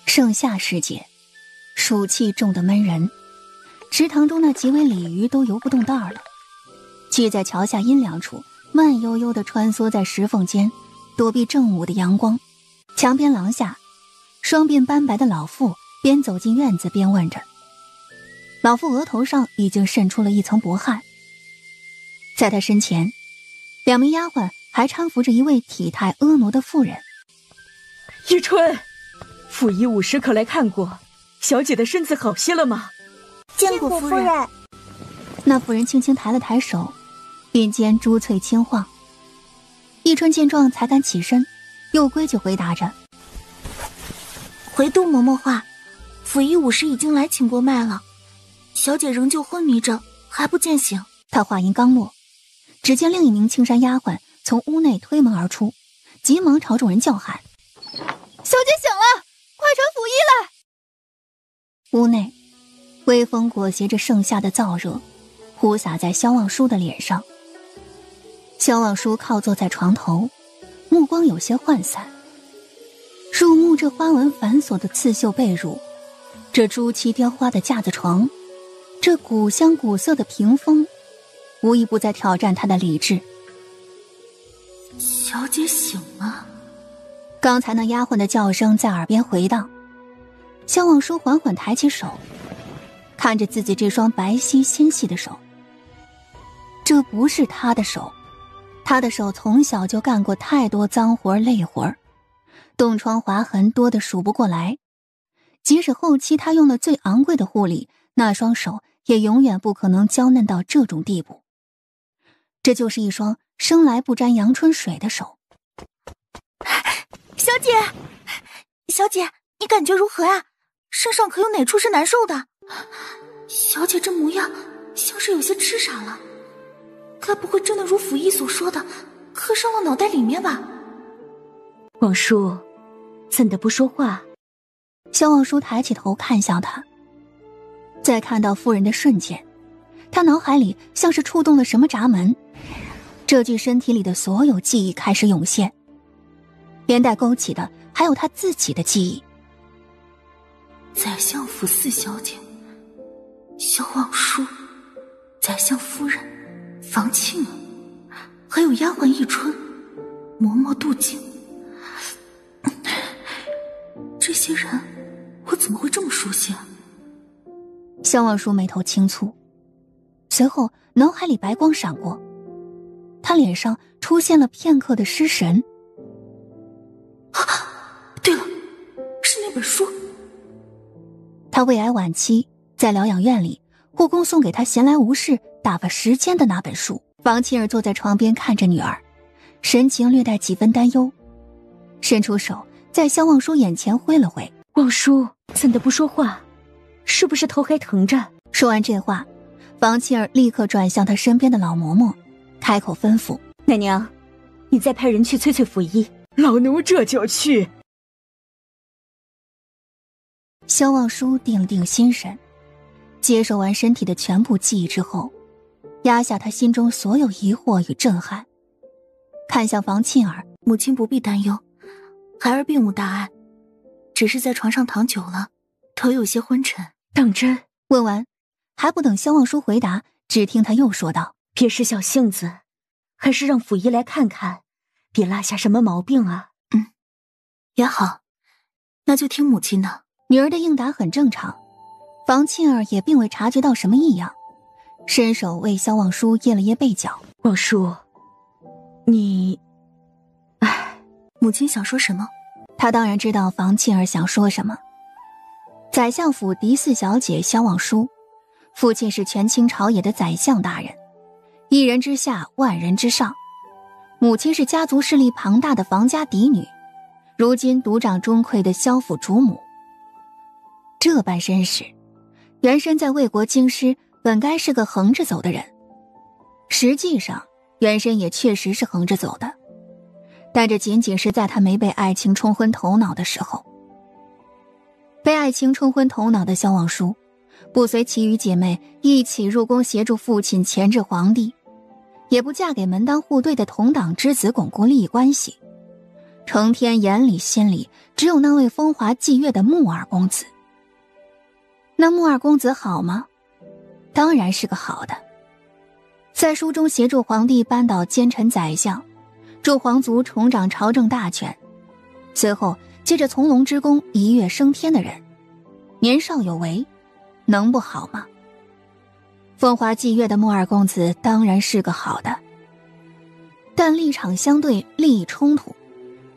盛夏时节，暑气重得闷人，池塘中那几尾鲤鱼都游不动道了，却在桥下阴凉处慢悠悠地穿梭在石缝间，躲避正午的阳光。墙边廊下，双鬓斑白的老妇边走进院子边问着。老妇额头上已经渗出了一层薄汗，在她身前，2名丫鬟还搀扶着一位体态婀娜的妇人。宜春，府医5时可来看过，小姐的身子好些了吗？见过夫人。那妇人轻轻抬了抬手，鬓间珠翠轻晃。宜春见状才敢起身，又规矩回答着：回杜嬷嬷话，府医5时已经来请过脉了，小姐仍旧昏迷着，还不见醒。她话音刚落，只见另一名青衫丫鬟从屋内推门而出，急忙朝众人叫喊：小姐醒了，快传府医来！屋内微风裹挟着盛夏的燥热，呼洒在萧望舒的脸上。萧望舒靠坐在床头，目光有些涣散，入目这花纹繁琐的刺绣被褥，这朱漆雕花的架子床，这古香古色的屏风，无一不在挑战他的理智。小姐醒了。刚才那丫鬟的叫声在耳边回荡，萧望舒缓缓抬起手，看着自己这双白皙纤细的手。这不是他的手，他的手从小就干过太多脏活累活，冻疮划痕多得数不过来，即使后期他用了最昂贵的护理，那双手也永远不可能娇嫩到这种地步。这就是一双生来不沾阳春水的手。小姐，小姐，你感觉如何呀？身上可有哪处是难受的？小姐这模样像是有些痴傻了，该不会真的如府医所说的磕伤了脑袋里面吧？望舒，怎的不说话？萧望舒抬起头看向他，在看到夫人的瞬间，他脑海里像是触动了什么闸门，这具身体里的所有记忆开始涌现，连带勾起的还有他自己的记忆。宰相府4小姐，萧望舒，宰相夫人房庆儿，还有丫鬟宜春、嬷嬷杜景，这些人我怎么会这么熟悉啊？萧望舒眉头轻蹙，随后脑海里白光闪过，他脸上出现了片刻的失神。对了，是那本书。他胃癌晚期，在疗养院里，护工送给他闲来无事打发时间的那本书。房庆儿坐在床边看着女儿，神情略带几分担忧，伸出手在萧望舒眼前挥了挥。望舒，怎的不说话？是不是头还疼着？说完这话，房庆儿立刻转向他身边的老嬷嬷，开口吩咐：奶娘，你再派人去催催府医。老奴这就去。萧望舒定了定心神，接受完身体的全部记忆之后，压下他心中所有疑惑与震撼，看向房庆儿：母亲不必担忧，孩儿并无大碍，只是在床上躺久了，头有些昏沉。当真？问完，还不等萧望舒回答，只听他又说道：别是小性子，还是让府医来看看，别落下什么毛病啊。也好，那就听母亲的。女儿的应答很正常，房庆儿也并未察觉到什么异样，伸手为萧望舒掖了掖被角。望舒，你……母亲想说什么？她当然知道房庆儿想说什么。宰相府嫡4小姐萧望舒，父亲是权倾朝野的宰相大人，一人之下万人之上，母亲是家族势力庞大的房家嫡女，如今独掌中馈的萧府主母。这般身世，原身在魏国京师本该是个横着走的人，实际上原身也确实是横着走的，但这仅仅是在他没被爱情冲昏头脑的时候。被爱情冲昏头脑的萧望舒，不随其余姐妹一起入宫协助父亲钳制皇帝，也不嫁给门当户对的同党之子巩固利益关系，成天眼里心里只有那位风华霁月的木二公子。那木二公子好吗？当然是个好的。在书中协助皇帝扳倒奸臣宰相，助皇族重掌朝政大权，随后借着从龙之功一跃升天的人，年少有为，能不好吗？风华霁月的木二公子当然是个好的，但立场相对，利益冲突，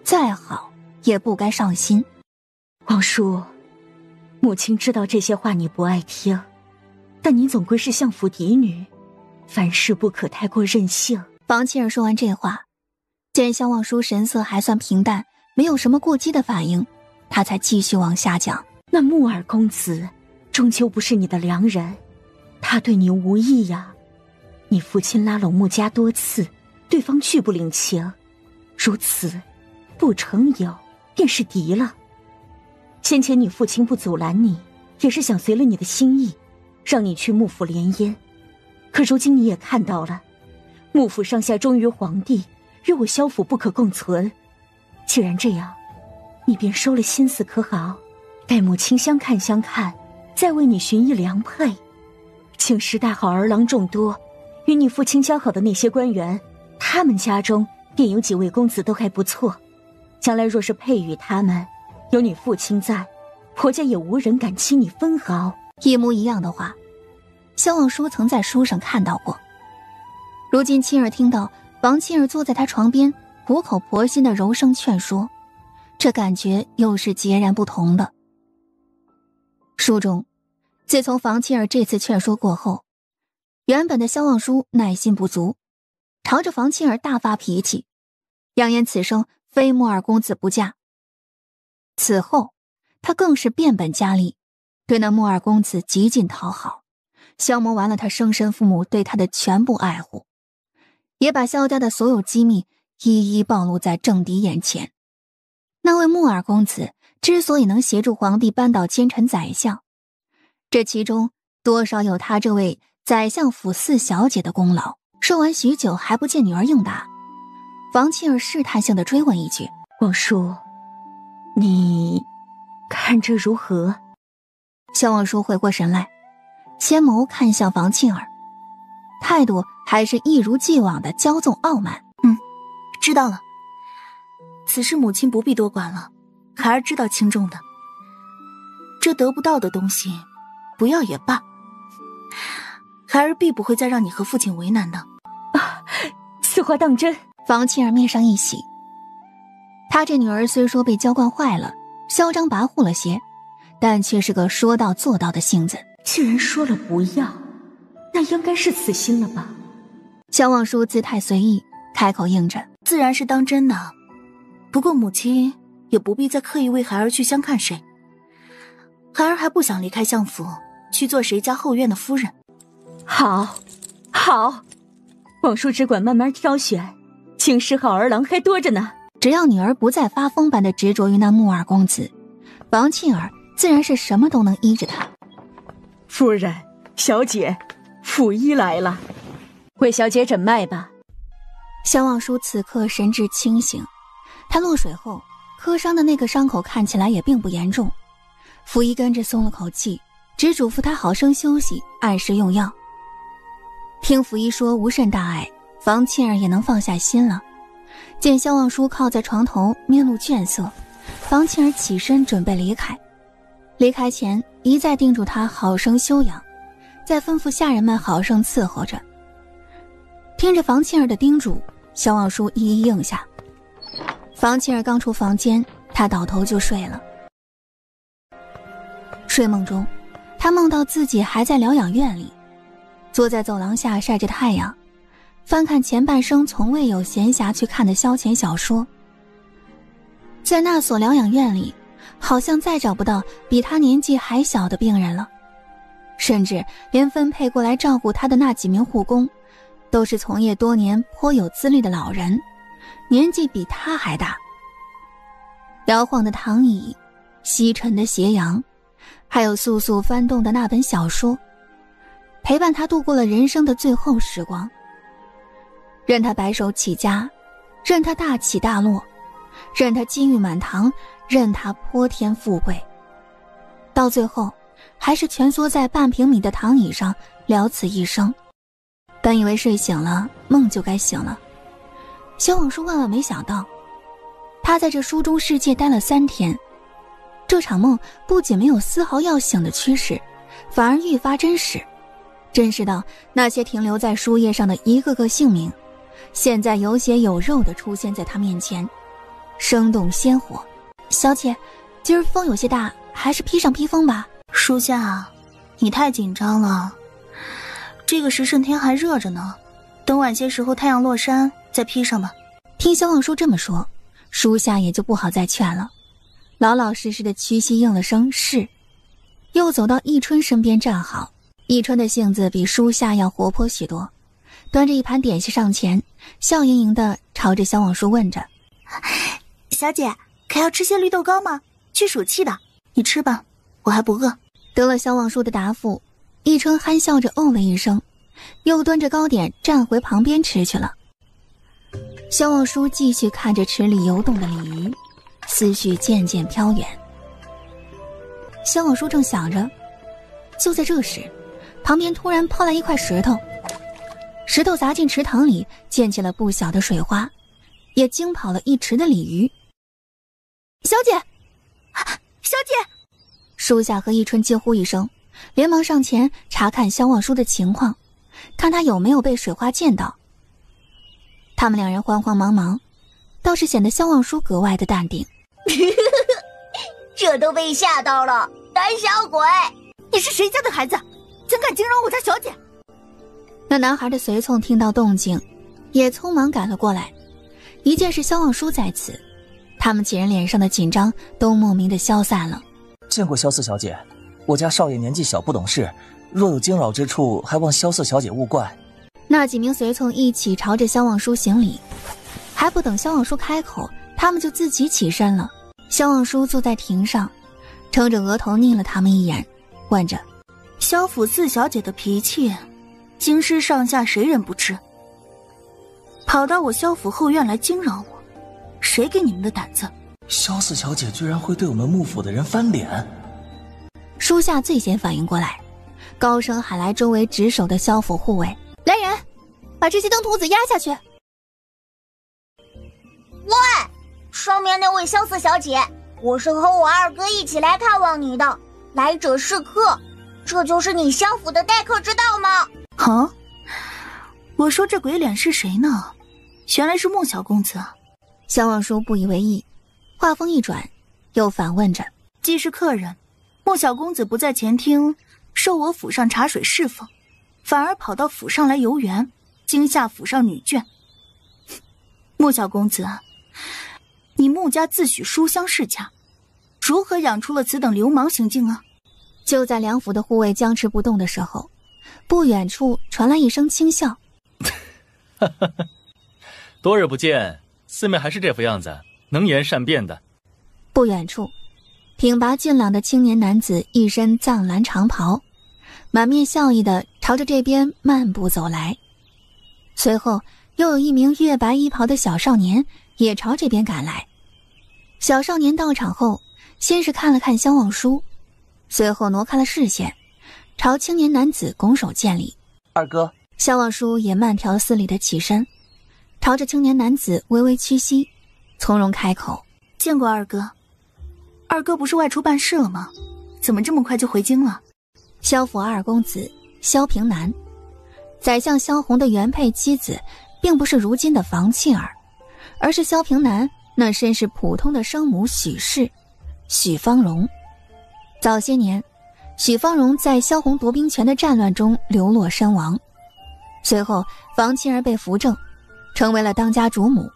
再好也不该上心。王叔，母亲知道这些话你不爱听，但你总归是相府嫡女，凡事不可太过任性。房契儿说完这话，见萧望舒神色还算平淡，没有什么过激的反应，他才继续往下讲。那木二公子终究不是你的良人，他对你无意呀。你父亲拉拢穆家多次，对方拒不领情，如此不成友便是敌了。先前你父亲不阻拦你，也是想随了你的心意，让你去幕府联姻。可如今你也看到了，幕府上下忠于皇帝，与我萧府不可共存。既然这样，你便收了心思可好？待母亲相看相看，再为你寻一良配。请时代好儿郎众多，与你父亲交好的那些官员，他们家中便有几位公子都还不错。将来若是配与他们，有你父亲在，婆家也无人敢欺你分毫。一模一样的话，萧望舒曾在书上看到过。如今亲儿听到房契儿坐在他床边，苦口婆心的柔声劝说，这感觉又是截然不同的。书中，自从房契儿这次劝说过后，原本的萧望舒耐心不足，朝着房契儿大发脾气，扬言此生非木二公子不嫁。此后，他更是变本加厉，对那木二公子极尽讨好，消磨完了他生身父母对他的全部爱护，也把萧家的所有机密一一暴露在政敌眼前。那位木二公子之所以能协助皇帝扳倒奸臣宰相，这其中多少有他这位宰相府四小姐的功劳。说完许久还不见女儿应答，房契儿试探性地追问一句：王叔，你看这如何？萧望舒回过神来，千眸看向房契儿，态度还是一如既往的骄纵傲慢。知道了。此事母亲不必多管了，孩儿知道轻重的。这得不到的东西，不要也罢。孩儿必不会再让你和父亲为难的。此话当真？房契儿面上一喜，他这女儿虽说被娇惯坏了，嚣张跋扈了些，但却是个说到做到的性子。既然说了不要，那应该是死心了吧？萧望舒姿态随意，开口应着：自然是当真的。不过母亲也不必再刻意为孩儿去相看谁，孩儿还不想离开相府，去做谁家后院的夫人。好，好，王叔只管慢慢挑选，青石好儿郎还多着呢。只要女儿不再发疯般的执着于那木二公子，房契儿自然是什么都能依着他。夫人，小姐，府医来了，为小姐诊脉吧。萧望舒此刻神志清醒，他落水后磕伤的那个伤口看起来也并不严重，府医跟着松了口气，只嘱咐他好生休息，按时用药。听府医说无甚大碍，房契儿也能放下心了。见萧望舒靠在床头，面露倦色，房契儿起身准备离开。离开前一再叮嘱他好生休养，再吩咐下人们好生伺候着。听着房契儿的叮嘱，萧望舒一一应下。房契儿刚出房间，他倒头就睡了。睡梦中，他梦到自己还在疗养院里，坐在走廊下晒着太阳，翻看前半生从未有闲暇去看的消遣小说。在那所疗养院里，好像再找不到比他年纪还小的病人了，甚至连分配过来照顾他的那几名护工，都是从业多年颇有资历的老人，年纪比他还大。摇晃的躺椅，西沉的斜阳，还有簌簌翻动的那本小说，陪伴他度过了人生的最后时光。任他白手起家，任他大起大落，任他金玉满堂，任他泼天富贵，到最后还是蜷缩在半平米的躺椅上了此一生。本以为睡醒了，梦就该醒了，萧望舒万万没想到，他在这书中世界待了3天，这场梦不仅没有丝毫要醒的趋势，反而愈发真实，真实到那些停留在书页上的一个个姓名，现在有血有肉地出现在他面前，生动鲜活。小姐，今儿风有些大，还是披上披风吧。书夏，你太紧张了，这个时辰天还热着呢，等晚些时候太阳落山再披上吧。听萧望舒这么说，书夏也就不好再劝了，老老实实的屈膝应了声是，又走到忆春身边站好。忆春的性子比书夏要活泼许多，端着一盘点心上前，笑盈盈地朝着萧望舒问着：小姐，可要吃些绿豆糕吗？去暑气的，你吃吧，我还不饿。得了萧望舒的答复，忆春憨笑着哦了一声，又端着糕点站回旁边吃去了。萧望舒继续看着池里游动的鲤鱼，思绪渐渐飘远。萧望舒正想着，就在这时，旁边突然抛来一块石头，石头砸进池塘里，溅起了不小的水花，也惊跑了一池的鲤鱼。小姐，小姐！书夏和忆春惊呼一声，连忙上前查看萧望舒的情况，看他有没有被水花溅到。他们两人慌慌忙忙，倒是显得萧望舒格外的淡定。这都被吓到了，胆小鬼！你是谁家的孩子，怎敢惊扰我家小姐？那男孩的随从听到动静，也匆忙赶了过来。一见是萧望舒在此，他们几人脸上的紧张都莫名的消散了。见过萧四小姐，我家少爷年纪小不懂事，若有惊扰之处，还望萧四小姐勿怪。那几名随从一起朝着萧望舒行礼，还不等萧望舒开口，他们就自己起身了。萧望舒坐在亭上，撑着额头睨了他们一眼，问着：萧府四小姐的脾气，京师上下谁人不知？跑到我萧府后院来惊扰我，谁给你们的胆子？萧四小姐居然会对我们幕府的人翻脸！书夏最先反应过来，高声喊来周围值守的萧府护卫：来人，把这些登徒子押下去！喂，上面那位萧四小姐，我是和我二哥一起来看望你的，来者是客，这就是你萧府的待客之道吗？啊，我说这鬼脸是谁呢？原来是穆小公子啊！萧望舒不以为意，话锋一转，又反问着：既是客人，穆小公子不在前厅受我府上茶水侍奉，反而跑到府上来游园，惊吓府上女眷。穆小公子啊，你穆家自诩书香世家，如何养出了此等流氓行径啊？就在梁府的护卫僵持不动的时候，不远处传来一声轻笑。多日不见，四妹还是这副样子，能言善辩的。不远处，挺拔俊朗的青年男子一身藏蓝长袍，满面笑意地朝着这边漫步走来。随后又有一名月白衣袍的小少年也朝这边赶来。小少年到场后，先是看了看萧望舒，随后挪开了视线，朝青年男子拱手见礼。二哥。萧望舒也慢条斯理地起身，朝着青年男子微微屈膝，从容开口：见过二哥。二哥不是外出办事了吗？怎么这么快就回京了？萧府二公子萧平南，宰相萧红的原配妻子，并不是如今的房庆儿，而是萧平南那身世普通的生母许氏许芳荣。早些年，许芳荣在萧红夺兵权的战乱中流落身亡，随后房庆儿被扶正，成为了当家主母。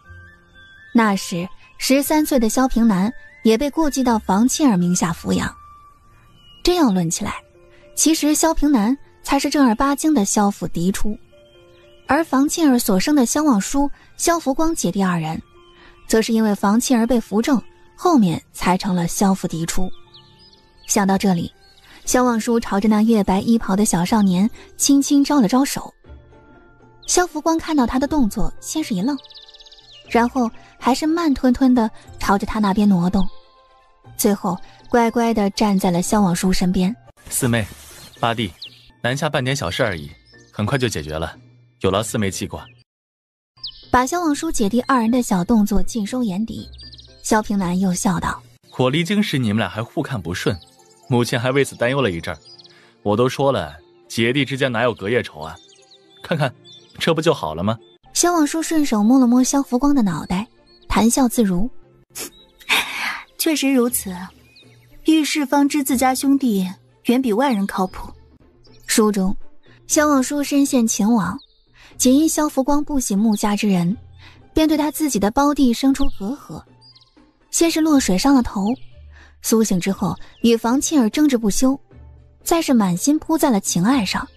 那时13岁的萧平南也被过继到房庆儿名下抚养。这样论起来，其实萧平南才是正儿八经的萧府嫡出，而房庆儿所生的萧望舒、萧福光姐弟二人，则是因为房庆儿被扶正，后面才成了萧府嫡出。想到这里，萧望舒朝着那月白衣袍的小少年轻轻招了招手。萧福光看到他的动作，先是一愣，然后还是慢吞吞地朝着他那边挪动，最后乖乖地站在了萧望舒身边。四妹，八弟，南下办点小事而已，很快就解决了，有劳四妹记挂。把萧望舒姐弟二人的小动作尽收眼底，萧平南又笑道：我离京时你们俩还互看不顺，母亲还为此担忧了一阵儿。我都说了，姐弟之间哪有隔夜仇啊？看看，这不就好了吗？萧望舒顺手摸了摸萧福光的脑袋，谈笑自如。确实如此，遇事方知自家兄弟远比外人靠谱。书中，萧望舒深陷情网，仅因萧福光不喜穆家之人，便对他自己的胞弟生出隔阂。先是落水伤了头，苏醒之后与房庆儿争执不休，再是满心扑在了情爱上，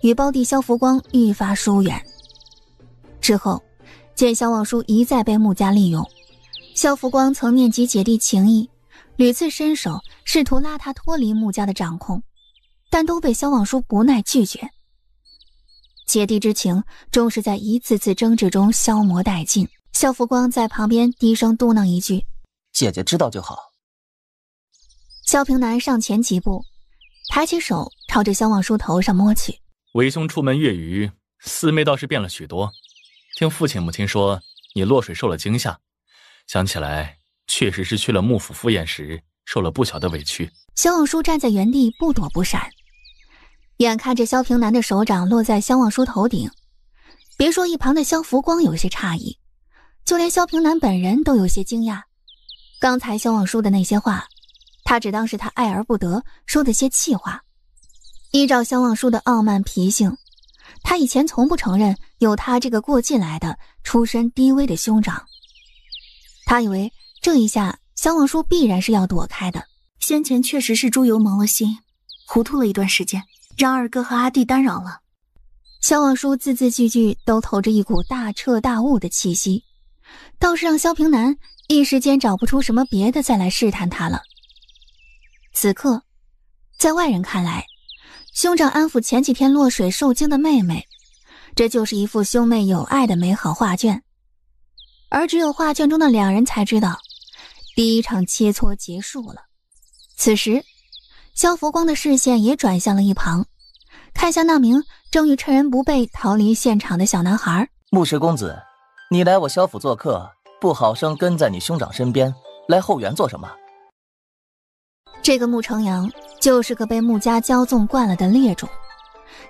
与胞弟萧福光愈发疏远。之后见萧望舒一再被穆家利用，萧福光曾念及姐弟情谊，屡次伸手试图拉他脱离穆家的掌控，但都被萧望舒不耐拒绝。姐弟之情终是在一次次争执中消磨殆尽。萧福光在旁边低声嘟囔一句：姐姐知道就好。萧平南上前几步，抬起手朝着萧望舒头上摸去。为兄出门月余，四妹倒是变了许多。听父亲母亲说你落水受了惊吓，想起来确实是去了幕府赴宴时受了不小的委屈。萧望舒站在原地不躲不闪，眼看着萧平南的手掌落在萧望舒头顶，别说一旁的萧福光有些诧异，就连萧平南本人都有些惊讶。刚才萧望舒的那些话，他只当是他爱而不得说的些气话。依照萧望舒的傲慢脾性，他以前从不承认有他这个过继来的出身低微的兄长。他以为这一下萧望舒必然是要躲开的。先前确实是猪油蒙了心，糊涂了一段时间，让二哥和阿弟干扰了。萧望舒字字句句都透着一股大彻大悟的气息，倒是让萧平南一时间找不出什么别的再来试探他了。此刻在外人看来，兄长安抚前几天落水受惊的妹妹，这就是一幅兄妹友爱的美好画卷。而只有画卷中的两人才知道，第一场切磋结束了。此时萧福光的视线也转向了一旁，看向那名正欲趁人不备逃离现场的小男孩。牧师公子，你来我萧府做客，不好生跟在你兄长身边，来后园做什么？这个穆成阳就是个被穆家骄纵惯了的劣种，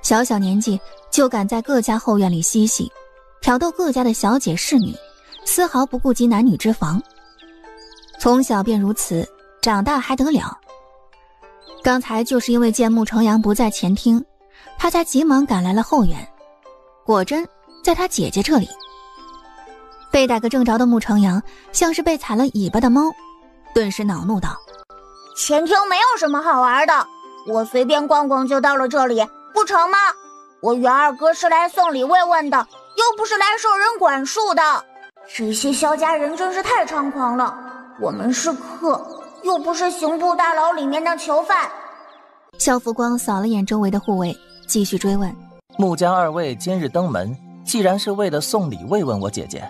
小小年纪就敢在各家后院里嬉戏，挑逗各家的小姐侍女，丝毫不顾及男女之防。从小便如此，长大还得了？刚才就是因为见穆成阳不在前厅，他才急忙赶来了后园，果真在他姐姐这里。被逮个正着的穆成阳像是被踩了尾巴的猫，顿时恼怒道：前厅没有什么好玩的，我随便逛逛就到了这里，不成吗？我与二哥是来送礼慰问的，又不是来受人管束的。这些萧家人真是太猖狂了，我们是客，又不是刑部大牢里面的囚犯。萧福光扫了眼周围的护卫，继续追问：穆家二位今日登门，既然是为了送礼慰问我姐姐，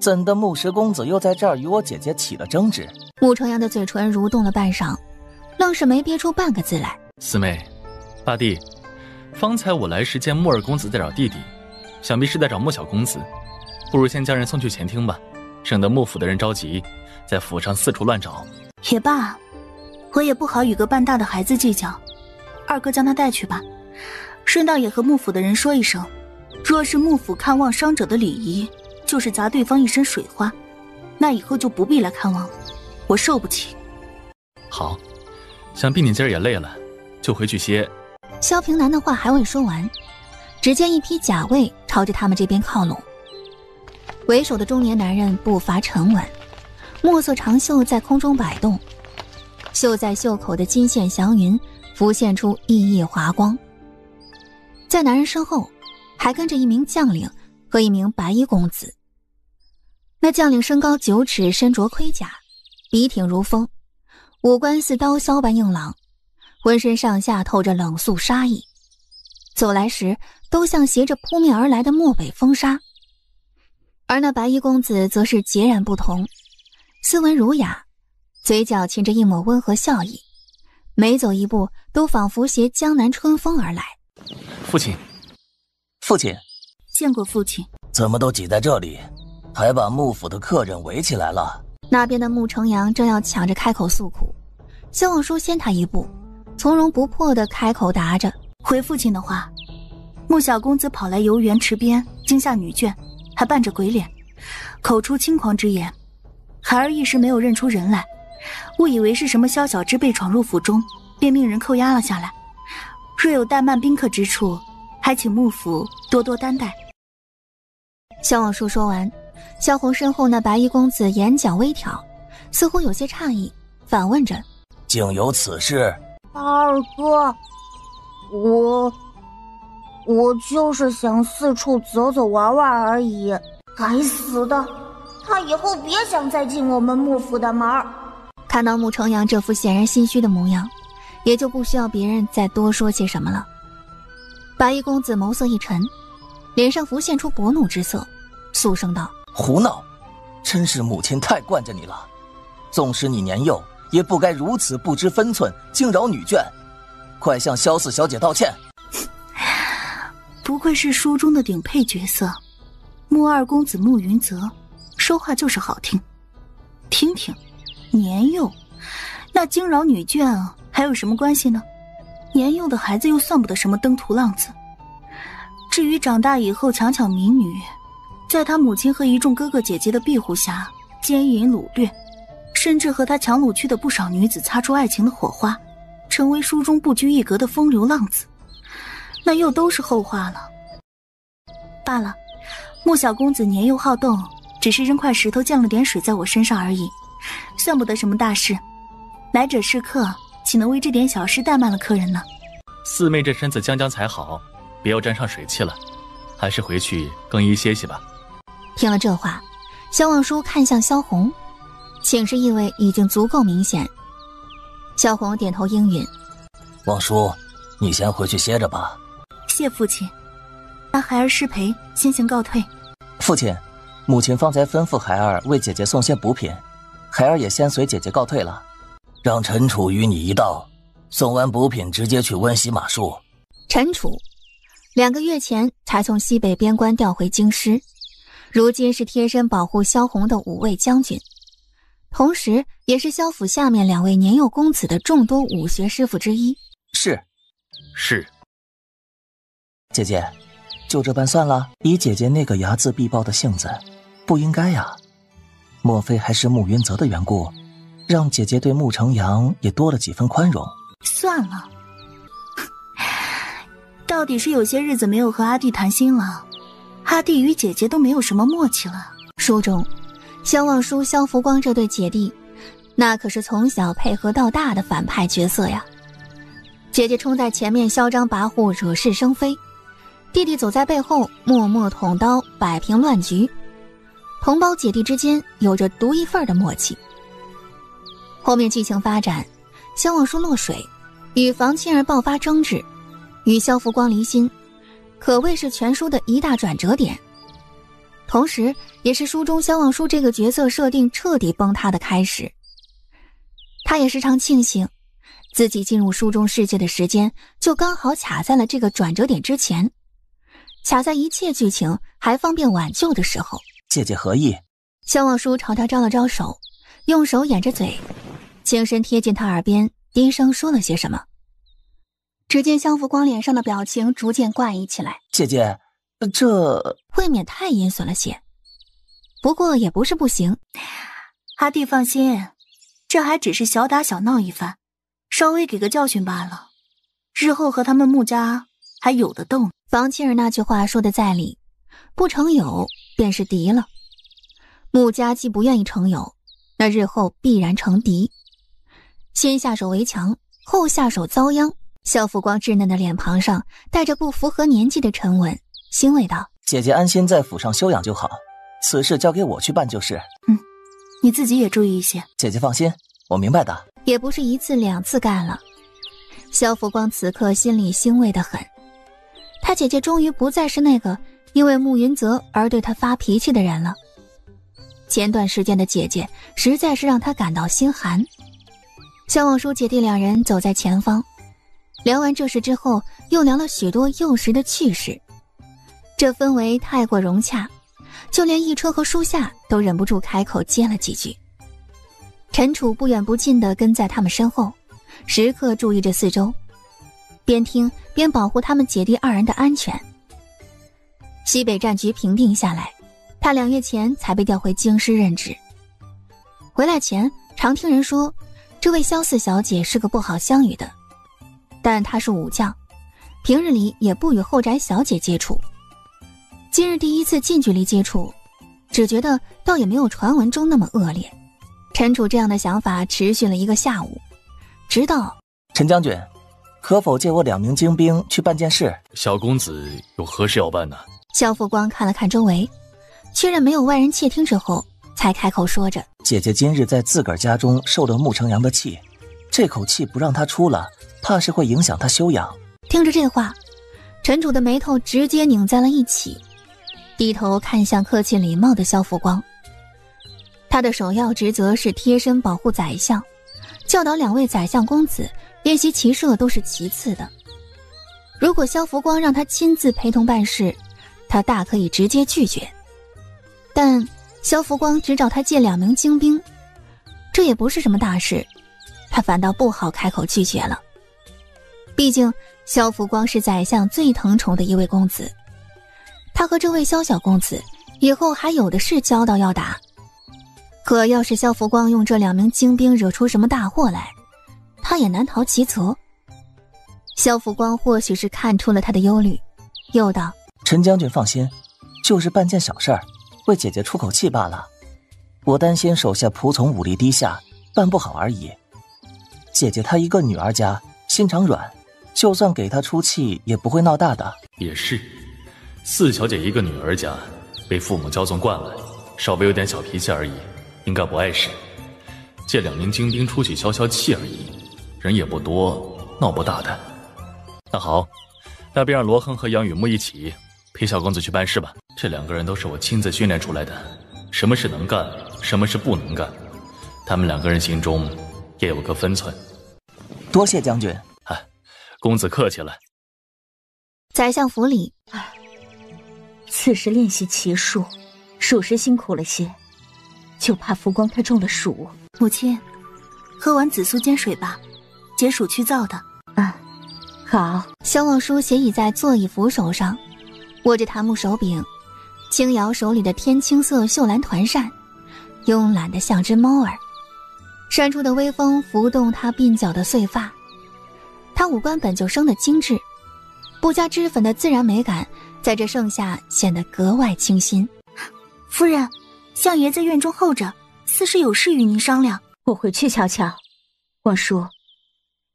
怎的穆氏公子又在这儿与我姐姐起了争执？穆成阳的嘴唇蠕动了半晌，愣是没憋出半个字来。四妹，八弟，方才我来时见穆二公子在找弟弟，想必是在找穆小公子，不如先将人送去前厅吧，省得穆府的人着急，在府上四处乱找。也罢，我也不好与个半大的孩子计较，二哥将他带去吧，顺道也和穆府的人说一声，若是穆府看望伤者的礼仪就是砸对方一身水花，那以后就不必来看望了，我受不起。好，想必你今儿也累了，就回去歇。萧平南的话还未说完，只见一批甲卫朝着他们这边靠拢。为首的中年男人步伐沉稳，墨色长袖在空中摆动，绣在袖口的金线祥云浮现出熠熠华光。在男人身后还跟着一名将领和一名白衣公子。那将领身高9尺，身着盔甲，笔挺如风，五官似刀削般硬朗，浑身上下透着冷肃杀意，走来时都像携着扑面而来的漠北风沙。而那白衣公子则是截然不同，斯文儒雅，嘴角噙着一抹温和笑意，每走一步都仿佛携江南春风而来。父亲，父亲，见过父亲。怎么都挤在这里，还把幕府的客人围起来了？那边的穆成阳正要抢着开口诉苦，萧望舒先他一步，从容不迫地开口答着：回父亲的话，穆小公子跑来游园池边惊吓女眷，还扮着鬼脸，口出轻狂之言。孩儿一时没有认出人来，误以为是什么宵小之辈闯入府中，便命人扣押了下来。若有怠慢宾客之处，还请幕府多多担待。萧望舒说完，萧红身后那白衣公子眼角微挑，似乎有些诧异，反问着：竟有此事？二哥，我就是想四处走走玩玩而已。该死的，他以后别想再进我们幕府的门。看到穆成阳这副显然心虚的模样，也就不需要别人再多说些什么了。白衣公子眸色一沉，脸上浮现出薄怒之色，肃声道：胡闹，真是母亲太惯着你了，纵使你年幼，也不该如此不知分寸，惊扰女眷，快向萧四小姐道歉。不愧是书中的顶配角色，穆二公子穆云泽，说话就是好听。听听，年幼，那惊扰女眷还有什么关系呢？年幼的孩子又算不得什么登徒浪子。至于长大以后强抢民女，在他母亲和一众哥哥姐姐的庇护下奸淫掳掠，甚至和他抢掳去的不少女子擦出爱情的火花，成为书中不拘一格的风流浪子，那又都是后话了。罢了，穆小公子年幼好动，只是扔块石头溅了点水在我身上而已，算不得什么大事。来者是客，岂能为这点小事怠慢了客人呢？四妹这身子将将才好，别又沾上水气了，还是回去更衣歇息吧。听了这话，萧望舒看向萧红，请示意味已经足够明显。萧红点头应允：望舒，你先回去歇着吧。谢父亲，那孩儿失陪，先行告退。父亲，母亲方才吩咐孩儿为姐姐送些补品，孩儿也先随姐姐告退了。让陈楚与你一道，送完补品直接去温习马术。陈楚2个月前才从西北边关调回京师，如今是贴身保护萧红的5位将军，同时也是萧府下面2位年幼公子的众多武学师傅之一。是。姐姐，就这般算了？以姐姐那个睚眦必报的性子，不应该呀。莫非还是穆云泽的缘故，让姐姐对穆成阳也多了几分宽容？算了，到底是有些日子没有和阿弟谈心了，阿弟与姐姐都没有什么默契了。书中萧望舒、萧福光这对姐弟，那可是从小配合到大的反派角色呀。姐姐冲在前面嚣张跋扈，惹是生非，弟弟走在背后默默捅刀，摆平乱局。同胞姐弟之间有着独一份的默契。后面剧情发展，萧望舒落水，与房青儿爆发争执，与萧福光离心，可谓是全书的一大转折点，同时也是书中萧望舒这个角色设定彻底崩塌的开始。他也时常庆幸自己进入书中世界的时间就刚好卡在了这个转折点之前，卡在一切剧情还方便挽救的时候。姐姐何意？萧望舒朝他招了招手，用手掩着嘴，轻身贴近他耳边，低声说了些什么。只见萧福光脸上的表情逐渐怪异起来。姐姐，这未免太阴损了些，不过也不是不行。阿弟放心，这还只是小打小闹一番，稍微给个教训罢了，日后和他们穆家还有得斗。房妻儿那句话说得在理，不成友便是敌了。穆家既不愿意成友，那日后必然成敌。先下手为强，后下手遭殃。萧福光稚嫩的脸庞上带着不符合年纪的沉稳，欣慰道：姐姐安心在府上休养就好，此事交给我去办就是。你自己也注意一些。姐姐放心，我明白的。也不是1次2次干了，萧福光此刻心里欣慰得很。他姐姐终于不再是那个因为慕云泽而对他发脾气的人了。前段时间的姐姐实在是让他感到心寒。萧望舒姐弟两人走在前方，聊完这事之后，又聊了许多幼时的趣事。这氛围太过融洽，就连一车和书夏都忍不住开口接了几句。陈楚不远不近地跟在他们身后，时刻注意着四周，边听边保护他们姐弟二人的安全。西北战局平定下来，他2月前才被调回京师任职。回来前常听人说，这位萧四小姐是个不好相与的，但她是武将，平日里也不与后宅小姐接触。今日第一次近距离接触，只觉得倒也没有传闻中那么恶劣。陈楚这样的想法持续了1个下午，直到陈将军，可否借我2名精兵去办件事？小公子有何事要办呢？萧福光看了看周围，确认没有外人窃听之后，才开口说着：姐姐今日在自个儿家中受了穆成阳的气，这口气不让她出了，怕是会影响她休养。听着这话，陈楚的眉头直接拧在了一起，低头看向客气礼貌的萧福光。他的首要职责是贴身保护宰相，教导2位宰相公子练习骑射都是其次的。如果萧福光让他亲自陪同办事，他大可以直接拒绝，但萧福光只找他借2名精兵，这也不是什么大事，他反倒不好开口拒绝了。毕竟萧福光是宰相最疼宠的一位公子，他和这位萧小公子以后还有的是交道要打。可要是萧福光用这2名精兵惹出什么大祸来，他也难逃其责。萧福光或许是看出了他的忧虑，又道：陈将军放心，就是办件小事儿，为姐姐出口气罢了。我担心手下仆从武力低下，办不好而已。姐姐她一个女儿家，心肠软，就算给她出气也不会闹大的。也是，四小姐一个女儿家，被父母骄纵惯了，稍微有点小脾气而已，应该不碍事。借2名精兵出去消消气而已，人也不多，闹不大的。那好，那便让罗亨和杨雨木一起陪小公子去办事吧。这2个人都是我亲自训练出来的，什么事能干，什么事不能干，他们2个人心中也有个分寸。多谢将军。公子客气了。宰相府里，此时练习骑术，属实辛苦了些，就怕福光他中了暑。母亲，喝碗紫苏煎水吧，解暑去燥的。好。萧望舒斜倚在座椅扶手上，握着檀木手柄，轻摇手里的天青色绣兰团扇，慵懒得像只猫儿。扇出的微风拂动他鬓角的碎发，他五官本就生得精致，不加脂粉的自然美感在这盛夏显得格外清新。夫人，相爷在院中候着，似是有事与您商量。我回去瞧瞧。望叔，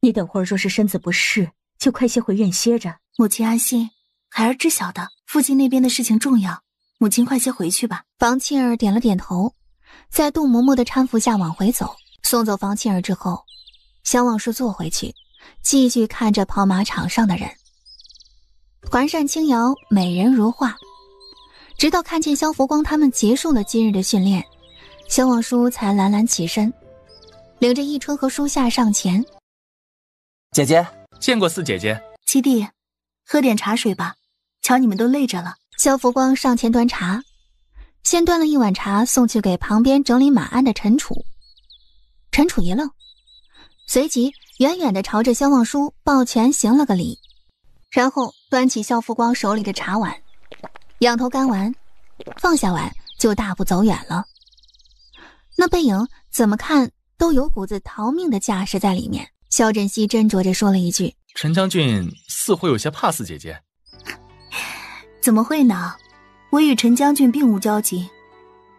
你等会儿若是身子不适，就快些回院歇着。母亲安心，孩儿知晓的。父亲那边的事情重要，母亲快些回去吧。房沁儿点了点头，在杜嬷嬷的搀扶下往回走。送走房沁儿之后，萧望舒坐回去，继续看着跑马场上的人。团扇轻摇，美人如画。直到看见萧福光他们结束了今日的训练，萧望舒才懒懒起身，领着一春和书夏上前。姐姐，见过四姐姐。七弟，喝点茶水吧，瞧你们都累着了。萧福光上前端茶，先端了一碗茶送去给旁边整理马鞍的陈楚。陈楚一愣，随即远远地朝着萧望舒抱拳行了个礼，然后端起萧福光手里的茶碗，仰头干完，放下碗就大步走远了。那背影怎么看都有股子逃命的架势在里面。萧振熙斟酌着说了一句：陈将军似乎有些怕四姐姐。怎么会呢？我与陈将军并无交集，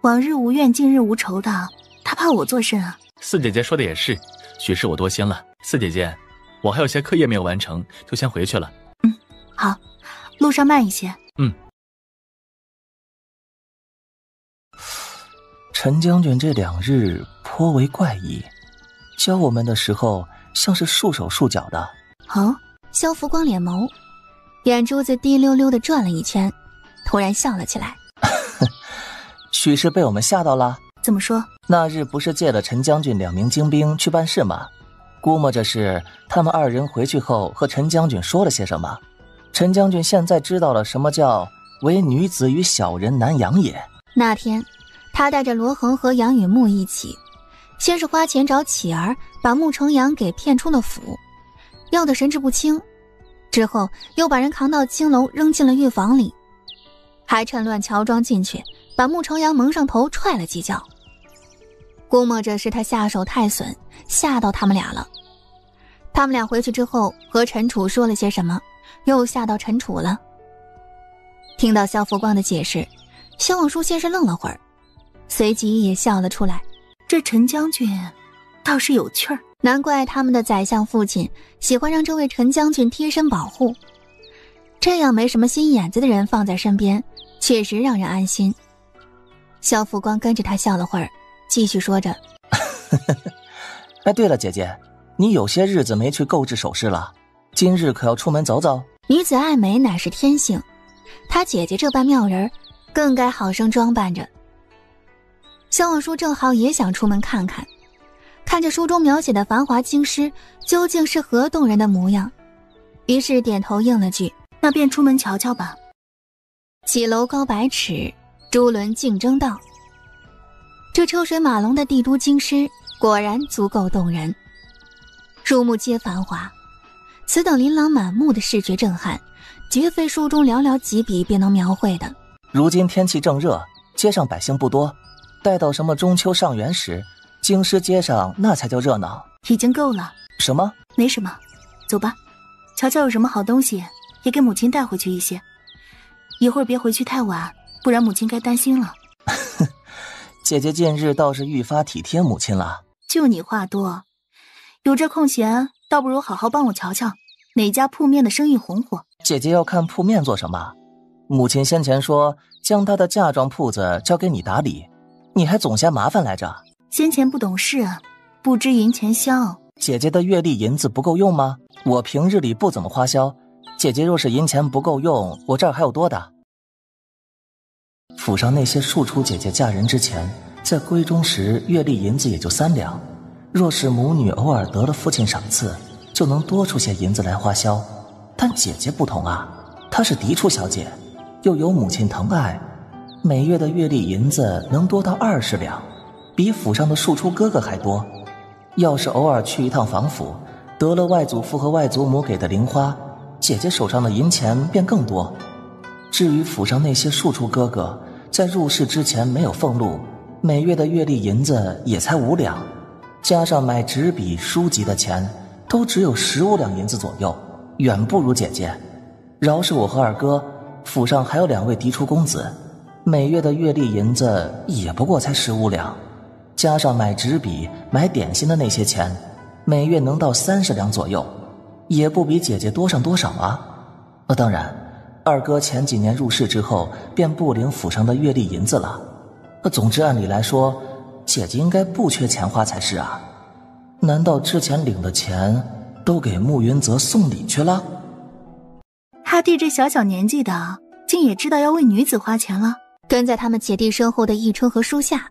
往日无怨近日无仇的，他怕我做甚啊？四姐姐说的也是，许是我多心了。四姐姐，我还有些课业没有完成，就先回去了。好，路上慢一些。陈将军这2日颇为怪异，教我们的时候像是束手束脚的。哦，萧福光脸眸，眼珠子滴溜溜地转了一圈，突然笑了起来。许是被我们吓到了？怎么说？那日不是借了陈将军2名精兵去办事吗？估摸着是他们2人回去后和陈将军说了些什么。陈将军现在知道了什么叫唯女子与小人难养也。那天他带着罗恒和杨允木一起，先是花钱找启儿把穆成阳给骗出了府，要得神志不清，之后又把人扛到青楼扔进了狱房里，还趁乱乔装进去把穆成阳蒙上头踹了几脚。估摸着是他下手太损，吓到他们俩了。他们俩回去之后和陈楚说了些什么，又吓到陈楚了。听到萧福光的解释，萧望舒先是愣了会儿，随即也笑了出来。这陈将军倒是有趣儿，难怪他们的宰相父亲喜欢让这位陈将军贴身保护，这样没什么心眼子的人放在身边，确实让人安心。萧福光跟着他笑了会儿，继续说着哎，对了，姐姐，你有些日子没去购置首饰了，今日可要出门走走？女子爱美乃是天性，她姐姐这般妙人更该好生装扮着。萧望舒正好也想出门看看，看着书中描写的繁华京师究竟是何动人的模样，于是点头应了句：那便出门瞧瞧吧。起楼高100尺，珠轮竞争道。这车水马龙的帝都京师果然足够动人，入目皆繁华，此等琳琅满目的视觉震撼，绝非书中寥寥几笔便能描绘的。如今天气正热，街上百姓不多，待到什么中秋上元时，京师街上那才叫热闹。已经够了。什么？没什么，走吧，瞧瞧有什么好东西，也给母亲带回去一些。一会儿别回去太晚，不然母亲该担心了。姐姐近日倒是愈发体贴母亲了。就你话多，有这空闲，倒不如好好帮我瞧瞧哪家铺面的生意红火。姐姐要看铺面做什么？母亲先前说将她的嫁妆铺子交给你打理，你还总嫌麻烦来着。先前不懂事，不知银钱消。姐姐的月例银子不够用吗？我平日里不怎么花销，姐姐若是银钱不够用，我这儿还有多的。府上那些庶出姐姐嫁人之前，在闺中时月例银子也就3两，若是母女偶尔得了父亲赏赐，就能多出些银子来花销。但姐姐不同啊，她是嫡出小姐，又有母亲疼爱，每月的月例银子能多到20两，比府上的庶出哥哥还多。要是偶尔去一趟房府，得了外祖父和外祖母给的零花，姐姐手上的银钱便更多。至于府上那些庶出哥哥，在入仕之前没有俸禄，每月的月例银子也才5两，加上买纸笔书籍的钱，都只有15两银子左右，远不如姐姐。饶是我和二哥，府上还有2位嫡出公子，每月的月例银子也不过才15两，加上买纸笔买点心的那些钱，每月能到30两左右，也不比姐姐多上多少啊。当然二哥前几年入仕之后便不领府上的月例银子了。总之按理来说，姐姐应该不缺钱花才是啊。难道之前领的钱都给慕云泽送礼去了？他弟这小小年纪的，竟也知道要为女子花钱了。跟在他们姐弟身后的易春和舒夏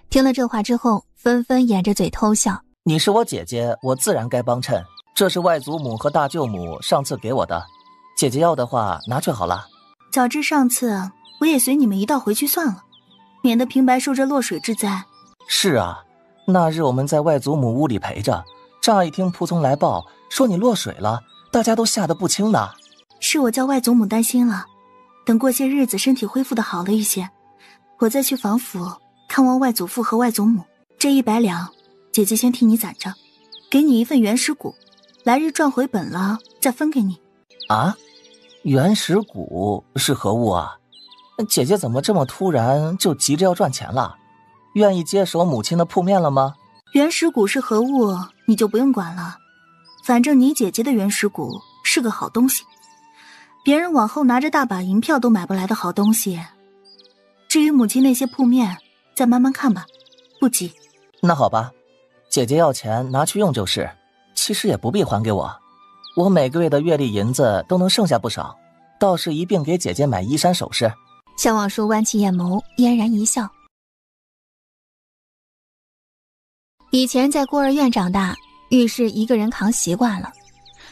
听了这话之后，纷纷掩着嘴偷笑。你是我姐姐，我自然该帮衬，这是外祖母和大舅母上次给我的，姐姐要的话拿去好了。早知上次我也随你们一道回去算了，免得平白受这落水之灾。是啊，那日我们在外祖母屋里陪着，乍一听仆从来报说你落水了，大家都吓得不轻呢。是我叫外祖母担心了，等过些日子身体恢复的好了一些，我再去房府看望外祖父和外祖母。这100两姐姐先替你攒着，给你一份原石谷，来日赚回本了再分给你。啊，原石谷是何物啊？姐姐怎么这么突然就急着要赚钱了？愿意接手母亲的铺面了吗？原石谷是何物你就不用管了，反正你姐姐的原石谷是个好东西，别人往后拿着大把银票都买不来的好东西。至于母亲那些铺面，再慢慢看吧，不急。那好吧，姐姐要钱拿去用就是，其实也不必还给我，我每个月的月例银子都能剩下不少，倒是一并给姐姐买衣衫首饰。萧望舒弯起眼眸，嫣然一笑。以前在孤儿院长大，浴室一个人扛习惯了，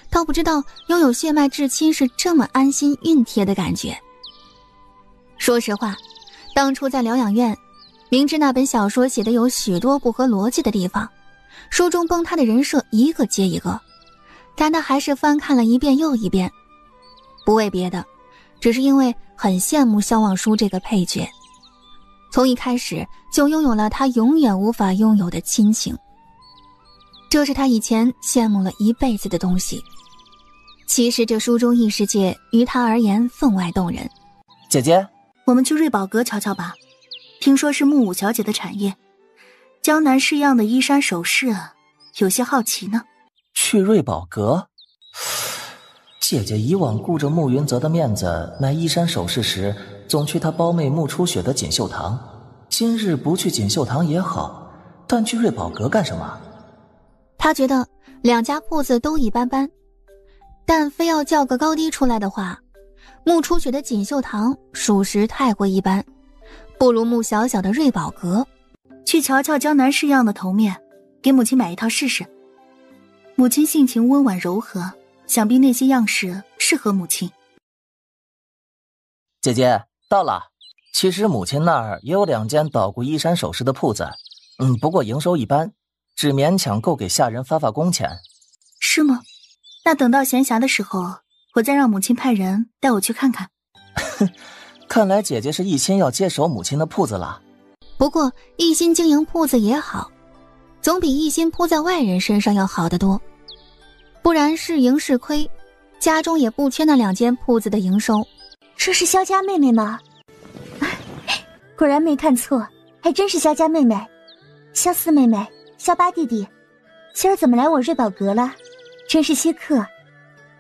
倒不知道拥有血脉至亲是这么安心熨帖的感觉。说实话，当初在疗养院，明知那本小说写的有许多不合逻辑的地方，书中崩塌的人设一个接一个，但他还是翻看了一遍又一遍，不为别的，只是因为很羡慕萧望舒这个配角，从一开始就拥有了他永远无法拥有的亲情，这是他以前羡慕了一辈子的东西。其实这书中异世界于他而言分外动人。姐姐，我们去瑞宝阁瞧瞧吧，听说是木武小姐的产业，江南式样的衣衫首饰，有些好奇呢。去瑞宝阁？姐姐以往顾着慕云泽的面子买衣衫首饰时，总去他胞妹慕初雪的锦绣堂。今日不去锦绣堂也好，但去瑞宝阁干什么？他觉得两家铺子都一般般，但非要叫个高低出来的话，慕初雪的锦绣堂属实太过一般，不如慕小小的瑞宝阁。去瞧瞧江南式样的头面，给母亲买一套试试。母亲性情温婉柔和，想必那些样式适合母亲。姐姐到了。其实母亲那儿也有2间捣鼓衣衫首饰的铺子，不过营收一般，只勉强够给下人发工钱。是吗？那等到闲暇的时候，我再让母亲派人带我去看看。看来姐姐是一心要接手母亲的铺子了。不过一心经营铺子也好，总比一心扑在外人身上要好得多，不然是盈是亏，家中也不缺那2间铺子的营收。这是萧家妹妹吗？果然没看错，还真是萧家妹妹。萧四妹妹，萧八弟弟，今儿怎么来我瑞宝阁了？真是稀客，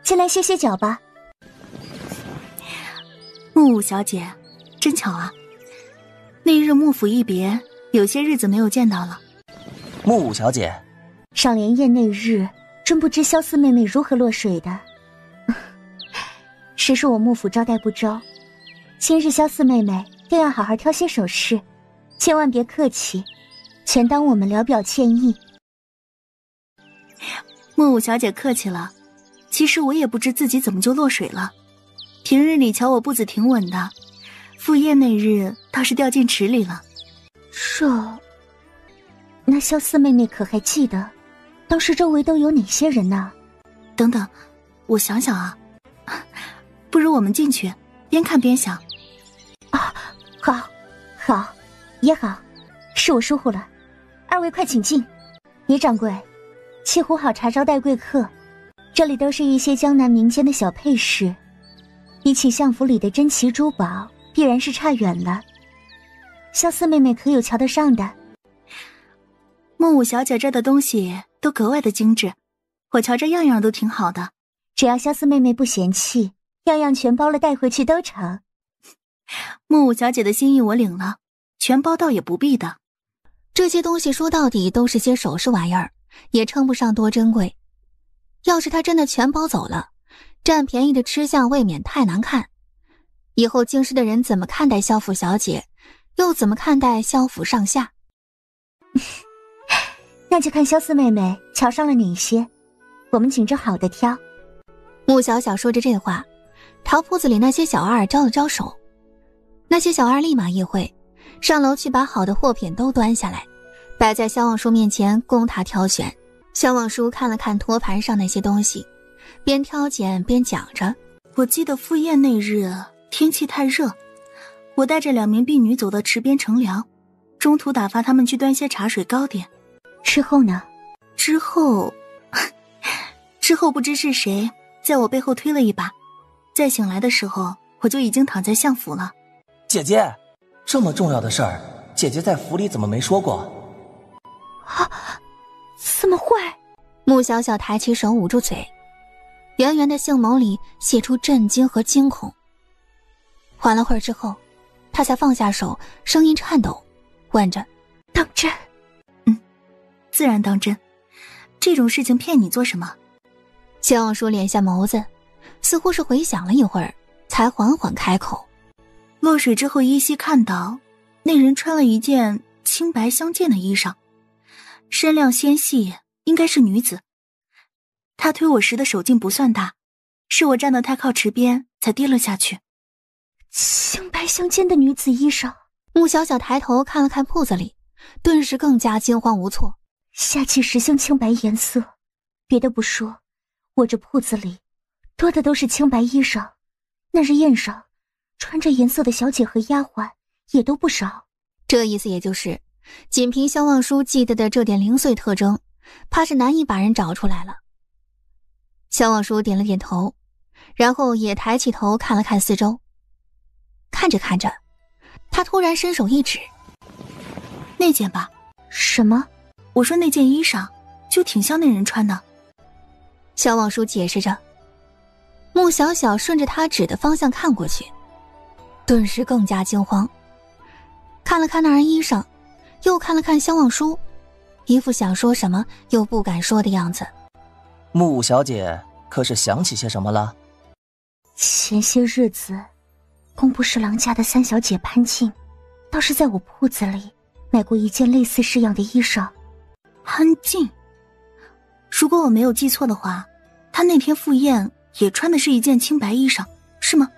进来歇歇脚吧。木武小姐，真巧啊！那日幕府一别，有些日子没有见到了。木武小姐，上莲宴那日，真不知萧四妹妹如何落水的。实属我幕府招待不周，今日萧四妹妹定要好好挑些首饰，千万别客气，全当我们聊表歉意。木武小姐客气了，其实我也不知自己怎么就落水了。平日里瞧我步子挺稳的，赴宴那日倒是掉进池里了。那萧四妹妹可还记得当时周围都有哪些人呢？等等，我想想啊，不如我们进去边看边想。好，也好，是我疏忽了。二位快请进。李掌柜，沏壶好茶招待贵客。这里都是一些江南民间的小配饰，比起相府里的珍奇珠宝，必然是差远了。萧四妹妹可有瞧得上的？木武小姐这的东西都格外的精致，我瞧着样样都挺好的。只要萧四妹妹不嫌弃，样样全包了带回去都成。木武小姐的心意我领了，全包倒也不必的。这些东西说到底都是些首饰玩意儿，也称不上多珍贵。要是她真的全包走了，占便宜的吃相未免太难看。以后京师的人怎么看待萧府小姐，又怎么看待萧府上下？那就看萧四妹妹瞧上了哪些，我们紧着好的挑。穆小小说着这话，朝铺子里那些小二招了招手。那些小二立马意会，上楼去把好的货品都端下来，摆在萧望舒面前供他挑选。萧望舒看了看托盘上那些东西，边挑拣边讲着：我记得赴宴那日天气太热，我带着2名婢女走到池边乘凉，中途打发他们去端些茶水糕点。之后呢？之后不知是谁在我背后推了一把，再醒来的时候我就已经躺在相府了。姐姐，这么重要的事儿，姐姐在府里怎么没说过？怎么会？穆小小抬起手捂住嘴，圆圆的杏眸里泄出震惊和惊恐。缓了会儿之后，她才放下手，声音颤抖，问着：当真？自然当真，这种事情骗你做什么？萧望舒敛下眸子，似乎是回想了一会儿，才缓缓开口：落水之后依稀看到那人穿了一件青白相间的衣裳，身量纤细，应该是女子。他推我时的手劲不算大，是我站得太靠池边才跌了下去。青白相间的女子衣裳。穆小小抬头看了看铺子里，顿时更加惊慌无措。夏季时兴青白颜色，别的不说，我这铺子里多的都是青白衣裳，那日宴上穿着颜色的小姐和丫鬟也都不少。这意思也就是，仅凭萧望舒记得的这点零碎特征，怕是难以把人找出来了。萧望舒点了点头，然后也抬起头看了看四周。看着看着，他突然伸手一指：“那件吧。”“什么？”“我说那件衣裳就挺像那人穿的。”萧望舒解释着。穆小小顺着他指的方向看过去，顿时更加惊慌，看了看那人衣裳，又看了看萧望舒，一副想说什么又不敢说的样子。穆小姐可是想起些什么了？前些日子工部侍郎家的三小姐潘静倒是在我铺子里买过一件类似式样的衣裳。潘静，如果我没有记错的话，她那天赴宴也穿的是一件青白衣裳，是吗？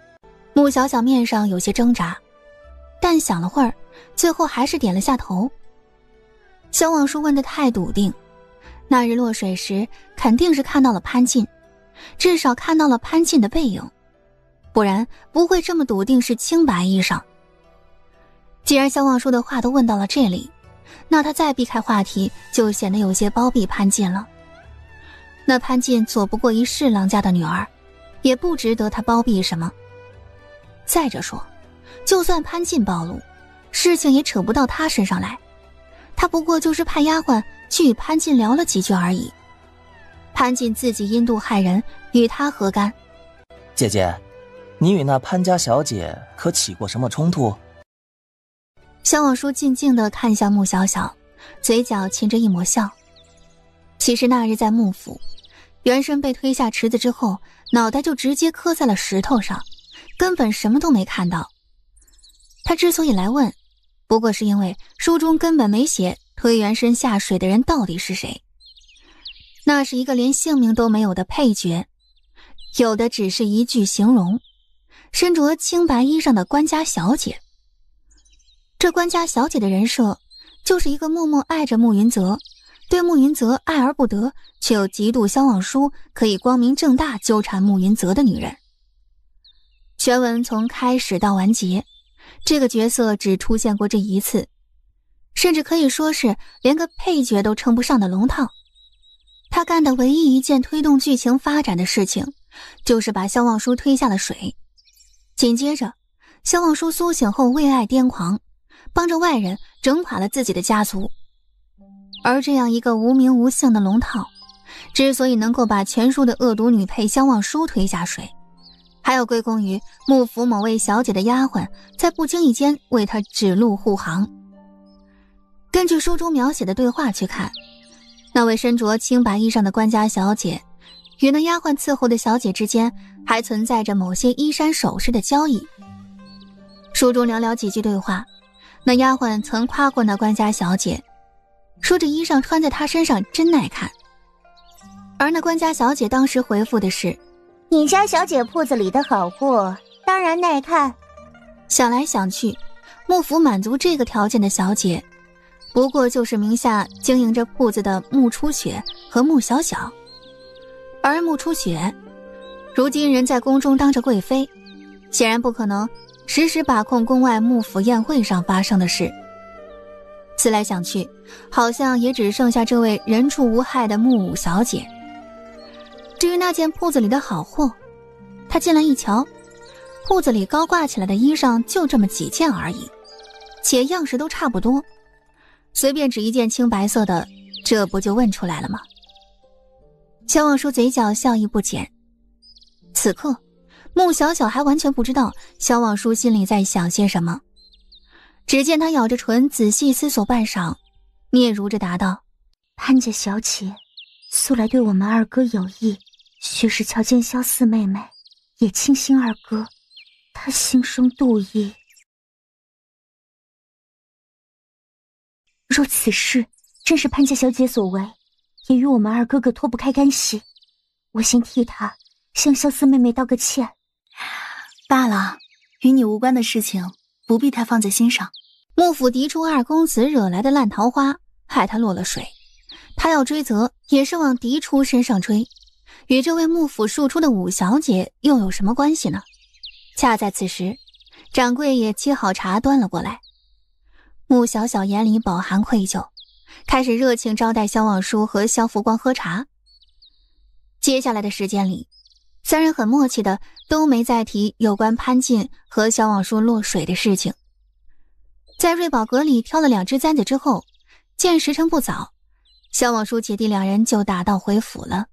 穆小小面上有些挣扎，但想了会儿，最后还是点了下头。萧望舒问得太笃定，那日落水时肯定是看到了潘静，至少看到了潘静的背影，不然不会这么笃定是青白衣裳。既然萧望舒的话都问到了这里，那他再避开话题就显得有些包庇潘静了。那潘静左不过一侍郎家的女儿，也不值得他包庇什么。再者说，就算潘静暴露，事情也扯不到他身上来，他不过就是派丫鬟去与潘静聊了几句而已。潘静自己因妒害人，与他何干？姐姐，你与那潘家小姐可起过什么冲突？萧望舒静静地看向穆小小，嘴角噙着一抹笑。其实那日在穆府，元生被推下池子之后，脑袋就直接磕在了石头上，根本什么都没看到。他之所以来问，不过是因为书中根本没写推元生下水的人到底是谁。那是一个连姓名都没有的配角，有的只是一句形容：身着青白衣裳的官家小姐。这官家小姐的人设，就是一个默默爱着慕云泽，对慕云泽爱而不得，却又嫉妒萧望舒可以光明正大纠缠慕云泽的女人。全文从开始到完结，这个角色只出现过这一次，甚至可以说是连个配角都称不上的龙套。他干的唯一一件推动剧情发展的事情，就是把萧望舒推下了水。紧接着，萧望舒苏醒后为爱癫狂，帮着外人整垮了自己的家族。而这样一个无名无姓的龙套，之所以能够把全书的恶毒女配萧望舒推下水，还要归功于幕府某位小姐的丫鬟在不经意间为他指路护航。根据书中描写的对话去看，那位身着青白衣裳的官家小姐与那丫鬟伺候的小姐之间还存在着某些衣衫首饰的交易。书中寥寥几句对话，那丫鬟曾夸过那官家小姐，说这衣裳穿在她身上真耐看。而那官家小姐当时回复的是：你家小姐铺子里的好货当然耐看。想来想去，幕府满足这个条件的小姐不过就是名下经营着铺子的穆初雪和穆小小。而穆初雪如今人在宫中当着贵妃，显然不可能时时把控宫外幕府宴会上发生的事。思来想去，好像也只剩下这位人畜无害的穆五小姐。至于那件铺子里的好货，他进来一瞧，铺子里高挂起来的衣裳就这么几件而已，且样式都差不多，随便指一件青白色的，这不就问出来了吗？萧望舒嘴角笑意不减。此刻穆小小还完全不知道萧望舒心里在想些什么，只见他咬着唇仔细思索半晌，嗫嚅着答道：潘家小姐素来对我们二哥有意，许是瞧见萧四妹妹也倾心二哥，她心生妒意，若此事正是潘家小姐所为，也与我们二哥哥脱不开干系。我先替她向萧思妹妹道个歉。罢了，与你无关的事情不必太放在心上。幕府嫡出二公子惹来的烂桃花，害他落了水，他要追责也是往嫡出身上追，与这位幕府庶出的五小姐又有什么关系呢？恰在此时，掌柜也沏好茶端了过来。穆小小眼里饱含愧疚，开始热情招待萧望舒和萧福光喝茶。接下来的时间里，三人很默契的都没再提有关潘进和萧望舒落水的事情。在瑞宝阁里挑了2只簪子之后，见时辰不早，萧望舒姐弟2人就打道回府了。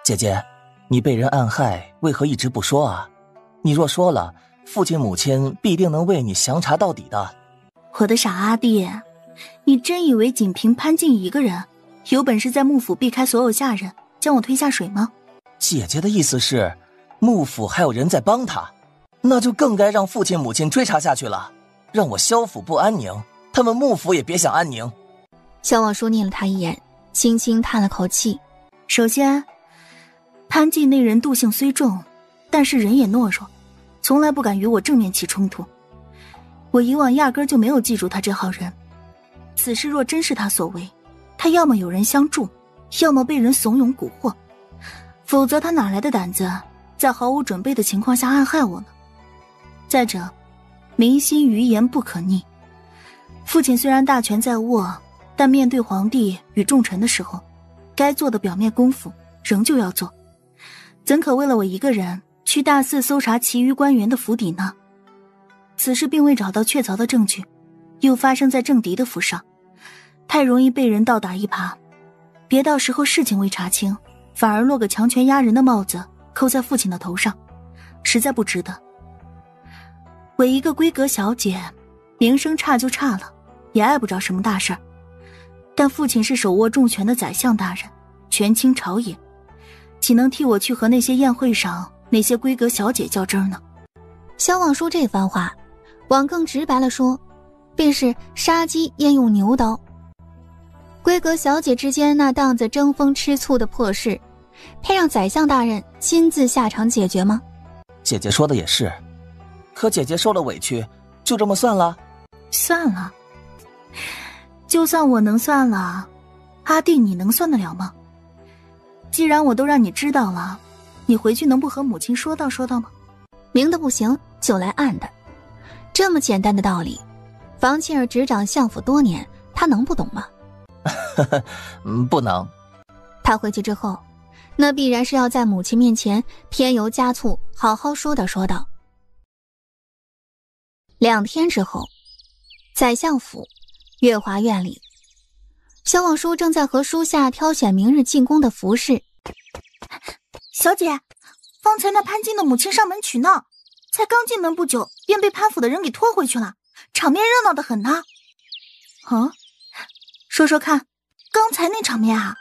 姐姐，你被人暗害，为何一直不说啊？你若说了，父亲母亲必定能为你详查到底的。我的傻阿弟，你真以为仅凭潘进一个人，有本事在幕府避开所有下人，将我推下水吗？姐姐的意思是，幕府还有人在帮他，那就更该让父亲母亲追查下去了，让我萧府不安宁，他们幕府也别想安宁。萧望舒睨了他一眼，轻轻叹了口气。首先，潘进那人妒性虽重，但是人也懦弱，从来不敢与我正面起冲突。我以往压根就没有记住他这号人。此事若真是他所为，他要么有人相助，要么被人怂恿蛊惑，否则他哪来的胆子在毫无准备的情况下暗害我呢？再者，民心于言不可逆。父亲虽然大权在握，但面对皇帝与重臣的时候，该做的表面功夫仍旧要做，怎可为了我一个人去大肆搜查其余官员的府邸呢？此事并未找到确凿的证据，又发生在政敌的府上，太容易被人倒打一耙，别到时候事情未查清，反而落个强权压人的帽子扣在父亲的头上，实在不值得。我一个闺阁小姐，名声差就差了，也碍不着什么大事儿，但父亲是手握重权的宰相大人，权倾朝野，岂能替我去和那些宴会上那些闺阁小姐较真呢？萧望舒这番话，往更直白了说，便是杀鸡焉用牛刀。闺阁小姐之间那档子争风吃醋的破事，配让宰相大人亲自下场解决吗？姐姐说的也是，可姐姐受了委屈，就这么算了？算了，就算我能算了，阿弟你能算得了吗？既然我都让你知道了，你回去能不和母亲说道说道吗？明的不行就来暗的，这么简单的道理，房庆儿执掌相府多年，她能不懂吗？不能。她回去之后，那必然是要在母亲面前添油加醋，好好说道说道。2天之后，宰相府月华院里，萧望舒正在和书下挑选明日进宫的服饰。小姐，方才那潘进的母亲上门取闹，才刚进门不久，便被潘府的人给拖回去了，场面热闹得很呢。说说看，刚才那场面啊，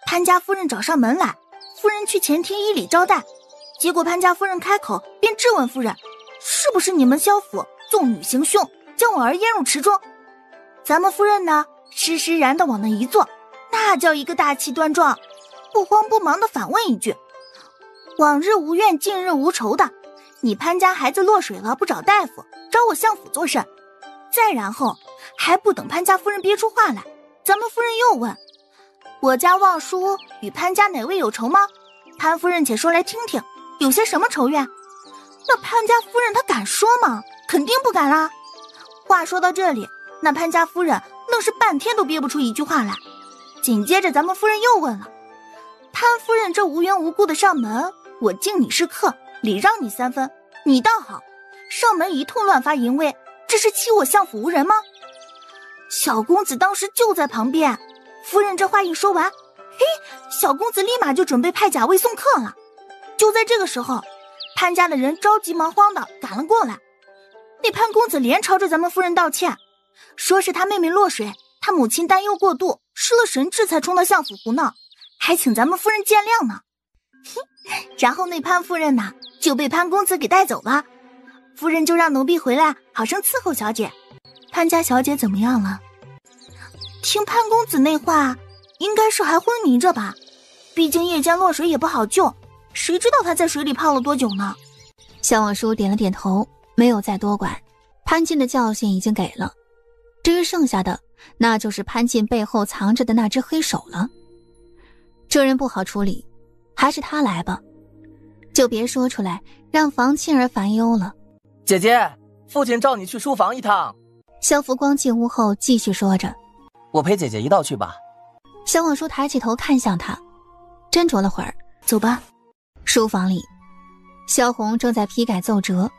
潘家夫人找上门来，夫人去前厅依礼招待，结果潘家夫人开口便质问夫人，是不是你们萧府纵女行凶，将我儿淹入池中？咱们夫人呢，施施然地往那一坐，那叫一个大气端庄，不慌不忙地反问一句，往日无怨近日无仇的，你潘家孩子落水了不找大夫，找我相府做甚？再然后还不等潘家夫人憋出话来，咱们夫人又问，我家望舒与潘家哪位有仇吗？潘夫人且说来听听，有些什么仇怨？那潘家夫人她敢说吗？肯定不敢啦。话说到这里，那潘家夫人愣是半天都憋不出一句话来。紧接着咱们夫人又问了，潘夫人这无缘无故的上门，我敬你是客，礼让你3分，你倒好，上门一通乱发淫威，这是欺我相府无人吗？小公子当时就在旁边，夫人这话一说完，小公子立马就准备派甲卫送客了。就在这个时候，潘家的人着急忙慌的赶了过来，那潘公子连朝着咱们夫人道歉，说是他妹妹落水，他母亲担忧过度，失了神智才冲到相府胡闹，还请咱们夫人见谅呢。然后那潘夫人呢，就被潘公子给带走了，夫人就让奴婢回来好生伺候小姐。潘家小姐怎么样了？听潘公子那话，应该是还昏迷着吧？毕竟夜间落水也不好救，谁知道他在水里泡了多久呢？萧望舒点了点头，没有再多管。潘进的教训已经给了，至于剩下的，那就是潘进背后藏着的那只黑手了。这人不好处理，还是他来吧，就别说出来，让房庆儿烦忧了。姐姐，父亲召你去书房一趟。萧福光进屋后继续说着，我陪姐姐一道去吧。萧望舒抬起头看向他，斟酌了会儿，走吧。书房里，萧红正在批改奏折，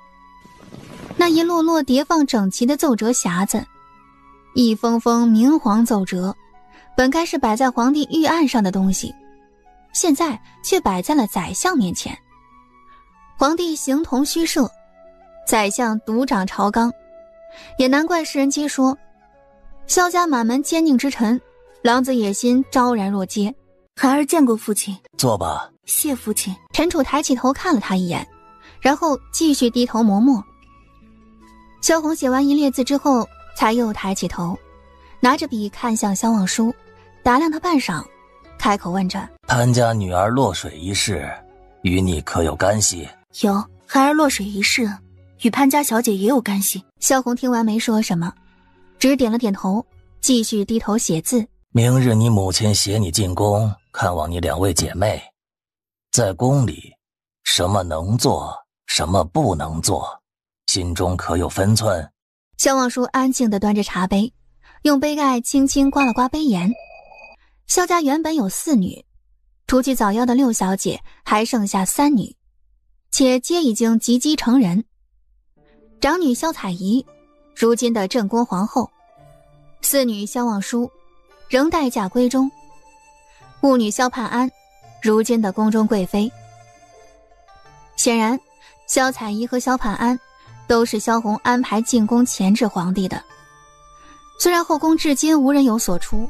那一摞摞叠放整齐的奏折匣子，一封封明黄奏折，本该是摆在皇帝御案上的东西，现在却摆在了宰相面前。皇帝形同虚设，宰相独掌朝纲，也难怪世人皆说萧家满门奸佞之臣，狼子野心昭然若揭。孩儿见过父亲。坐吧。谢父亲。陈楚抬起头看了他一眼，然后继续低头磨墨。萧红写完一列字之后，才又抬起头，拿着笔看向萧望舒，打量他半晌，开口问着：潘家女儿落水一事，与你可有干系？有，孩儿落水一事与潘家小姐也有干系。萧红听完没说什么，只点了点头，继续低头写字。明日你母亲携你进宫看望你两位姐妹，在宫里什么能做，什么不能做，心中可有分寸？萧望舒安静地端着茶杯，用杯盖轻轻刮了刮杯沿。萧家原本有4女，除去早夭的6小姐，还剩下3女，且皆已经及笄成人。长女萧彩仪，如今的镇宫皇后；4女萧望舒，仍待嫁闺中；5女萧盼安，如今的宫中贵妃。显然，萧彩仪和萧盼安都是萧红安排进宫钳制皇帝的。虽然后宫至今无人有所出，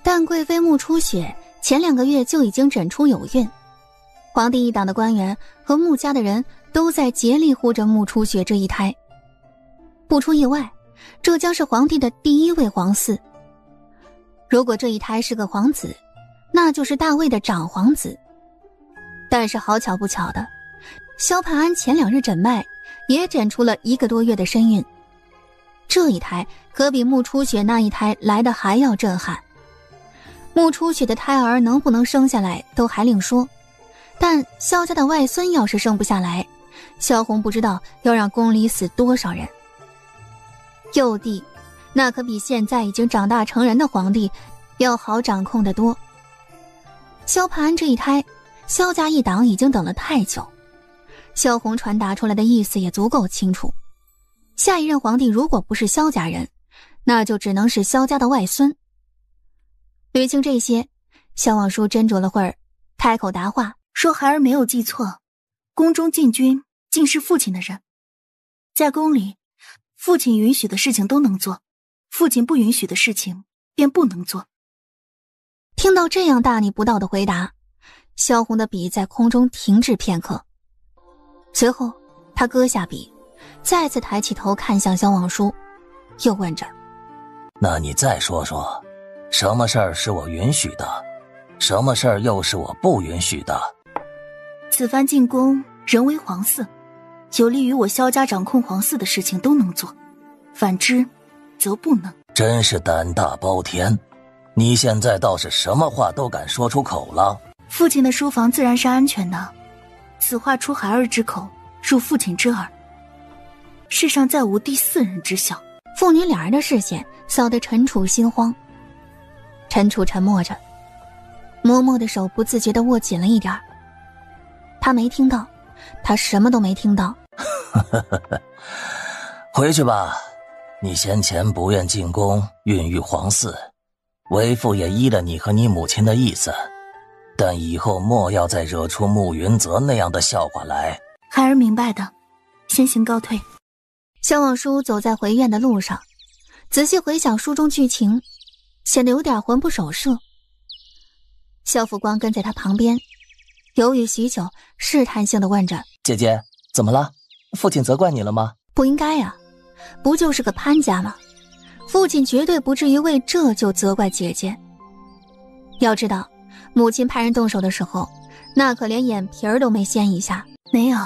但贵妃穆初雪前2个月就已经诊出有孕，皇帝一党的官员和穆家的人都在竭力护着穆初雪这一胎。不出意外，这将是皇帝的第1位皇嗣。如果这一胎是个皇子，那就是大魏的长皇子。但是好巧不巧的，萧盼安前2日诊脉也诊出了1个多月的身孕，这一胎可比穆初雪那一胎来的还要震撼。穆初雪的胎儿能不能生下来都还另说，但萧家的外孙要是生不下来，萧红不知道要让宫里死多少人。幼帝那可比现在已经长大成人的皇帝要好掌控得多。萧盼安这一胎，萧家一党已经等了太久，萧红传达出来的意思也足够清楚，下一任皇帝如果不是萧家人，那就只能是萧家的外孙。捋清这些，萧望舒斟酌了会儿，开口答话说：孩儿没有记错，宫中禁军尽是父亲的人，在宫里父亲允许的事情都能做，父亲不允许的事情便不能做。听到这样大逆不道的回答，萧红的笔在空中停滞片刻，随后他搁下笔，再次抬起头看向萧望舒，又问着：那你再说说，什么事儿是我允许的，什么事儿又是我不允许的？此番进宫人为皇嗣，有利于我萧家掌控皇嗣的事情都能做，反之则不能。真是胆大包天，你现在倒是什么话都敢说出口了。父亲的书房自然是安全的，此话出孩儿之口，入父亲之耳，世上再无第4人知晓。父女2人的视线扫得陈楚心慌。陈楚沉默着，嬷嬷的手不自觉地握紧了一点。他没听到，他什么都没听到。回去吧，你先前不愿进宫孕育皇嗣，为父也依了你和你母亲的意思，但以后莫要再惹出穆云泽那样的笑话来。孩儿明白的，先行告退。萧望舒走在回院的路上，仔细回想书中剧情，显得有点魂不守舍。萧福光跟在他旁边，犹豫许久，试探性地问着：姐姐，怎么了？父亲责怪你了吗？不应该啊，不就是个潘家吗？父亲绝对不至于为这就责怪姐姐。要知道，母亲派人动手的时候，那可连眼皮儿都没掀一下。没有，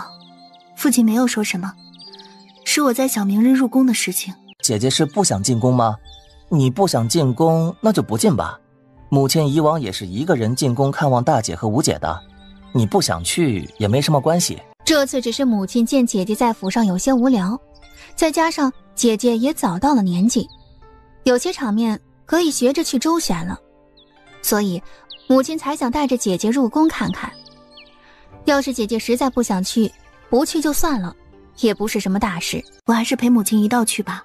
父亲没有说什么，是我在想明日入宫的事情。姐姐是不想进宫吗？你不想进宫，那就不进吧。母亲以往也是一个人进宫看望大姐和五姐的，你不想去也没什么关系。这次只是母亲见姐姐在府上有些无聊，再加上姐姐也早到了年纪，有些场面可以学着去周旋了，所以母亲才想带着姐姐入宫看看。要是姐姐实在不想去，不去就算了，也不是什么大事。我还是陪母亲一道去吧，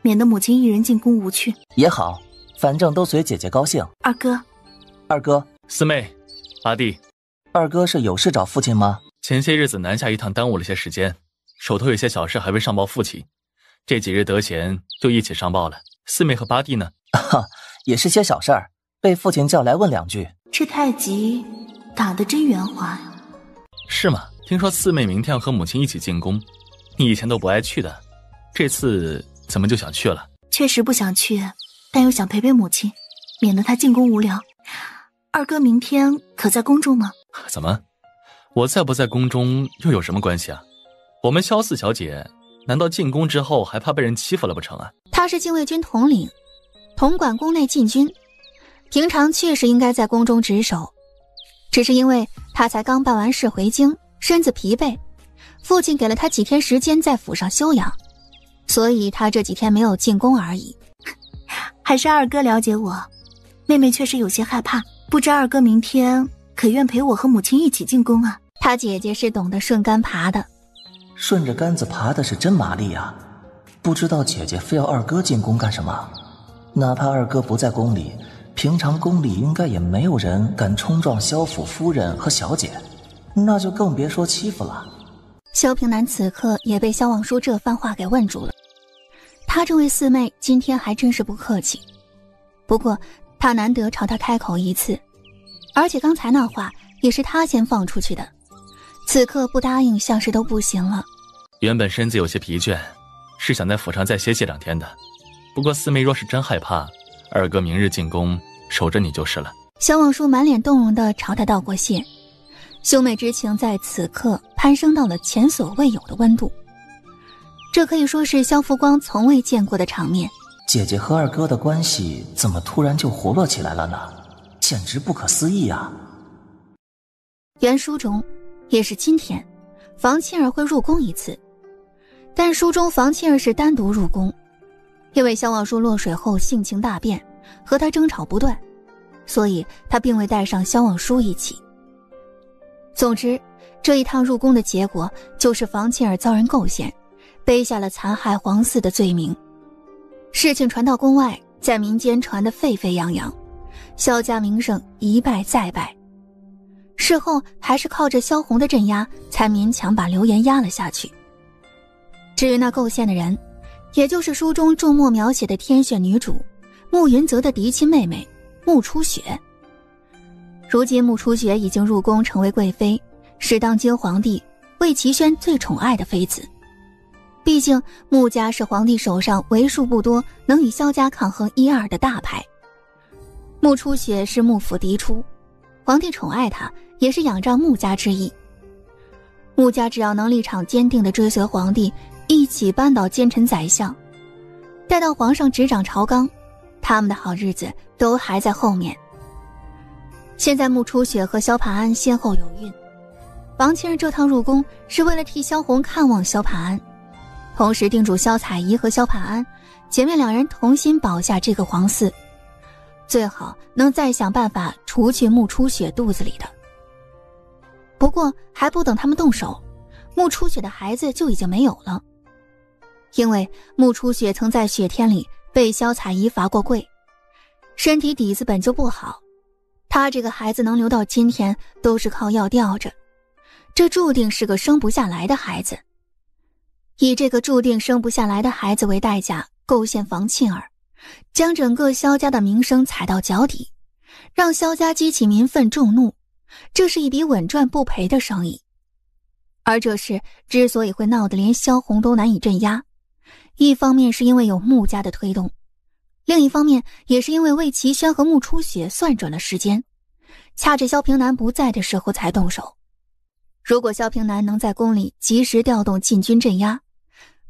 免得母亲一人进宫无趣。也好，反正都随姐姐高兴。二哥，四妹，八弟，二哥是有事找父亲吗？前些日子南下一趟耽误了些时间，手头有些小事还未上报父亲，这几日得闲就一起上报了。四妹和八弟呢？也是些小事儿，被父亲叫来问两句。这太极打得真圆滑呀。是吗？听说四妹明天要和母亲一起进宫，你以前都不爱去的，这次怎么就想去了？确实不想去，但又想陪陪母亲，免得她进宫无聊。二哥明天可在宫中吗？怎么？我在不在宫中又有什么关系啊？我们萧四小姐难道进宫之后还怕被人欺负了不成啊？她是禁卫军统领，统管宫内禁军，平常确实应该在宫中值守，只是因为她才刚办完事回京，身子疲惫，父亲给了她几天时间在府上休养，所以她这几天没有进宫而已。还是二哥了解我，妹妹确实有些害怕，不知二哥明天可愿陪我和母亲一起进宫啊？她姐姐是懂得顺杆爬的。顺着杆子爬的是真麻利啊，不知道姐姐非要二哥进宫干什么？哪怕二哥不在宫里，平常宫里应该也没有人敢冲撞萧府夫人和小姐，那就更别说欺负了。萧平南此刻也被萧望舒这番话给问住了，他这位四妹今天还真是不客气，不过他难得朝他开口一次，而且刚才那话也是他先放出去的，此刻不答应像是都不行了。原本身子有些疲倦，是想在府上再歇息2天的，不过四妹若是真害怕，二哥明日进宫守着你就是了。萧望舒满脸动容地朝他道过谢，兄妹之情在此刻攀升到了前所未有的温度，这可以说是萧福光从未见过的场面。姐姐和二哥的关系怎么突然就活络起来了呢？简直不可思议啊！原书中也是今天房庆儿会入宫一次，但书中房庆儿是单独入宫，因为萧望舒落水后性情大变，和他争吵不断，所以他并未带上萧望舒一起。总之，这一趟入宫的结果就是房庆儿遭人构陷，背下了残害皇嗣的罪名。事情传到宫外，在民间传得沸沸扬扬，萧家名声一败再败。事后还是靠着萧红的镇压，才勉强把流言压了下去。至于那构陷的人，也就是书中众墨描写的天选女主慕云泽的嫡亲妹妹慕初雪。如今慕初雪已经入宫成为贵妃，是当今皇帝魏齐宣最宠爱的妃子。毕竟穆家是皇帝手上为数不多能与萧家抗衡1、2的大牌。慕初雪是幕府嫡出，皇帝宠爱她也是仰仗穆家之意。穆家只要能立场坚定地追随皇帝，一起扳倒奸臣宰相，待到皇上执掌朝纲，他们的好日子都还在后面。现在慕初雪和萧盘安先后有孕，房庆儿这趟入宫是为了替萧红看望萧盘安，同时叮嘱萧彩仪和萧盘安姐妹2人同心保下这个皇嗣，最好能再想办法除去慕初雪肚子里的。不过还不等他们动手，慕初雪的孩子就已经没有了，因为慕初雪曾在雪天里被萧彩仪罚过跪，身体底子本就不好，她这个孩子能留到今天都是靠药吊着，这注定是个生不下来的孩子。以这个注定生不下来的孩子为代价，构陷房庆儿，将整个萧家的名声踩到脚底，让萧家激起民愤众怒，这是一笔稳赚不赔的生意。而这事之所以会闹得连萧红都难以镇压，一方面是因为有穆家的推动，另一方面，也是因为魏齐轩和穆初雪算准了时间，掐着萧平南不在的时候才动手。如果萧平南能在宫里及时调动禁军镇压，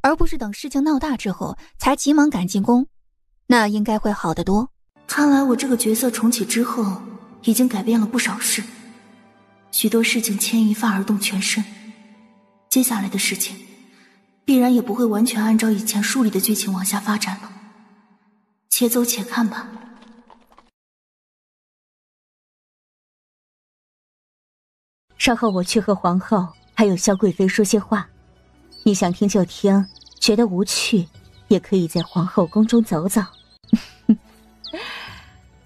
而不是等事情闹大之后才急忙赶进宫，那应该会好得多。看来我这个角色重启之后，已经改变了不少事，许多事情牵一发而动全身。接下来的事情，必然也不会完全按照以前书里的剧情往下发展了。且走且看吧。稍后我去和皇后还有萧贵妃说些话，你想听就听，觉得无趣也可以在皇后宫中走走。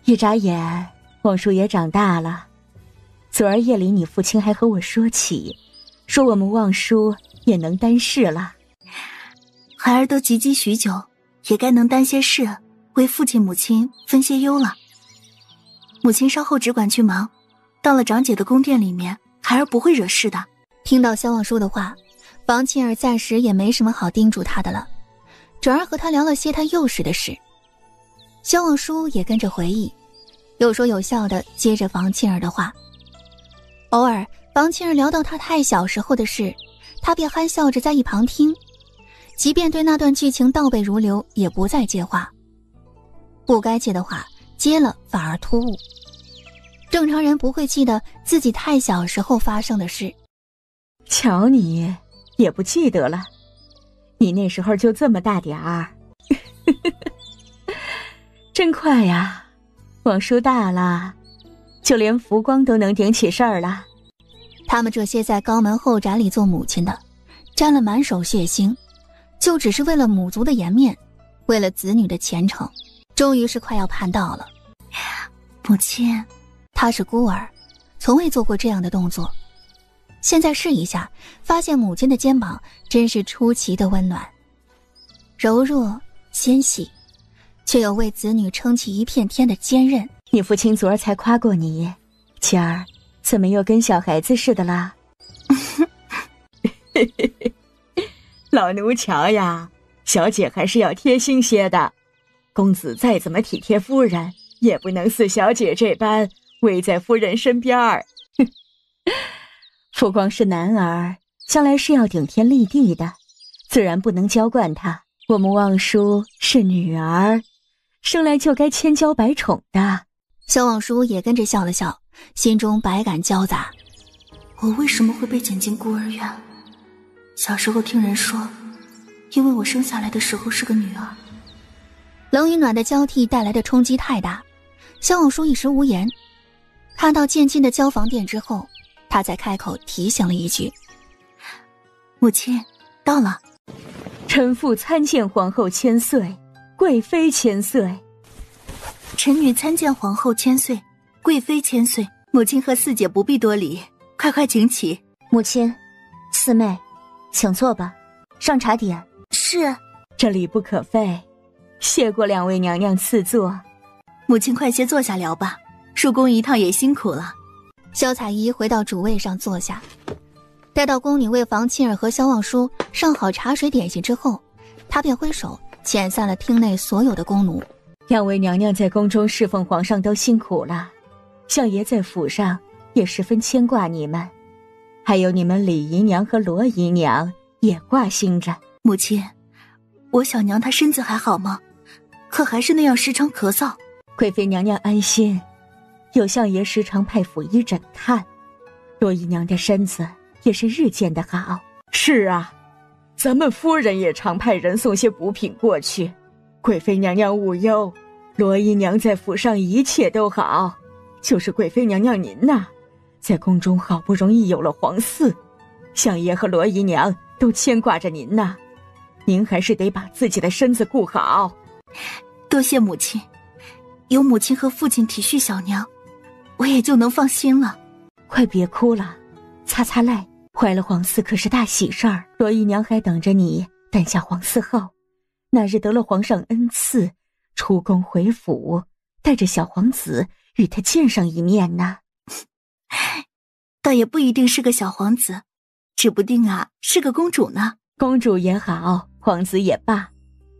一眨眼，望叔也长大了。昨儿夜里你父亲还和我说起，说我们望叔也能担事了。孩儿都及笄许久，也该能担些事，为父亲母亲分些忧了。母亲稍后只管去忙，到了长姐的宫殿里面，孩儿不会惹事的。听到萧望舒的话，房庆儿暂时也没什么好叮嘱他的了，转而和他聊了些他幼时的事。萧望舒也跟着回忆，有说有笑的接着房庆儿的话。偶尔房庆儿聊到他太小时候的事，他便憨笑着在一旁听，即便对那段剧情倒背如流，也不再接话。不该接的话接了反而突兀，正常人不会记得自己太小时候发生的事。瞧你也不记得了，你那时候就这么大点儿。真快呀，望叔大了，就连福光都能顶起事儿了。他们这些在高门后宅里做母亲的，沾了满手血腥，就只是为了母族的颜面，为了子女的前程，终于是快要盼到了。母亲，他是孤儿，从未做过这样的动作，现在试一下，发现母亲的肩膀真是出奇的温暖，柔弱纤细，却有为子女撑起一片天的坚韧。你父亲昨儿才夸过你，今儿怎么又跟小孩子似的啦？老奴瞧呀，小姐还是要贴心些的。公子再怎么体贴夫人，也不能似小姐这般围在夫人身边儿。福光是男儿，将来是要顶天立地的，自然不能娇惯他。我们望叔是女儿，生来就该千娇百宠的。萧望舒也跟着笑了笑，心中百感交杂。我为什么会被捡进孤儿院？小时候听人说，因为我生下来的时候是个女儿。冷与暖的交替带来的冲击太大，萧望舒一时无言。看到渐近的交房殿之后，他才开口提醒了一句：母亲，到了。臣父参见皇后千岁，贵妃千岁。臣女参见皇后千岁，贵妃千岁。母亲和四姐不必多礼，快快请起。母亲，四妹，请坐吧，上茶点。是。这礼不可废，谢过两位娘娘赐座。母亲快些坐下聊吧，入宫一趟也辛苦了。萧彩仪回到主位上坐下，待到宫女为房庆儿和萧望舒上好茶水点心之后，她便挥手遣散了厅内所有的宫奴。两位娘娘在宫中侍奉皇上都辛苦了，相爷在府上也十分牵挂你们，还有你们李姨娘和罗姨娘也挂心着。母亲，我小娘她身子还好吗？可还是那样时常咳嗽。贵妃娘娘安心，有相爷时常派府医诊看，罗姨娘的身子也是日渐的好。是啊，咱们夫人也常派人送些补品过去。贵妃娘娘勿忧，罗姨娘在府上一切都好，就是贵妃娘娘您呐，在宫中好不容易有了皇嗣，相爷和罗姨娘都牵挂着您呐，您还是得把自己的身子顾好。多谢母亲，有母亲和父亲体恤小娘，我也就能放心了。快别哭了，擦擦泪，怀了皇嗣可是大喜事儿，罗姨娘还等着你诞下皇嗣后，那日得了皇上恩赐，出宫回府，带着小皇子与他见上一面呢。倒也不一定是个小皇子，指不定啊是个公主呢。公主也好，皇子也罢，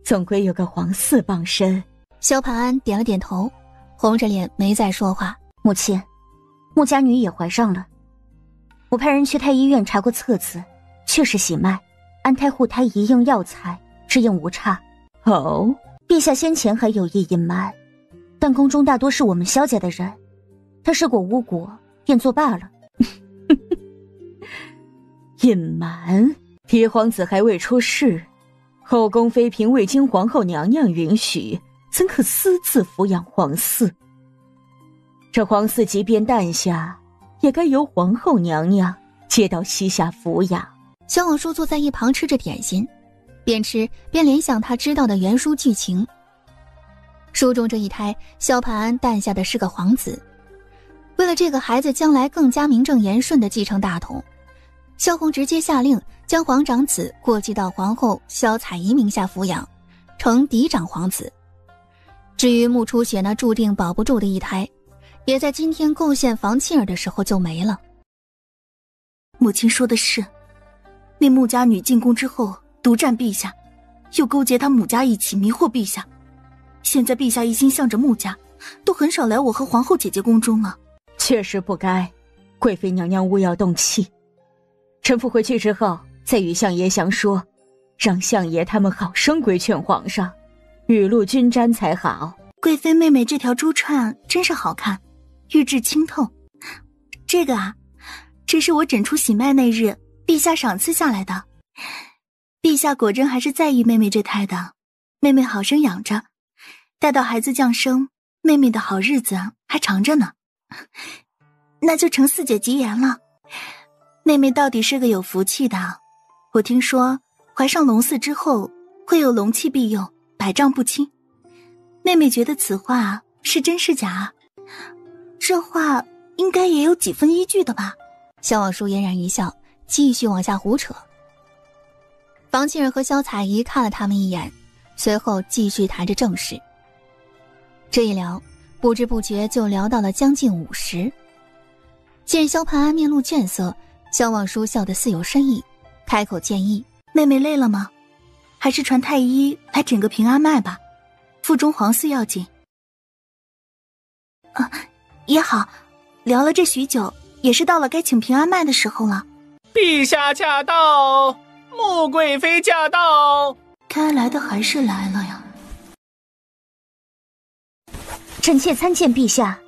总归有个皇嗣傍身。萧盘安点了点头，红着脸没再说话。母亲，穆家女也怀上了，我派人去太医院查过册子，确实喜脉，安胎护胎一应药材，之应无差。哦，陛下先前还有意隐瞒，但宫中大多是我们萧家的人，他涉过巫国，便作罢了。隐瞒？嫡皇子还未出世，后宫妃嫔未经皇后娘娘允许，怎可私自抚养皇嗣？这皇嗣即便诞下，也该由皇后娘娘接到膝下抚养。萧往书坐在一旁吃着点心，边吃边联想他知道的原书剧情。书中这一胎萧盘安诞下的是个皇子，为了这个孩子将来更加名正言顺地继承大统，萧红直接下令将皇长子过继到皇后萧彩仪名下抚养，成嫡长皇子。至于穆初雪那注定保不住的一胎，也在今天构陷房庆儿的时候就没了。母亲说的是，那穆家女进宫之后独占陛下，又勾结他母家一起迷惑陛下。现在陛下一心向着穆家，都很少来我和皇后姐姐宫中了。确实不该，贵妃娘娘勿要动气。臣妇回去之后再与相爷详说，让相爷他们好生规劝皇上，雨露均沾才好。贵妃妹妹这条珠串真是好看，玉质清透。这个啊，这是我诊出喜脉那日陛下赏赐下来的。陛下果真还是在意妹妹这胎的，妹妹好生养着，待到孩子降生，妹妹的好日子还长着呢。那就承四姐吉言了，妹妹到底是个有福气的。我听说怀上龙嗣之后会有龙气庇佑，百丈不侵。妹妹觉得此话是真是假？这话应该也有几分依据的吧。萧往书嫣然一笑，继续往下胡扯。房庆儿和萧彩仪看了他们一眼，随后继续谈着正事。这一聊，不知不觉就聊到了将近50。见萧盘安面露倦色，萧往书笑得似有深意，开口建议：妹妹累了吗？还是传太医来诊个平安脉吧，腹中黄丝要紧。也好，聊了这许久，也是到了该请平安脉的时候了。陛下驾到，穆贵妃驾到。该来的还是来了呀。臣妾参见陛下。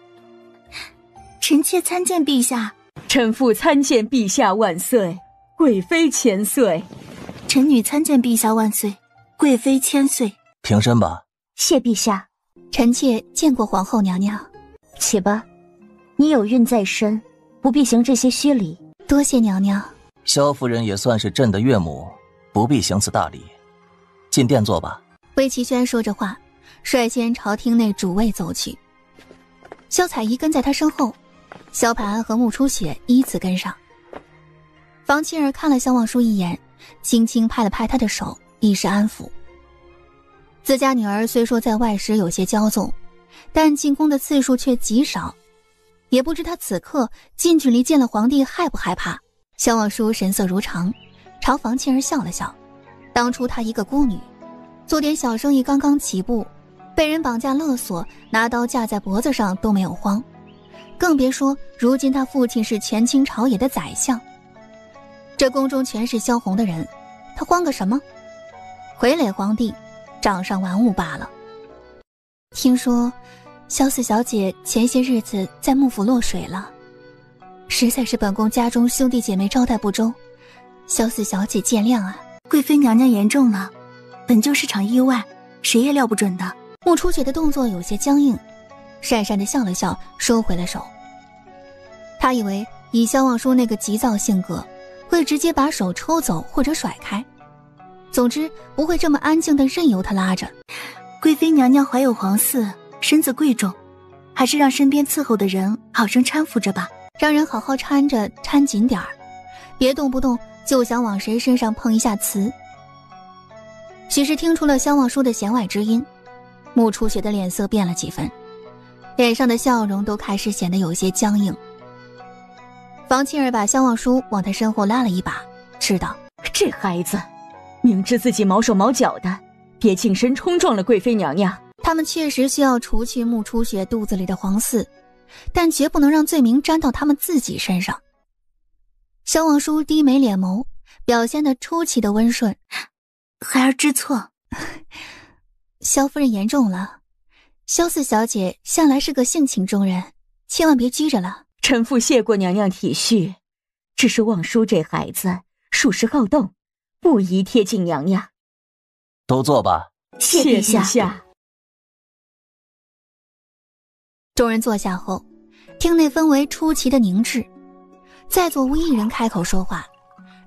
臣妾参见陛下。臣妇参见陛下万岁，贵妃千岁。臣女参见陛下万岁，贵妃千岁。平身吧。谢陛下。臣妾见过皇后娘娘。且吧，你有孕在身，不必行这些虚礼。多谢娘娘。萧夫人也算是朕的岳母，不必行此大礼。进殿坐吧。魏齐轩说着话，率先朝厅内主位走去。萧彩仪跟在他身后，萧盘安和穆初雪依次跟上。房庆儿看了萧望舒一眼，轻轻拍了拍他的手，以示安抚。自家女儿虽说在外时有些骄纵，但进宫的次数却极少，也不知她此刻近距离见了皇帝害不害怕。萧望舒神色如常，朝房庆儿笑了笑。当初她一个孤女，做点小生意刚刚起步，被人绑架勒索，拿刀架在脖子上都没有慌，更别说如今他父亲是前清朝野的宰相，这宫中全是萧红的人，他慌个什么？傀儡皇帝，掌上玩物罢了。听说萧四小姐前些日子在幕府落水了，实在是本宫家中兄弟姐妹招待不周，萧四小姐见谅啊。贵妃娘娘言重了，本就是场意外，谁也料不准的。穆初雪的动作有些僵硬，讪讪地笑了笑，收回了手。他以为以萧望舒那个急躁性格，会直接把手抽走或者甩开，总之不会这么安静地任由他拉着。贵妃娘娘怀有皇嗣，身子贵重，还是让身边伺候的人好生搀扶着吧。让人好好搀着，搀紧点儿，别动不动就想往谁身上碰一下瓷。许是听出了萧望舒的弦外之音，穆初雪的脸色变了几分，脸上的笑容都开始显得有些僵硬。房庆儿把萧望舒往他身后拉了一把，斥道：这孩子明知自己毛手毛脚的，别近身冲撞了贵妃娘娘。他他们确实需要除去穆初雪肚子里的黄四，但绝不能让罪名沾到他们自己身上。萧望舒低眉敛眸，表现得出奇的温顺。孩儿知错。萧夫人言重了，萧四小姐向来是个性情中人，千万别拘着了。臣妇谢过娘娘体恤，只是望舒这孩子属实好动，不宜贴近娘娘。都坐吧。谢陛下。众人坐下后，厅内氛围出奇的凝滞，在座无一人开口说话，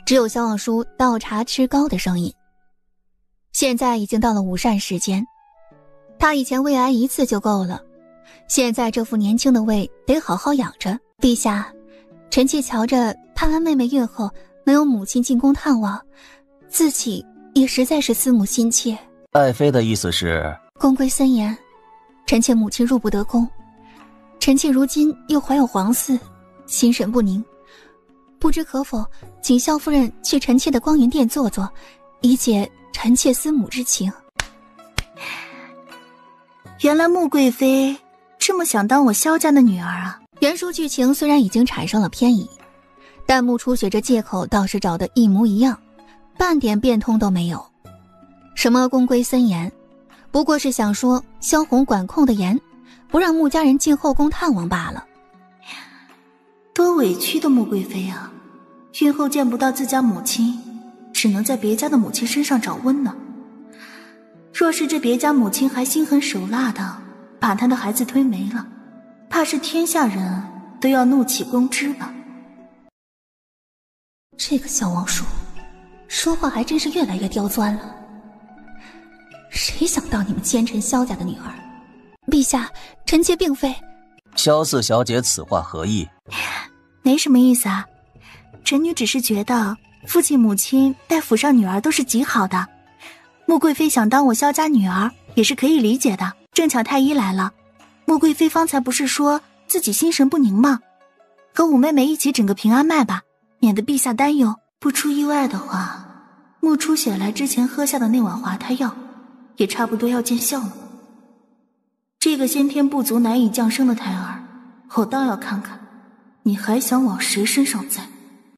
只有萧望舒倒茶吃糕的声音。现在已经到了午膳时间，他以前喂挨一次就够了，现在这副年轻的胃得好好养着。陛下，臣妾瞧着潘安妹妹孕后能有母亲进宫探望，自己也实在是思母心切。爱妃的意思是？宫规森严，臣妾母亲入不得宫，臣妾如今又怀有皇嗣，心神不宁，不知可否请萧夫人去臣妾的光云殿坐坐，以解臣妾思母之情。原来穆贵妃这么想当我萧家的女儿啊！原书剧情虽然已经产生了偏移，但穆初雪这借口倒是找得一模一样，半点变通都没有。什么宫规森严，不过是想说萧红管控的严，不让穆家人进后宫探望罢了。多委屈的穆贵妃啊，孕后见不到自家母亲，只能在别家的母亲身上找温暖。若是这别家母亲还心狠手辣的把她的孩子推没了，怕是天下人都要怒起攻之吧。这个萧望舒说话还真是越来越刁钻了。谁想当你们奸臣萧家的女儿？陛下，臣妾并非。萧四小姐此话何意？没什么意思啊，臣女只是觉得父亲母亲待府上女儿都是极好的，穆贵妃想当我萧家女儿也是可以理解的。正巧太医来了，穆贵妃方才不是说自己心神不宁吗？和五妹妹一起整个平安脉吧，免得陛下担忧。不出意外的话，穆初雪来之前喝下的那碗滑胎药也差不多要见效了。这个先天不足难以降生的胎儿，我倒要看看你还想往谁身上栽。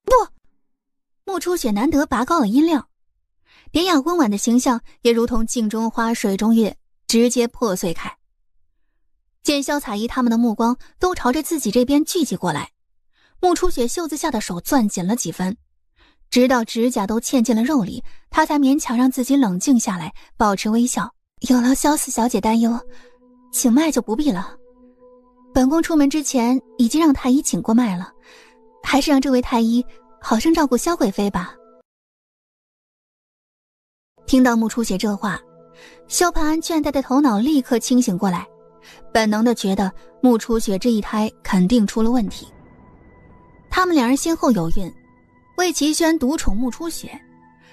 不！穆初雪难得拔高了音量，典雅温婉的形象也如同镜中花水中月，直接破碎开。见萧彩衣他们的目光都朝着自己这边聚集过来，穆初雪袖子下的手攥紧了几分，直到指甲都嵌进了肉里，她才勉强让自己冷静下来，保持微笑。有劳萧四小姐担忧，请脉就不必了。本宫出门之前已经让太医请过脉了，还是让这位太医好生照顾萧贵妃吧。听到穆初雪这话，萧盼安倦怠的头脑立刻清醒过来，本能地觉得穆初雪这一胎肯定出了问题。他们两人先后有孕，魏齐轩独宠穆初雪，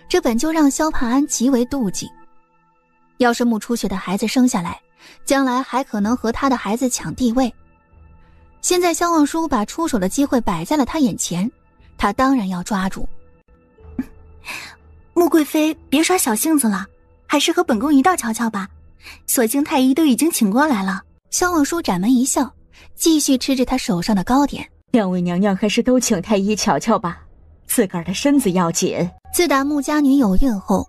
这本就让萧盼安极为妒忌。要是穆初雪的孩子生下来，将来还可能和他的孩子抢地位。现在萧望舒把出手的机会摆在了他眼前，他当然要抓住。穆贵妃别耍小性子了，还是和本宫一道瞧瞧吧，所幸太医都已经请过来了。萧望舒展门一笑，继续吃着他手上的糕点。两位娘娘还是都请太医瞧瞧吧，自个儿的身子要紧。自打穆家女有孕后，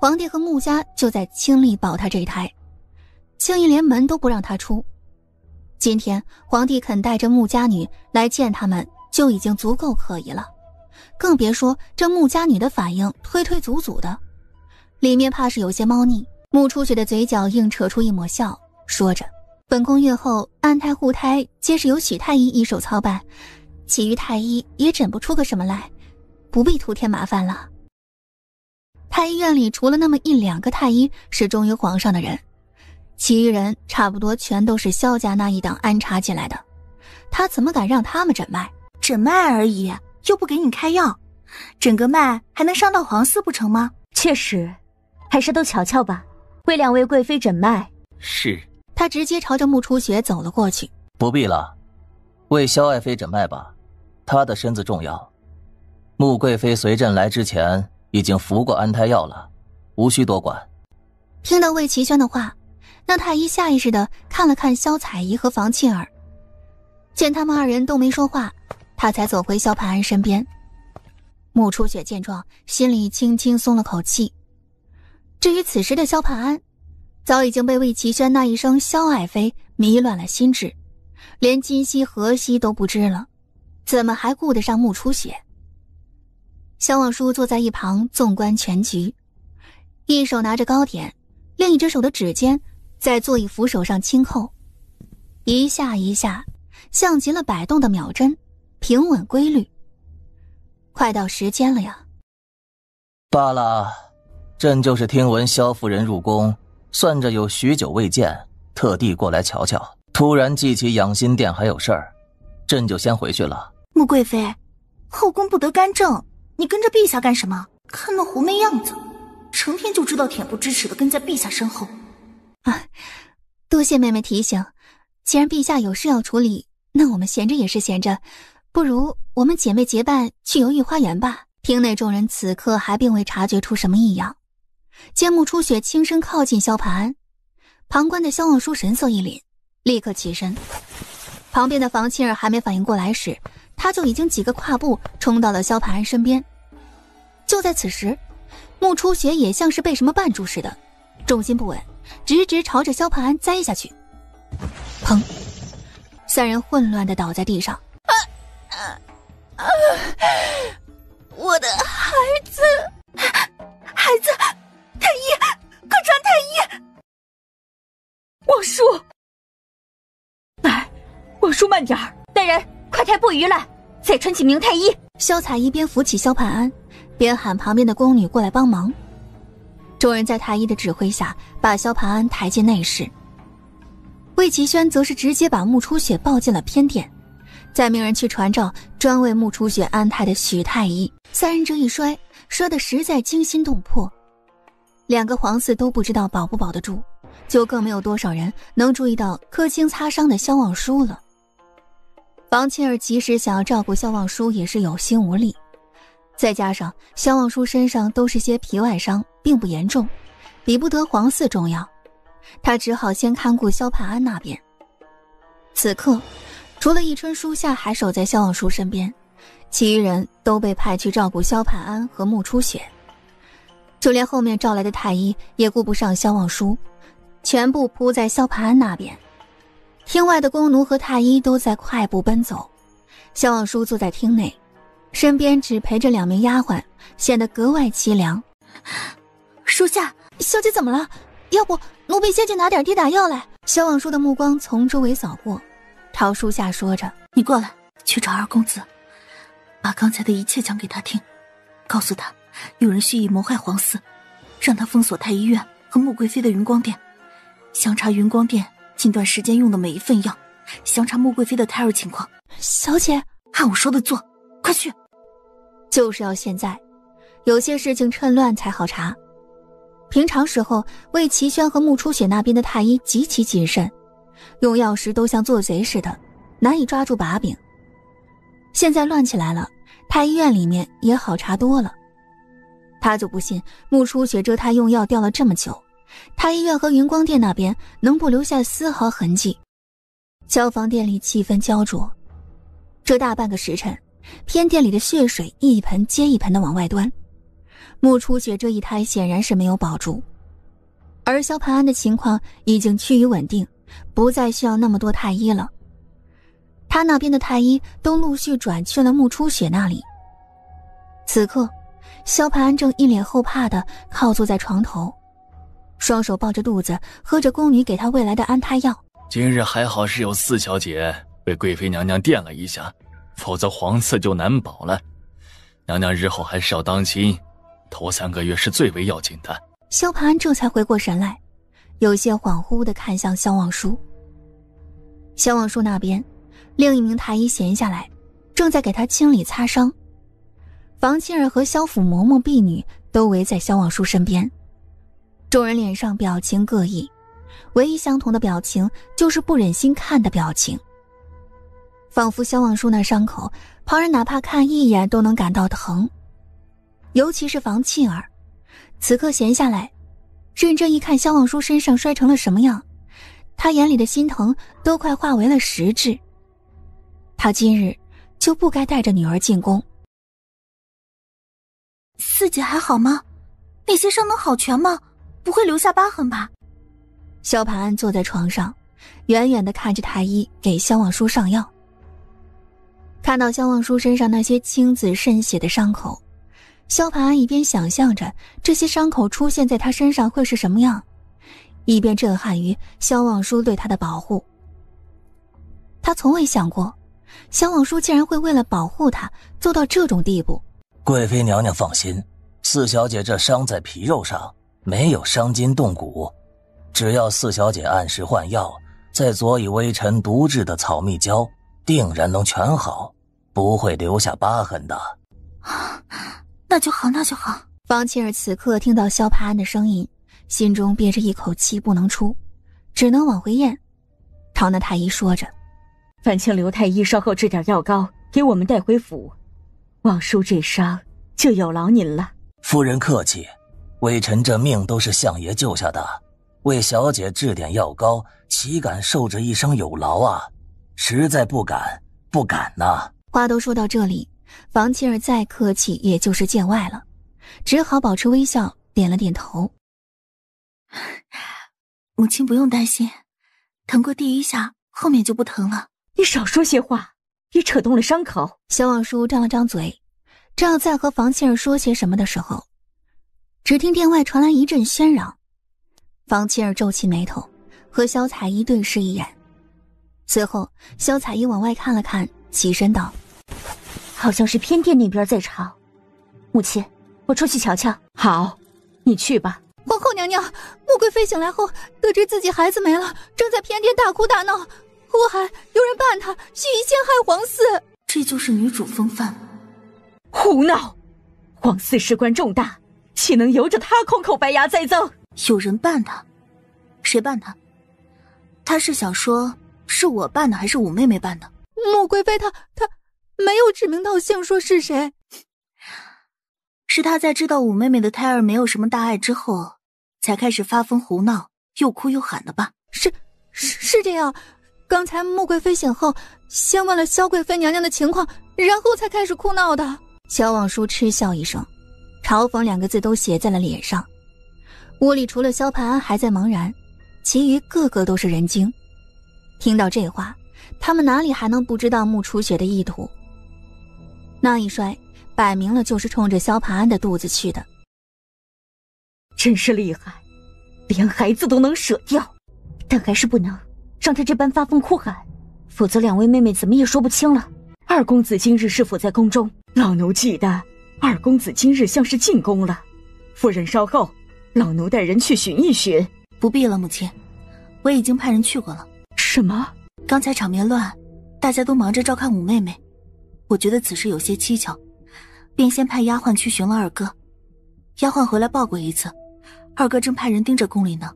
皇帝和穆家就在倾力保她这胎，轻易连门都不让她出。今天皇帝肯带着穆家女来见他们，就已经足够可疑了，更别说这穆家女的反应推推阻阻的，里面怕是有些猫腻。穆初雪的嘴角硬扯出一抹笑，说着：本宫孕后安胎护胎皆是由许太医一手操办，其余太医也诊不出个什么来，不必徒添麻烦了。太医院里除了那么一两个太医是忠于皇上的人，其余人差不多全都是萧家那一党安插进来的，他怎么敢让他们诊脉？诊脉而已，又不给你开药，整个脉还能伤到皇嗣不成吗？确实，还是都瞧瞧吧，为两位贵妃诊脉。是。他直接朝着穆初雪走了过去。不必了，为萧爱妃诊脉吧，她的身子重要。穆贵妃随朕来之前已经服过安胎药了，无需多管。听到魏齐轩的话，那太医下意识地看了看萧彩怡和房沁儿，见他们二人都没说话，他才走回萧盘安身边。穆初雪见状，心里轻轻松了口气。至于此时的萧盘安，早已经被魏奇轩那一声萧爱妃迷乱了心智，连今夕何夕都不知了，怎么还顾得上穆初雪？萧望舒坐在一旁纵观全局，一手拿着糕点，另一只手的指尖在座椅扶手上轻扣，一下一下，像极了摆动的秒针，平稳规律。快到时间了呀。罢了，朕就是听闻萧夫人入宫，算着有许久未见，特地过来瞧瞧。突然记起养心殿还有事儿，朕就先回去了。穆贵妃，后宫不得干政，你跟着陛下干什么？看那狐媚样子，成天就知道恬不知耻的跟在陛下身后。啊，多谢妹妹提醒。既然陛下有事要处理，那我们闲着也是闲着，不如我们姐妹结伴去游御花园吧。厅内众人此刻还并未察觉出什么异样，见穆初雪轻声靠近萧盘安，旁观的萧望舒神色一凛，立刻起身。旁边的房沁儿还没反应过来时，他就已经几个跨步冲到了萧盘安身边。就在此时，穆初雪也像是被什么绊住似的，重心不稳，直直朝着萧盘安栽下去。砰！三人混乱地倒在地上。我的孩子，孩子，太医，快传太医！望舒，来，望舒慢点儿。大人，快抬步仪来，再传几名太医。萧彩一边扶起萧盘安，边喊旁边的宫女过来帮忙。众人在太医的指挥下，把萧盘安抬进内室。魏奇轩则是直接把穆初雪抱进了偏殿，再命人去传召专为穆初雪安胎的许太医。三人这一摔得实在惊心动魄，两个皇嗣都不知道保不保得住，就更没有多少人能注意到科青擦伤的萧望舒了。房沁儿即使想要照顾萧望舒也是有心无力，再加上萧望舒身上都是些皮外伤，并不严重，比不得皇嗣重要，他只好先看顾萧盘安那边。此刻除了宜春书夏还守在萧望舒身边，其余人都被派去照顾萧盘安和穆初雪，就连后面召来的太医也顾不上萧望舒，全部扑在萧盘安那边。厅外的宫奴和太医都在快步奔走，萧望舒坐在厅内，身边只陪着2名丫鬟，显得格外凄凉。属下，小姐怎么了？要不奴婢先去拿点滴打药来。萧望舒的目光从周围扫过，朝属下说着：你过来，去找二公子，把刚才的一切讲给他听，告诉他有人蓄意谋害皇嗣，让他封锁太医院和穆贵妃的云光殿，详查云光殿近段时间用的每一份药，详查穆贵妃的胎儿情况。小姐，按我说的做，快去。就是要现在，有些事情趁乱才好查。平常时候，魏奇轩和穆初雪那边的太医极其谨慎，用药时都像做贼似的，难以抓住把柄。现在乱起来了，太医院里面也好查多了。他就不信穆初雪这胎用药掉了这么久，太医院和云光殿那边能不留下丝毫痕迹。消防殿里气氛焦灼，这大半个时辰，偏殿里的血水一盆接一盆的往外端，穆初雪这一胎显然是没有保住，而萧盘安的情况已经趋于稳定，不再需要那么多太医了。他那边的太医都陆续转去了穆初雪那里。此刻萧盘安正一脸后怕地靠坐在床头，双手抱着肚子，喝着宫女给他喂来的安胎药。今日还好是有4小姐为贵妃娘娘垫了一下，否则皇嗣就难保了。娘娘日后还是要当心，头3个月是最为要紧的。萧盘安这才回过神来，有些恍惚地看向萧望舒。萧望舒那边，另一名太医闲下来，正在给他清理擦伤。房沁儿和萧府嬷嬷婢女都围在萧望舒身边，众人脸上表情各异，唯一相同的表情就是不忍心看的表情。仿佛萧望舒那伤口，旁人哪怕看一眼都能感到疼。尤其是房沁儿，此刻闲下来，认真一看萧望舒身上摔成了什么样，他眼里的心疼都快化为了实质。他今日就不该带着女儿进宫。四姐还好吗？那些伤能好全吗？不会留下疤痕吧？萧盘安坐在床上，远远地看着太医给萧望舒上药。看到萧望舒身上那些青紫渗血的伤口，萧盘安一边想象着这些伤口出现在他身上会是什么样，一边震撼于萧望舒对他的保护。他从未想过萧望舒竟然会为了保护他做到这种地步。贵妃娘娘放心，四小姐这伤在皮肉上，没有伤筋动骨，只要四小姐按时换药，再佐以微臣独制的草蜜胶，定然能全好，不会留下疤痕的。那就好，那就好。方庆儿此刻听到萧盘安的声音，心中憋着一口气不能出，只能往回咽，朝那太医说着：烦请刘太医稍后制点药膏给我们带回府，望舒这伤就有劳您了。夫人客气，微臣这命都是相爷救下的，为小姐制点药膏，岂敢受这一声有劳啊？实在不敢呐。话都说到这里，房庆儿再客气也就是见外了，只好保持微笑，点了点头。母亲不用担心，疼过第一下，后面就不疼了。你少说些话，别扯动了伤口。萧望舒张了张嘴，正要再和房庆儿说些什么的时候，只听殿外传来一阵喧嚷。房庆儿皱起眉头，和萧彩衣对视一眼，随后萧彩衣往外看了看，起身道：好像是偏殿那边在吵。母亲，我出去瞧瞧。好，你去吧。皇后娘娘，穆贵妃醒来后得知自己孩子没了，正在偏殿大哭大闹，祸害有人办她，蓄意陷害皇嗣。这就是女主风范。胡闹！皇嗣事关重大，岂能由着他空口白牙栽赃？有人办他？谁办他？他是想说是我办的还是五妹妹办的？穆贵妃她没有指名道姓说是谁。是他在知道五妹妹的胎儿没有什么大碍之后，才开始发疯胡闹，又哭又喊的吧？是这样。刚才穆贵妃醒后，先问了萧贵妃娘娘的情况，然后才开始哭闹的。萧望舒嗤笑一声，嘲讽2个字都写在了脸上。屋里除了萧盘安还在茫然，其余个个都是人精。听到这话，他们哪里还能不知道穆初雪的意图？那一摔摆明了就是冲着萧盘安的肚子去的。真是厉害，连孩子都能舍掉，但还是不能让他这般发疯哭喊，否则2位妹妹怎么也说不清了。二公子今日是否在宫中？老奴记得二公子今日像是进宫了。夫人稍后，老奴带人去寻一寻。不必了，母亲，我已经派人去过了。什么？刚才场面乱，大家都忙着照看五妹妹，我觉得此事有些蹊跷，便先派丫鬟去寻了二哥。丫鬟回来报过一次，二哥正派人盯着宫里呢，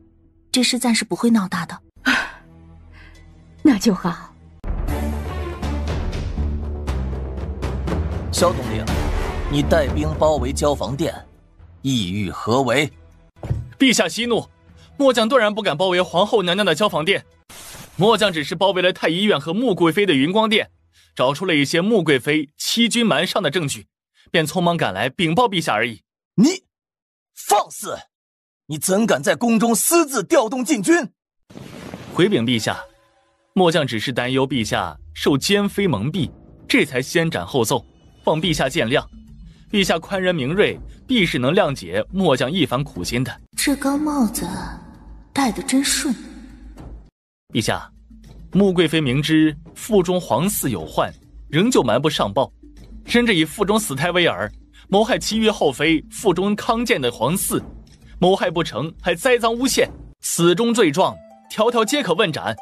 这事暂时不会闹大的。那就好。萧统领，你带兵包围交房殿，意欲何为？陛下息怒，末将断然不敢包围皇后娘娘的交房殿。末将只是包围了太医院和穆贵妃的云光殿，找出了一些穆贵妃欺君瞒上的证据，便匆忙赶来禀报陛下而已。你放肆！你怎敢在宫中私自调动禁军？回禀陛下，末将只是担忧陛下受奸妃蒙蔽，这才先斩后奏，望陛下见谅。陛下宽仁明锐，必是能谅解末将一番苦心的。这高帽子戴得真顺。陛下，穆贵妃明知腹中皇嗣有患，仍旧瞒不上报，甚至以腹中死胎为饵，谋害其余后妃腹中康健的皇嗣，谋害不成还栽赃诬陷，此中罪状条条皆可问斩。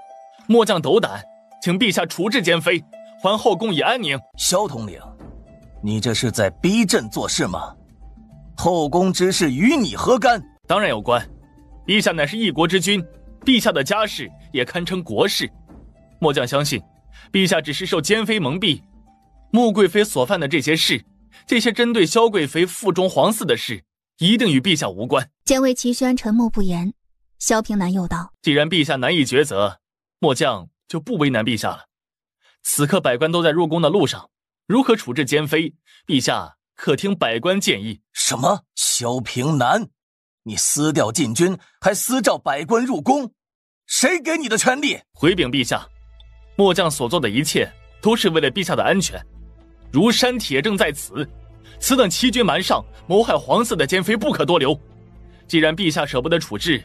末将斗胆，请陛下处置奸妃，还后宫以安宁。萧统领，你这是在逼朕做事吗？后宫之事与你何干？当然有关，陛下乃是一国之君，陛下的家事也堪称国事。末将相信，陛下只是受奸妃蒙蔽，穆贵妃所犯的这些事，这些针对萧贵妃腹中皇嗣的事，一定与陛下无关。监卫齐宣沉默不言，萧平南又道：既然陛下难以抉择，末将就不为难陛下了。此刻百官都在入宫的路上，如何处置奸妃？陛下可听百官建议。什么？萧平南，你私调禁军，还私召百官入宫，谁给你的权利？回禀陛下，末将所做的一切都是为了陛下的安全，如山铁证在此。此等欺君瞒上、谋害皇嗣的奸妃不可多留。既然陛下舍不得处置，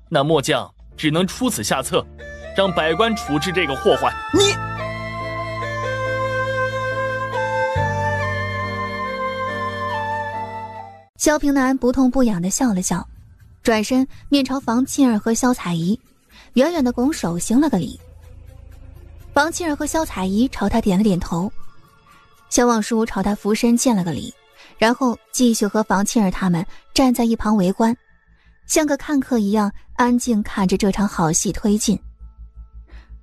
那末将只能出此下策，让百官处置这个祸患。你萧平南不痛不痒地笑了笑，转身面朝房庆儿和萧彩仪，远远地拱手行了个礼。房庆儿和萧彩仪朝他点了点头，萧望舒朝他俯身见了个礼，然后继续和房庆儿他们站在一旁围观，像个看客一样安静看着这场好戏推进。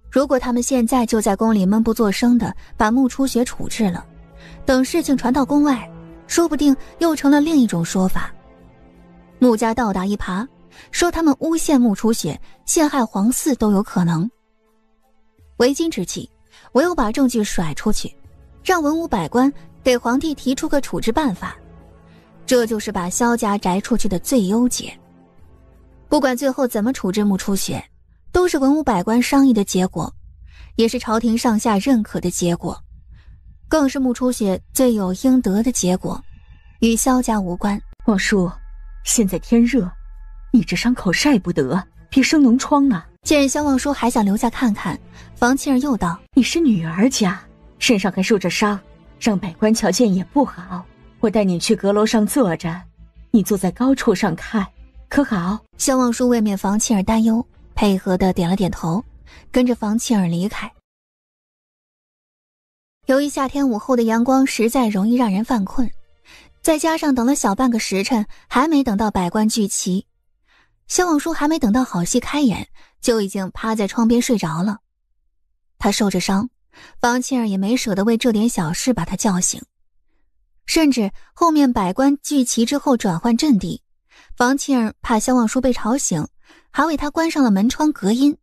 如果他们现在就在宫里闷不作声地把穆初雪处置了，等事情传到宫外，说不定又成了另一种说法。穆家倒打一耙，说他们诬陷穆初雪，陷害皇嗣都有可能。为今之计，唯有把证据甩出去，让文武百官给皇帝提出个处置办法，这就是把萧家摘出去的最优解。不管最后怎么处置穆初雪，都是文武百官商议的结果，也是朝廷上下认可的结果，更是穆初雪罪有应得的结果，与萧家无关。王叔，现在天热，你这伤口晒不得，别生脓疮了。见萧望舒还想留下看看，房庆儿又道：你是女儿家，身上还受着伤，让百官瞧见也不好。我带你去阁楼上坐着，你坐在高处上看，可好？萧望舒未免房庆儿担忧，配合的点了点头，跟着房庆儿离开。由于夏天午后的阳光实在容易让人犯困，再加上等了小半个时辰还没等到百官聚齐，萧望舒还没等到好戏开演，就已经趴在窗边睡着了。他受着伤，房庆儿也没舍得为这点小事把他叫醒，甚至后面百官聚齐之后转换阵地，房庆儿怕萧望舒被吵醒，还为他关上了门窗隔音。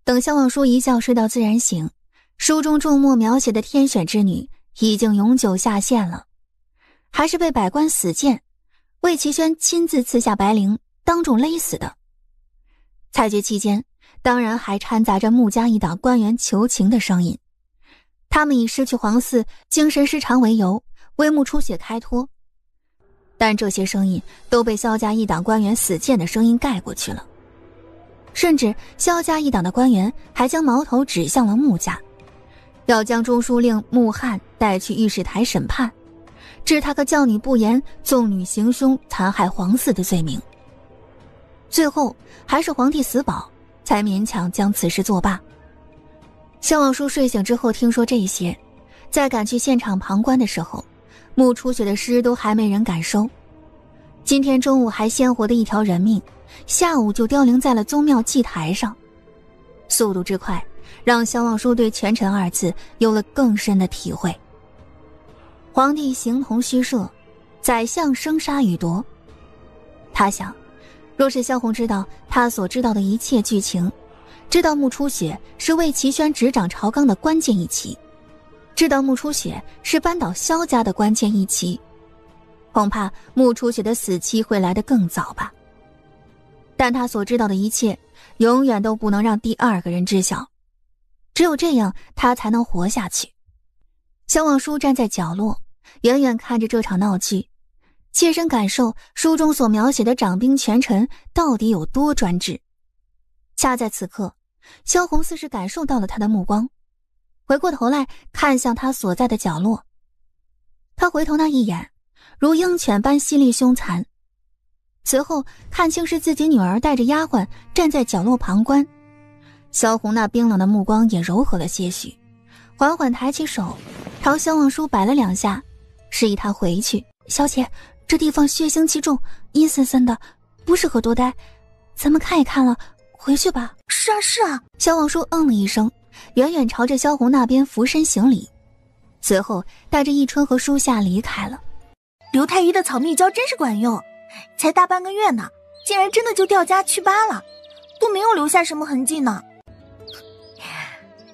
等萧望舒一觉睡到自然醒，书中注墨描写的天选之女已经永久下线了，还是被百官死谏，魏齐宣亲自赐下白绫，当众勒死的。裁决期间，当然还掺杂着穆家一党官员求情的声音，他们以失去皇嗣、精神失常为由，为穆初雪开脱。但这些声音都被萧家一党官员死谏的声音盖过去了，甚至萧家一党的官员还将矛头指向了穆家，要将中书令穆翰带去御史台审判，治他个教女不严、纵女行凶、残害皇嗣的罪名。最后还是皇帝死保，才勉强将此事作罢。萧望舒睡醒之后听说这些，在赶去现场旁观的时候，穆初雪的尸都还没人敢收。今天中午还鲜活的一条人命，下午就凋零在了宗庙祭台上。速度之快，让萧望舒对权臣二字有了更深的体会。皇帝形同虚设，宰相生杀予夺。他想，若是萧红知道他所知道的一切剧情，知道穆初雪是魏齐宣执掌朝纲的关键一棋，知道穆初雪是扳倒萧家的关键一棋，恐怕穆初雪的死期会来得更早吧。但他所知道的一切永远都不能让第二个人知晓，只有这样他才能活下去。萧望舒站在角落，远远看着这场闹剧，切身感受书中所描写的掌兵权臣到底有多专制。恰在此刻，萧红似是感受到了他的目光，回过头来看向他所在的角落。他回头那一眼，如鹰犬般犀利凶残。随后看清是自己女儿带着丫鬟站在角落旁观，萧红那冰冷的目光也柔和了些许，缓缓抬起手朝萧望舒摆了两下，示意他回去。小姐，这地方血腥气重，阴森森的，不适合多待，咱们看也看了，回去吧。是啊是啊。萧望舒嗯了一声，远远朝着萧红那边俯身行礼，随后带着忆春和舒夏离开了。刘太医的草蜜胶真是管用，才大半个月呢，竟然真的就掉痂祛疤了，都没有留下什么痕迹呢。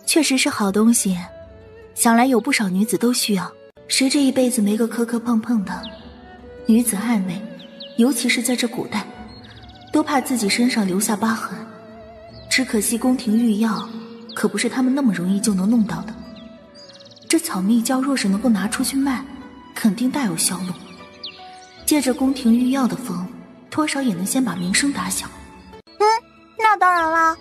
确实是好东西，想来有不少女子都需要。谁这一辈子没个磕磕碰碰的？女子爱美，尤其是在这古代，都怕自己身上留下疤痕。只可惜宫廷御药可不是他们那么容易就能弄到的。这草蜜胶若是能够拿出去卖，肯定大有销路。借着宫廷御药的风，多少也能先把名声打响。那当然啦，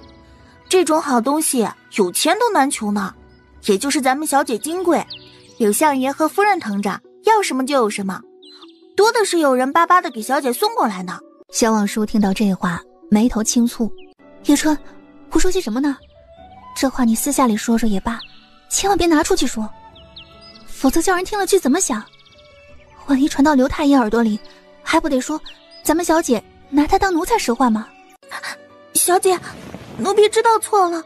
这种好东西有钱都难求呢。也就是咱们小姐金贵，有相爷和夫人疼着，要什么就有什么，多的是有人巴巴的给小姐送过来呢。萧望舒听到这话，眉头轻蹙。叶春，胡说些什么呢？这话你私下里说说也罢，千万别拿出去说，否则叫人听了去怎么想？万一传到刘太医耳朵里，还不得说咱们小姐拿他当奴才使唤吗？小姐，奴婢知道错了。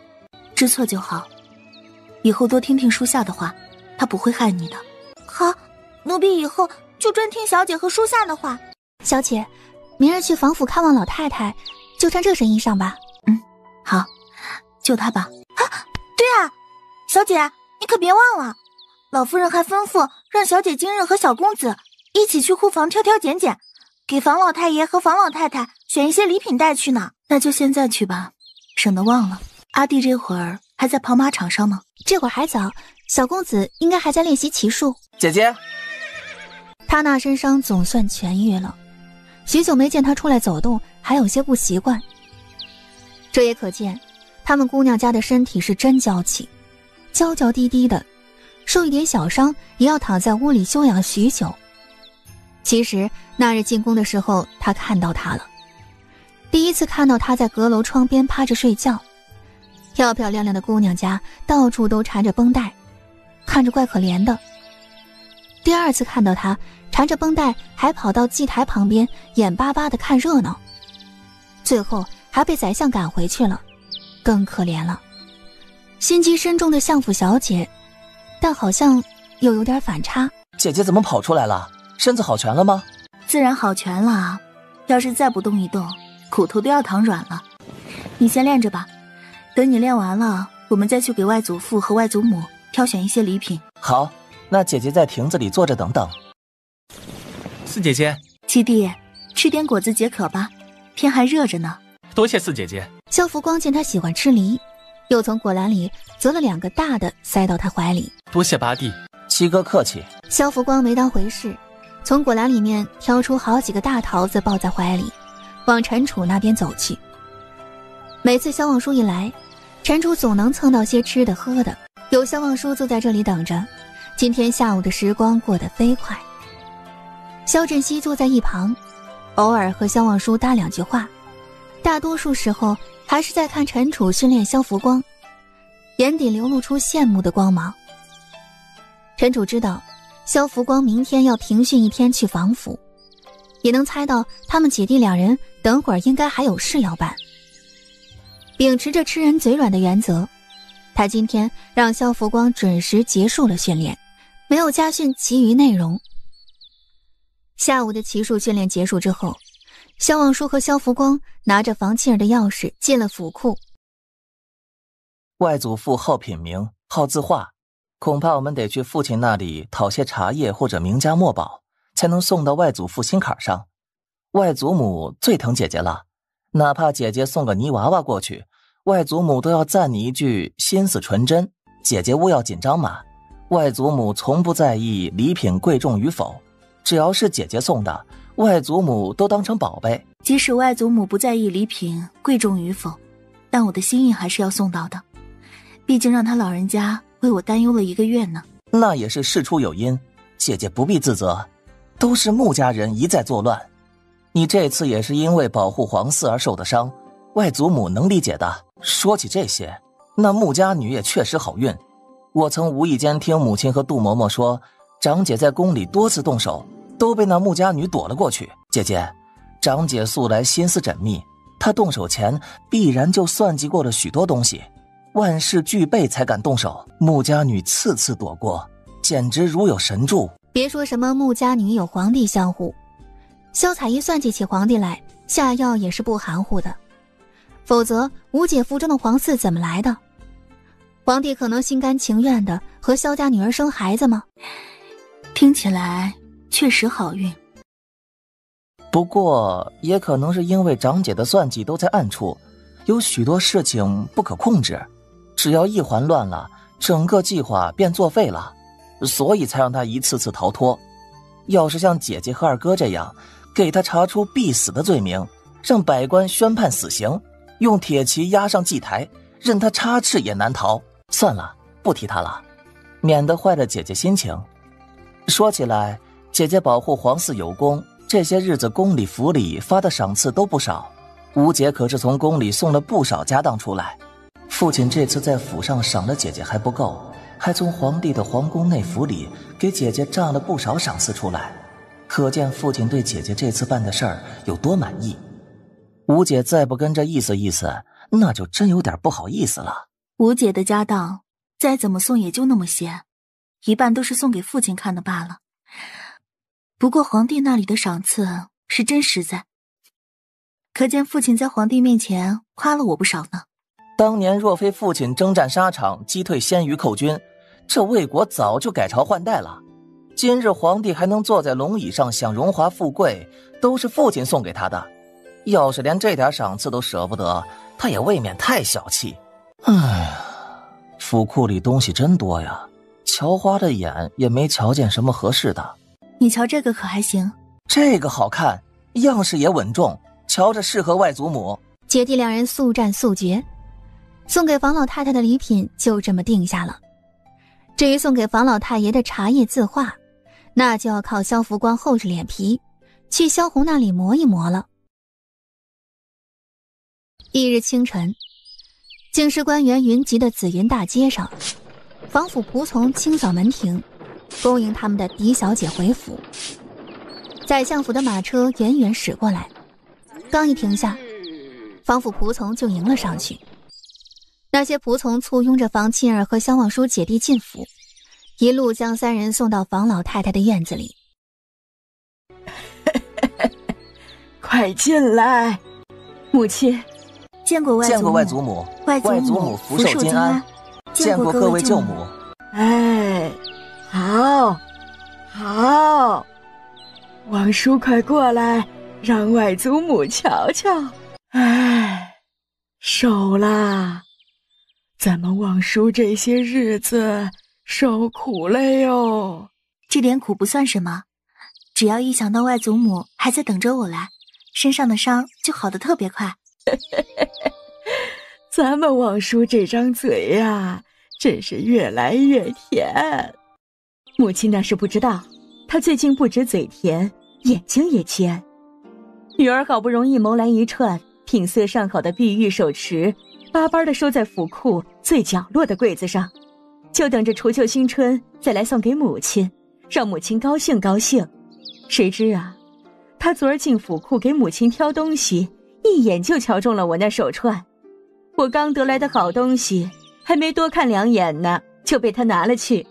知错就好，以后多听听书下的话，他不会害你的。好，奴婢以后就专听小姐和书下的话。小姐，明日去房府看望老太太，就穿这身衣裳吧。好，就她吧。对啊，小姐，你可别忘了，老夫人还吩咐让小姐今日和小公子一起去库房挑挑拣拣，给房老太爷和房老太太选一些礼品带去呢。那就现在去吧，省得忘了。阿弟这会儿还在跑马场上呢。这会儿还早，小公子应该还在练习骑术。姐姐，他那身伤总算痊愈了，许久没见他出来走动，还有些不习惯。这也可见他们姑娘家的身体是真娇气，娇娇滴滴的，受一点小伤也要躺在屋里休养许久。其实那日进宫的时候，他看到他了，第一次看到他在阁楼窗边趴着睡觉，漂漂亮亮的姑娘家到处都缠着绷带，看着怪可怜的。第二次看到他缠着绷带还跑到祭台旁边眼巴巴地看热闹，最后还被宰相赶回去了，更可怜了。心机深重的相府小姐，但好像又有点反差。姐姐怎么跑出来了？身子好全了吗？自然好全了，要是再不动一动，骨头都要躺软了。你先练着吧，等你练完了，我们再去给外祖父和外祖母挑选一些礼品。好，那姐姐在亭子里坐着等等。四姐姐，七弟，吃点果子解渴吧，天还热着呢。多谢四姐姐。萧福光见他喜欢吃梨，又从果篮里择了2个大的塞到他怀里。多谢八弟。七哥客气。萧福光没当回事，从果篮里面挑出好几个大桃子抱在怀里，往陈楚那边走去。每次萧望舒一来，陈楚总能蹭到些吃的喝的，有萧望舒坐在这里等着，今天下午的时光过得飞快。萧振熙坐在一旁，偶尔和萧望舒搭2句话，大多数时候还是在看陈楚训练萧福光，眼底流露出羡慕的光芒。陈楚知道萧福光明天要停训1天去防府，也能猜到他们姐弟2人等会儿应该还有事要办。秉持着吃人嘴软的原则，他今天让萧福光准时结束了训练，没有加训其余内容。下午的骑术训练结束之后，萧望舒和萧福光拿着房庆儿的钥匙进了府库。外祖父好品茗，好字画，恐怕我们得去父亲那里讨些茶叶或者名家墨宝，才能送到外祖父心坎上。外祖母最疼姐姐了，哪怕姐姐送个泥娃娃过去，外祖母都要赞你一句心思纯真。姐姐勿要紧张嘛，外祖母从不在意礼品贵重与否，只要是姐姐送的，外祖母都当成宝贝。即使外祖母不在意礼品贵重与否，但我的心意还是要送到的，毕竟让他老人家为我担忧了1个月呢。那也是事出有因，姐姐不必自责，都是穆家人一再作乱。你这次也是因为保护皇嗣而受的伤，外祖母能理解的。说起这些，那穆家女也确实好运。我曾无意间听母亲和杜嬷嬷说，长姐在宫里多次动手，都被那穆家女躲了过去。姐姐，长姐素来心思缜密，她动手前必然就算计过了许多东西，万事俱备才敢动手。穆家女次次躲过，简直如有神助。别说什么穆家女有皇帝相护，萧采一算计起皇帝来，下药也是不含糊的，否则吴姐腹中的皇嗣怎么来的？皇帝可能心甘情愿的和萧家女儿生孩子吗？听起来确实好运。不过也可能是因为长姐的算计都在暗处，有许多事情不可控制，只要一环乱了，整个计划便作废了，所以才让她一次次逃脱。要是像姐姐和二哥这样，给他查出必死的罪名，让百官宣判死刑，用铁旗压上祭台，任他插翅也难逃。算了，不提他了，免得坏了姐姐心情。说起来，姐姐保护皇嗣有功，这些日子宫里府里发的赏赐都不少，吴姐可是从宫里送了不少家当出来。父亲这次在府上赏了姐姐还不够，还从皇帝的皇宫内府里给姐姐榨了不少赏赐出来，可见父亲对姐姐这次办的事儿有多满意。吴姐再不跟着意思意思，那就真有点不好意思了。吴姐的家当再怎么送也就那么些，一半都是送给父亲看的罢了。不过皇帝那里的赏赐是真实在，可见父亲在皇帝面前夸了我不少呢。当年若非父亲征战沙场，击退鲜于寇军，这魏国早就改朝换代了。今日皇帝还能坐在龙椅上享荣华富贵，都是父亲送给他的。要是连这点赏赐都舍不得，他也未免太小气。哎呀，府库里东西真多呀，瞧花了眼也没瞧见什么合适的。你瞧这个可还行？这个好看，样式也稳重，瞧着适合外祖母。姐弟两人速战速决，送给房老太太的礼品就这么定下了。至于送给房老太爷的茶叶字画，那就要靠萧福光厚着脸皮去萧红那里磨一磨了。翌日清晨，京师官员云集的紫云大街上，防府仆从清扫门庭，恭迎他们的嫡小姐回府。宰相府的马车远远驶过来，刚一停下，防府仆从就迎了上去。那些仆从簇拥着房庆儿和萧望舒姐弟进府，一路将三人送到房老太太的院子里。快进来，母亲。见过外祖母，见过外祖母，外祖母福寿金安，见过各位舅母。哎，好，好，王叔快过来，让外祖母瞧瞧。哎，受啦，咱们王叔这些日子受苦了哟。这点苦不算什么，只要一想到外祖母还在等着我来，身上的伤就好得特别快。咱们王叔这张嘴呀，真是越来越甜。母亲那是不知道，他最近不止嘴甜，眼睛也尖。女儿好不容易谋来一串品色上好的碧玉手持，巴巴地收在府库最角落的柜子上，就等着除旧新春再来送给母亲，让母亲高兴高兴。谁知啊，他昨儿进府库给母亲挑东西，一眼就瞧中了我那手串。我刚得来的好东西，还没多看两眼呢，就被他拿了去。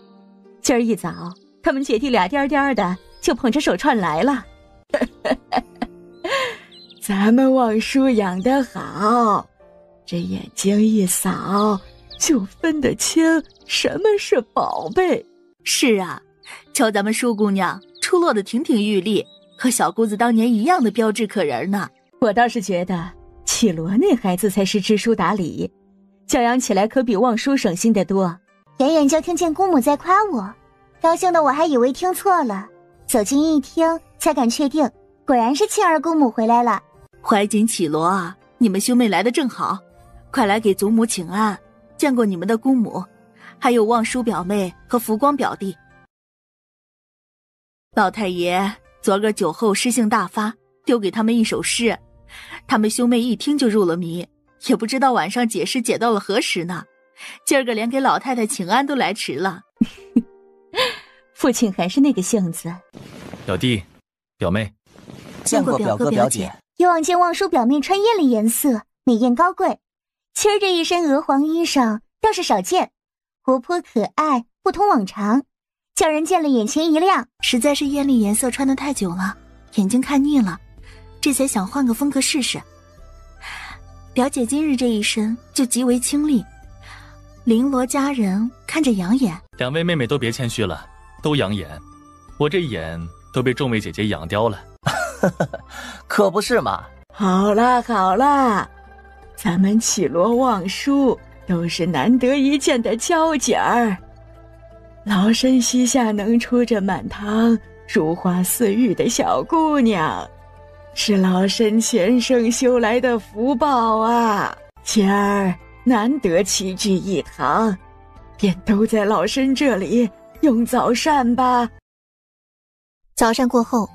今儿一早，他们姐弟俩颠颠的就捧着手串来了。咱们望叔养得好，这眼睛一扫，就分得清什么是宝贝。是啊，瞧咱们舒姑娘出落得亭亭玉立，和小姑子当年一样的标致可人呢。我倒是觉得绮罗那孩子才是知书达理，教养起来可比望叔省心得多。远远就听见姑母在夸我，高兴的我还以为听错了，走近一听才敢确定，果然是庆儿姑母回来了。怀瑾、绮罗啊，你们兄妹来得正好，快来给祖母请安，见过你们的姑母，还有望叔表妹和福光表弟。老太爷昨个酒后诗兴大发，丢给他们一首诗，他们兄妹一听就入了迷，也不知道晚上解释解到了何时呢。今儿个连给老太太请安都来迟了。父亲还是那个性子。表弟表妹，见过表哥表姐。以往见望叔表妹穿艳丽颜色，美艳高贵，今儿这一身鹅黄衣裳倒是少见，活泼可爱，不同往常，叫人见了眼前一亮。实在是艳丽颜色穿得太久了，眼睛看腻了，这才想换个风格试试。表姐今日这一身就极为清丽，绫罗佳人，看着养眼。两位妹妹都别谦虚了，都养眼，我这眼都被众位姐姐养刁了。可不是嘛。好啦好啦，咱们绮罗望舒都是难得一见的交姐儿，老身膝下能出这满堂如花似玉的小姑娘，是老身前生修来的福报啊！今儿难得齐聚一堂，便都在老身这里用早膳吧。早膳过后，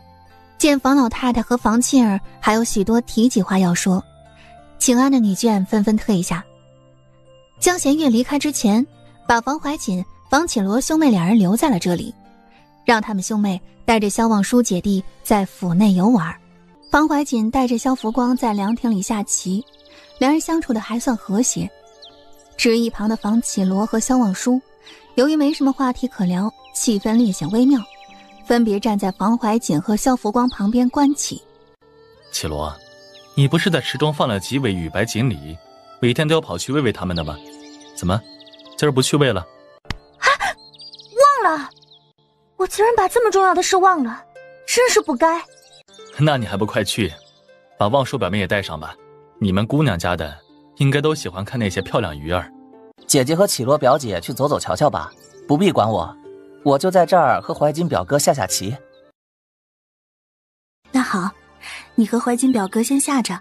见房老太太和房沁儿还有许多提及话要说，请安的女眷纷纷退下。江弦月离开之前，把房怀瑾、房绮罗兄妹两人留在了这里，让他们兄妹带着萧望舒姐弟在府内游玩。房怀瑾带着萧福光在凉亭里下棋，两人相处的还算和谐。至于一旁的房绮罗和萧望舒，由于没什么话题可聊，气氛略显微妙，分别站在房怀瑾和萧福光旁边观棋。绮罗，你不是在池中放了几尾羽白锦鲤，每天都要跑去喂喂它们的吗？怎么，今儿不去喂了？忘了，我竟然把这么重要的事忘了，真是不该。那你还不快去，把望舒表妹也带上吧。你们姑娘家的应该都喜欢看那些漂亮鱼儿。姐姐和绮罗表姐去走走瞧瞧吧，不必管我，我就在这儿和怀瑾表哥下下棋。那好，你和怀瑾表哥先下着，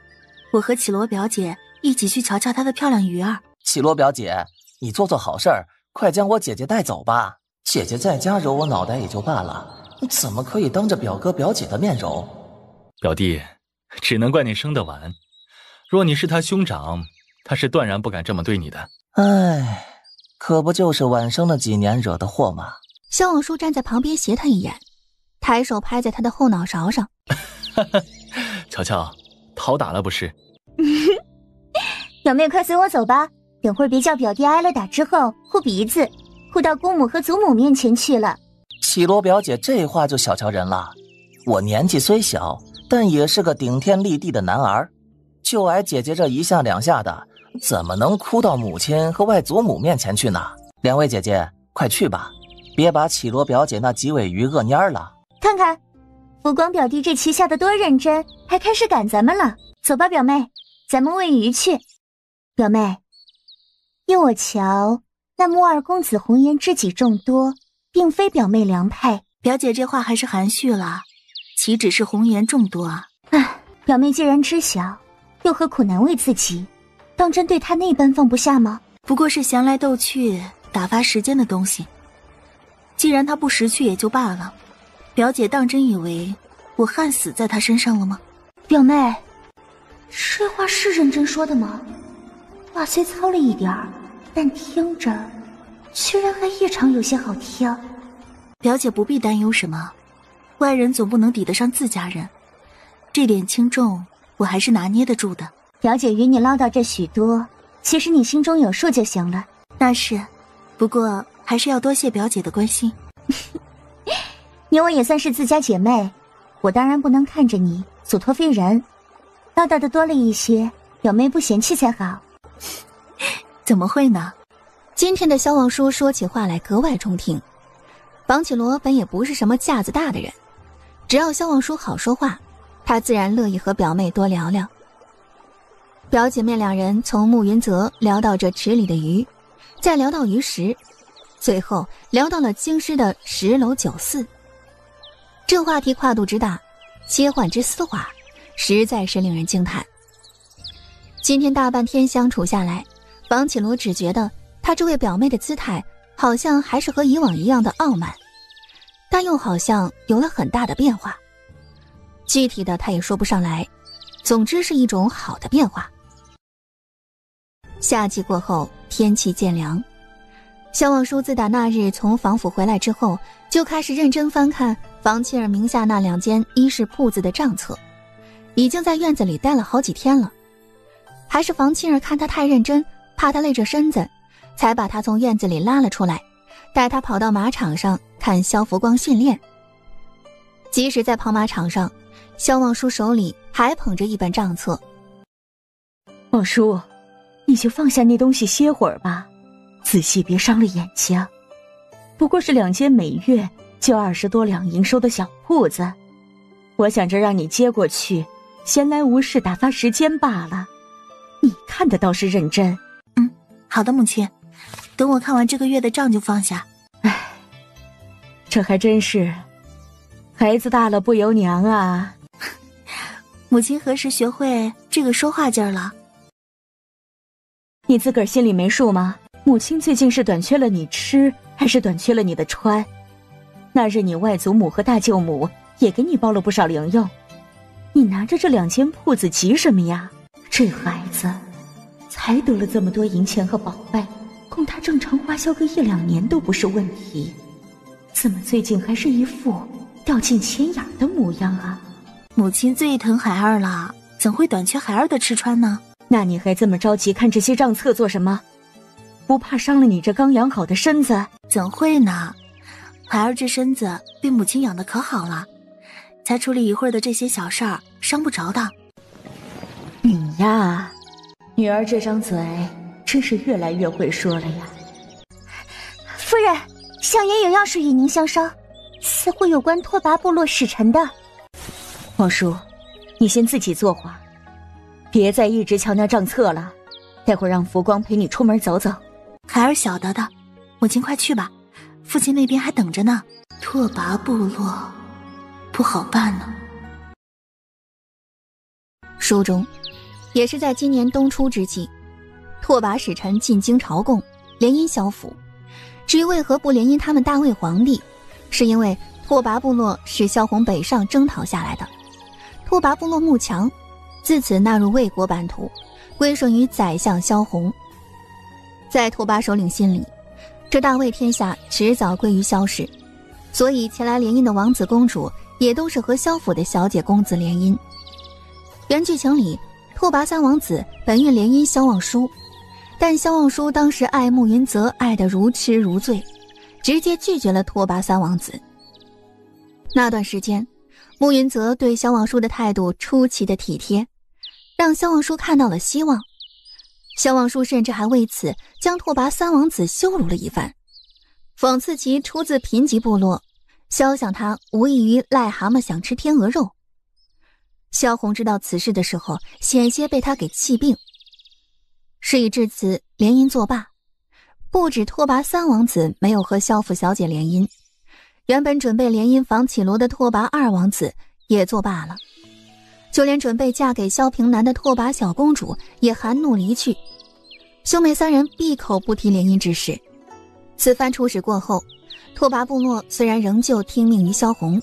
我和绮罗表姐一起去瞧瞧她的漂亮鱼儿。绮罗表姐，你做好事儿，快将我姐姐带走吧。姐姐在家揉我脑袋也就罢了，怎么可以当着表哥表姐的面揉？表弟，只能怪你生得晚。若你是他兄长，他是断然不敢这么对你的。唉，可不就是晚生了几年惹的祸吗？萧望舒站在旁边斜他一眼，抬手拍在他的后脑勺上。瞧瞧，讨打了不是？表妹快随我走吧，等会儿别叫表弟挨了打之后护鼻子，护到姑母和祖母面前去了。绮罗表姐这话就小瞧人了，我年纪虽小，但也是个顶天立地的男儿，就挨姐姐这一下两下的，怎么能哭到母亲和外祖母面前去呢？两位姐姐快去吧，别把绮罗表姐那几尾鱼饿蔫了。看看福光表弟这棋下得多认真，还开始赶咱们了。走吧表妹，咱们喂鱼去。表妹，依我瞧，那穆二公子红颜知己众多，并非表妹良配。表姐这话还是含蓄了，岂止是红颜众多啊！唉，表妹既然知晓，又何苦难为自己？当真对他那般放不下吗？不过是闲来逗趣、打发时间的东西。既然他不识趣也就罢了，表姐当真以为我憾死在他身上了吗？表妹，这话是认真说的吗？话虽糙了一点儿，但听着居然还异常有些好听。表姐不必担忧什么，外人总不能抵得上自家人，这点轻重我还是拿捏得住的。表姐与你唠叨这许多，其实你心中有数就行了。那是，不过还是要多谢表姐的关心。你我也算是自家姐妹，我当然不能看着你所托非人，唠叨的多了一些，表妹不嫌弃才好。怎么会呢？今天的萧望舒说起话来格外中听。房绮罗本也不是什么架子大的人，只要萧望舒好说话，他自然乐意和表妹多聊聊。表姐妹两人从慕云泽聊到这池里的鱼，再聊到鱼食，最后聊到了京师的10楼9寺。这话题跨度之大，切换之丝滑，实在是令人惊叹。今天大半天相处下来，房绮罗只觉得她这位表妹的姿态好像还是和以往一样的傲慢，但又好像有了很大的变化。具体的她也说不上来，总之是一种好的变化。夏季过后，天气渐凉，萧望舒自打那日从房府回来之后，就开始认真翻看房沁儿名下那2间衣饰铺子的账册，已经在院子里待了好几天了。还是房沁儿看他太认真，怕他累着身子，才把他从院子里拉了出来，带他跑到马场上看萧福光训练。即使在跑马场上，萧望舒手里还捧着一本账册。望叔，你就放下那东西歇会儿吧，仔细别伤了眼睛。不过是2间每月就20多两营收的小铺子，我想着让你接过去，闲来无事打发时间罢了。你看的倒是认真。好的，母亲，等我看完这个月的账就放下。唉，这还真是孩子大了不由娘啊。母亲何时学会这个说话劲儿了？你自个儿心里没数吗？母亲最近是短缺了你吃，还是短缺了你的穿？那日你外祖母和大舅母也给你包了不少零用，你拿着这2间铺子急什么呀？这孩子才得了这么多银钱和宝贝，供他正常花销个1、2年都不是问题，怎么最近还是一副掉进钱眼的模样啊？母亲最疼孩儿了，怎会短缺孩儿的吃穿呢？那你还这么着急看这些账册做什么？不怕伤了你这刚养好的身子？怎会呢？孩儿这身子被母亲养得可好了，才处理一会儿的这些小事儿，伤不着的。你呀，女儿这张嘴真是越来越会说了呀。夫人，相爷有要事与您相商，似乎有关拓跋部落使臣的。望叔，你先自己坐会儿，别再一直瞧那账册了，待会儿让福光陪你出门走走。孩儿晓得的，母亲快去吧，父亲那边还等着呢。拓跋部落不好办呢。书中也是在今年冬初之际，拓跋使臣进京朝贡，联姻萧府。至于为何不联姻他们大魏皇帝，是因为拓跋部落是萧红北上征讨下来的，拓跋部落慕强，自此纳入魏国版图，归顺于宰相萧红。在拓跋首领心里，这大魏天下迟早归于萧氏，所以前来联姻的王子公主也都是和萧府的小姐公子联姻。原剧情里，拓跋3王子本欲联姻萧望舒，但萧望舒当时爱慕云泽爱得如痴如醉，直接拒绝了拓跋3王子。那段时间，慕云泽对萧望舒的态度出奇的体贴，让萧望舒看到了希望。萧望舒甚至还为此将拓跋3王子羞辱了一番，讽刺其出自贫瘠部落，萧想他无异于癞蛤蟆想吃天鹅肉。萧红知道此事的时候，险些被他给气病。事已至此，联姻作罢。不止拓跋3王子没有和萧府小姐联姻，原本准备联姻房绮罗的拓跋2王子也作罢了。就连准备嫁给萧平南的拓跋小公主也含怒离去，兄妹3人闭口不提联姻之事。此番出使过后，拓跋部落虽然仍旧听命于萧红，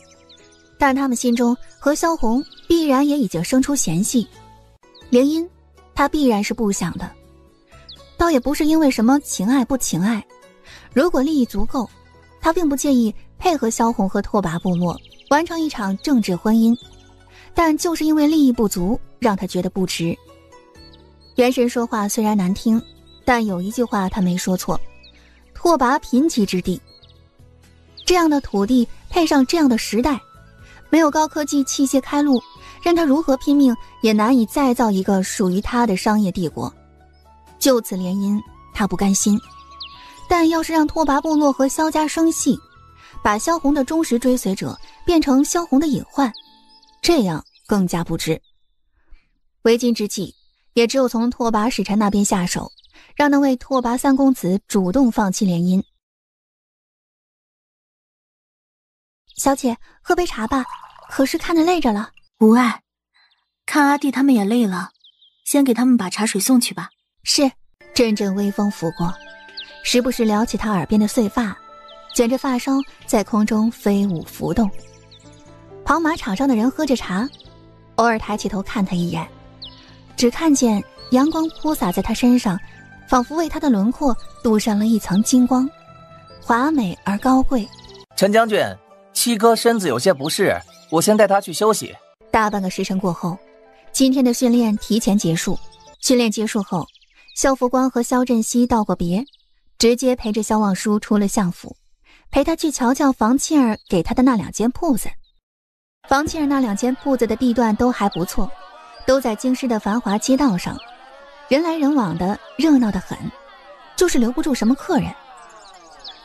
但他们心中和萧红必然也已经生出嫌隙，联姻他必然是不想的。倒也不是因为什么情爱不情爱，如果利益足够，他并不介意配合萧红和拓跋部落完成一场政治婚姻，但就是因为利益不足，让他觉得不值。元神说话虽然难听，但有一句话他没说错，拓跋贫瘠之地，这样的土地配上这样的时代，没有高科技器械开路，任他如何拼命也难以再造一个属于他的商业帝国。就此联姻他不甘心，但要是让拓跋部落和萧家生系，把萧红的忠实追随者变成萧红的隐患，这样更加不值。为今之计，也只有从拓跋使臣那边下手，让那位拓跋3公子主动放弃联姻。小姐，喝杯茶吧，可是看得累着了。无碍，看阿弟他们也累了，先给他们把茶水送去吧。是。阵阵微风拂过，时不时撩起他耳边的碎发，卷着发梢在空中飞舞浮动。跑马场上的人喝着茶，偶尔抬起头看他一眼，只看见阳光铺洒在他身上，仿佛为他的轮廓镀上了一层金光，华美而高贵。陈将军，七哥身子有些不适，我先带他去休息。大半个时辰过后，今天的训练提前结束。训练结束后，萧福光和萧振熙道过别，直接陪着萧望舒出了相府，陪他去瞧瞧房庆儿给他的那2间铺子。房庆儿那2间铺子的地段都还不错，都在京师的繁华街道上，人来人往的，热闹得很，就是留不住什么客人。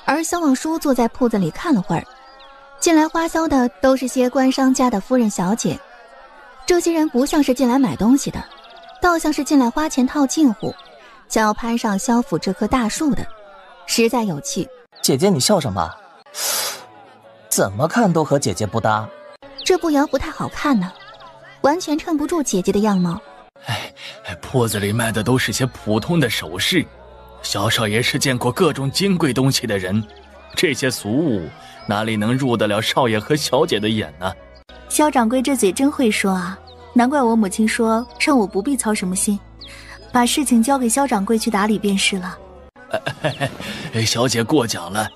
而萧望舒坐在铺子里看了会儿，进来花销的都是些官商家的夫人小姐，这些人不像是进来买东西的，倒像是进来花钱套近乎，想要攀上萧府这棵大树的，实在有趣。姐姐你笑什么？怎么看都和姐姐不搭。这步摇不太好看呢，完全衬不住姐姐的样貌。铺子里卖的都是些普通的首饰，萧少爷是见过各种金贵东西的人，这些俗物哪里能入得了少爷和小姐的眼呢？萧掌柜这嘴真会说啊，难怪我母亲说让我不必操什么心，把事情交给萧掌柜去打理便是了。小姐过奖了，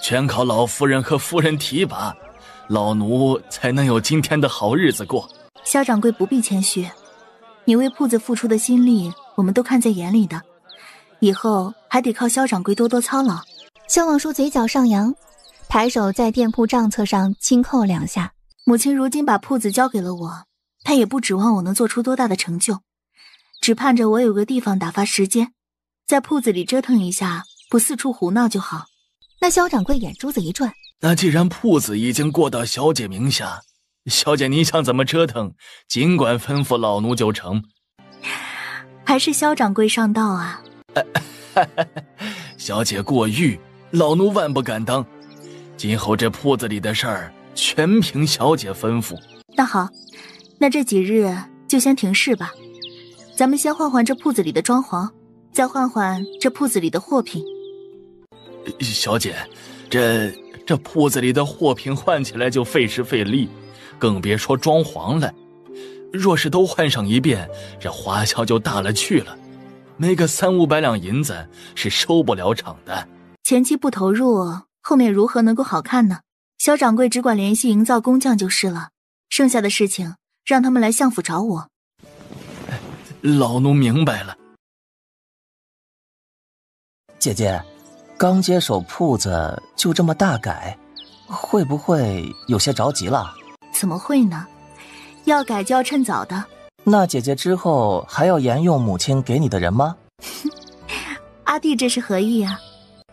全靠老夫人和夫人提拔，老奴才能有今天的好日子过。萧掌柜不必谦虚，你为铺子付出的心力我们都看在眼里的，以后还得靠萧掌柜多多操劳。萧望舒嘴角上扬，抬手在店铺账册上轻扣2下。母亲如今把铺子交给了我，她也不指望我能做出多大的成就，只盼着我有个地方打发时间，在铺子里折腾一下，不四处胡闹就好。那萧掌柜眼珠子一转，那既然铺子已经过到小姐名下，小姐你想怎么折腾，尽管吩咐老奴就成。还是萧掌柜上道啊。小姐过誉，老奴万不敢当，今后这铺子里的事儿全凭小姐吩咐。那好，那这几日就先停事吧，咱们先换换这铺子里的装潢，再换换这铺子里的货品。小姐，这铺子里的货品换起来就费时费力，更别说装潢了。若是都换上一遍，这花销就大了去了，没个300-500两银子是收不了场的。前期不投入，后面如何能够好看呢？萧掌柜只管联系营造工匠就是了，剩下的事情让他们来相府找我。老奴明白了。姐姐，刚接手铺子就这么大改，会不会有些着急了？怎么会呢？要改就要趁早的。那姐姐之后还要沿用母亲给你的人吗？阿弟这是何意啊？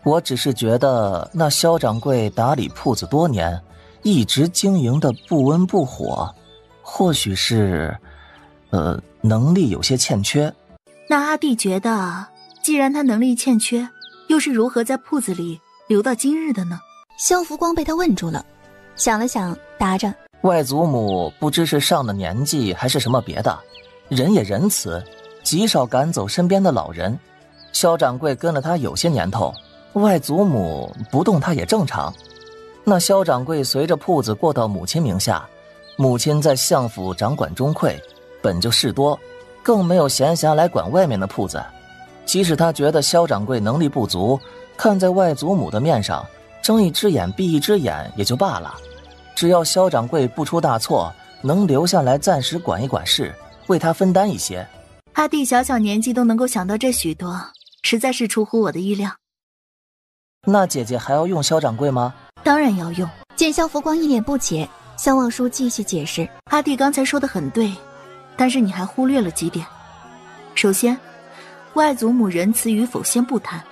我只是觉得那萧掌柜打理铺子多年，一直经营的不温不火，或许是能力有些欠缺。那阿弟觉得既然他能力欠缺，又是如何在铺子里留到今日的呢？萧福光被他问住了，想了想答着，外祖母不知是上了年纪还是什么别的，人也仁慈，极少赶走身边的老人。萧掌柜跟了他有些年头，外祖母不动他也正常。那萧掌柜随着铺子过到母亲名下，母亲在相府掌管中馈，本就事多，更没有闲暇来管外面的铺子。即使他觉得萧掌柜能力不足，看在外祖母的面上，睁一只眼闭一只眼也就罢了。只要萧掌柜不出大错，能留下来暂时管一管事，为他分担一些。阿弟小小年纪都能够想到这许多，实在是出乎我的意料。那姐姐还要用萧掌柜吗？当然要用。见萧福光一脸不解，萧望舒继续解释，阿弟刚才说的很对，但是你还忽略了几点。首先，外祖母仁慈与否先不谈，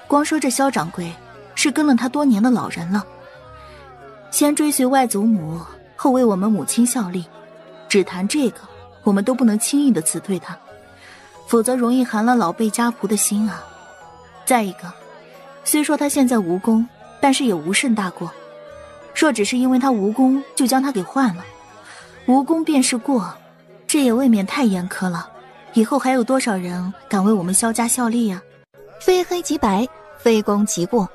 光说这萧掌柜是跟了他多年的老人了，先追随外祖母，后为我们母亲效力，只谈这个我们都不能轻易的辞退他，否则容易寒了老辈家仆的心啊。再一个，虽说他现在无功，但是也无甚大过，若只是因为他无功就将他给换了，无功便是过，这也未免太严苛了，以后还有多少人敢为我们萧家效力啊？非黑即白，非功即过，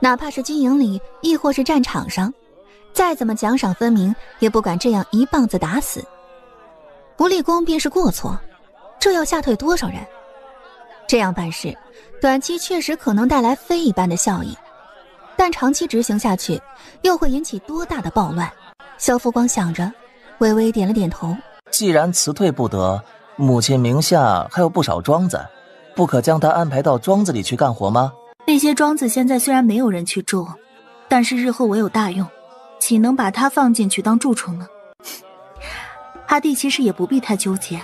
哪怕是军营里亦或是战场上，再怎么奖赏分明，也不敢这样一棒子打死。不立功便是过错，这要吓退多少人？这样办事，短期确实可能带来非一般的效益，但长期执行下去，又会引起多大的暴乱？萧福光想着，微微点了点头。既然辞退不得，母亲名下还有不少庄子，不可将他安排到庄子里去干活吗？那些庄子现在虽然没有人去住，但是日后我有大用，岂能把它放进去当蛀虫呢？阿弟其实也不必太纠结，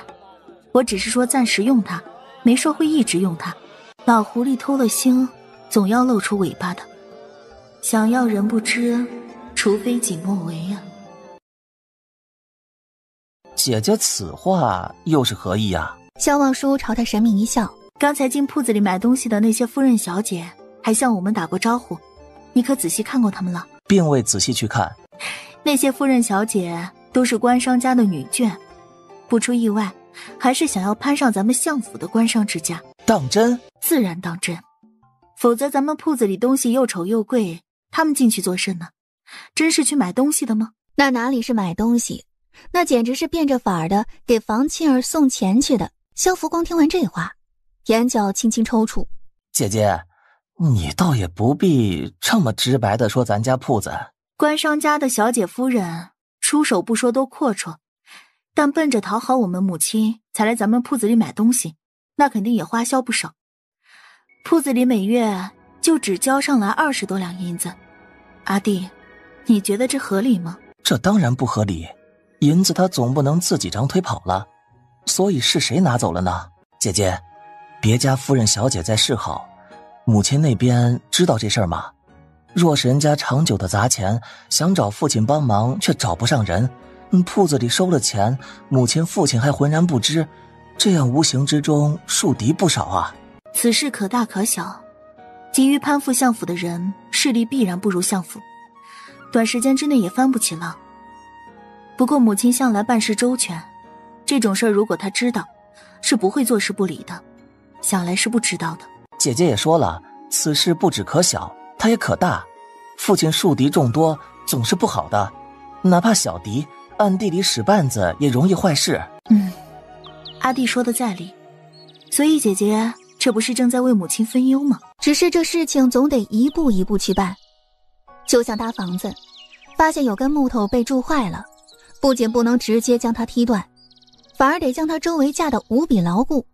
我只是说暂时用它，没说会一直用它。老狐狸偷了腥，总要露出尾巴的。想要人不知，除非己莫为呀。姐姐此话又是何意啊？萧望舒朝他神秘一笑，刚才进铺子里买东西的那些夫人小姐还向我们打过招呼，你可仔细看过他们了？并未仔细去看。那些夫人小姐都是官商家的女眷，不出意外还是想要攀上咱们相府的官商之家。当真？自然当真，否则咱们铺子里东西又丑又贵，他们进去做甚呢？真是去买东西的吗？那哪里是买东西，那简直是变着法儿的给房沁儿送钱去的。萧福光听完这话，眼角轻轻抽搐。姐姐，你倒也不必这么直白的说咱家铺子。官商家的小姐夫人出手不说多阔绰，但奔着讨好我们母亲才来咱们铺子里买东西，那肯定也花销不少。铺子里每月就只交上来20多两银子，阿弟，你觉得这合理吗？这当然不合理，银子他总不能自己长腿跑了，所以是谁拿走了呢？姐姐，别家夫人小姐在示好，母亲那边知道这事儿吗？若是人家长久的砸钱，想找父亲帮忙却找不上人，铺子里收了钱，母亲父亲还浑然不知，这样无形之中树敌不少啊。此事可大可小，急于攀附相府的人势力必然不如相府，短时间之内也翻不起浪。不过母亲向来办事周全，这种事儿如果她知道，是不会坐视不理的，想来是不知道的。姐姐也说了，此事不只可小，它也可大。父亲树敌众多，总是不好的，哪怕小敌，暗地里使绊子也容易坏事。阿弟说的在理，所以姐姐这不是正在为母亲分忧吗？只是这事情总得一步一步去办。就像搭房子，发现有根木头被蛀坏了，不仅不能直接将它踢断，反而得将它周围架得无比牢固，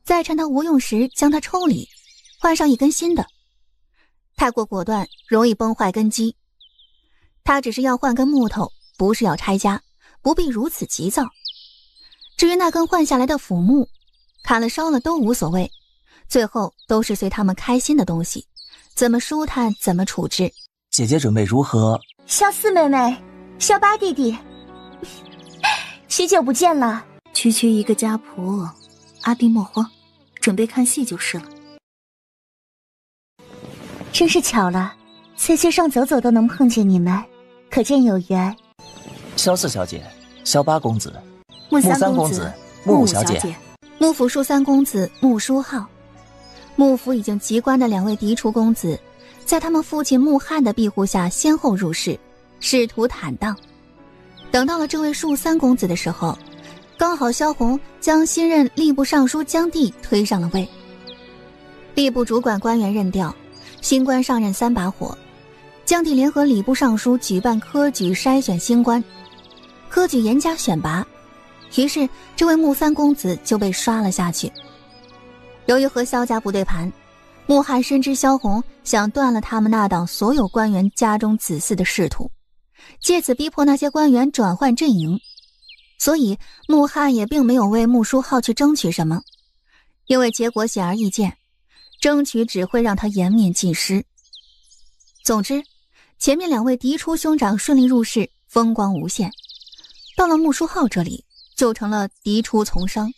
再趁它无用时将它抽离，换上一根新的。太过果断，容易崩坏根基。他只是要换根木头，不是要拆家，不必如此急躁。至于那根换下来的腐木，砍了烧了都无所谓，最后都是随他们开心的东西，怎么舒坦怎么处置。姐姐准备如何？萧四妹妹，萧八弟弟，许久不见了。区区一个家仆，阿弟莫慌，准备看戏就是了。真是巧了，在街上走走都能碰见你们，可见有缘。萧四小姐，萧八公子，木三公子，木五小姐。幕府庶三公子穆书浩，幕府已经及官的2位嫡出公子，在他们父亲穆汉的庇护下先后入仕，仕途坦荡。等到了这位庶三公子的时候，刚好萧红将新任吏部尚书江帝推上了位。吏部主管官员任调，新官上任3把火，江帝联合礼部尚书举办科举筛选新官，科举严加选拔，于是这位穆三公子就被刷了下去。由于和萧家不对盘，穆汉深知萧红想断了他们那党所有官员家中子嗣的仕途，借此逼迫那些官员转换阵营，所以穆汉也并没有为穆书浩去争取什么，因为结果显而易见，争取只会让他颜面尽失。总之，前面2位嫡出兄长顺利入仕，风光无限，到了穆书浩这里就成了嫡出从商，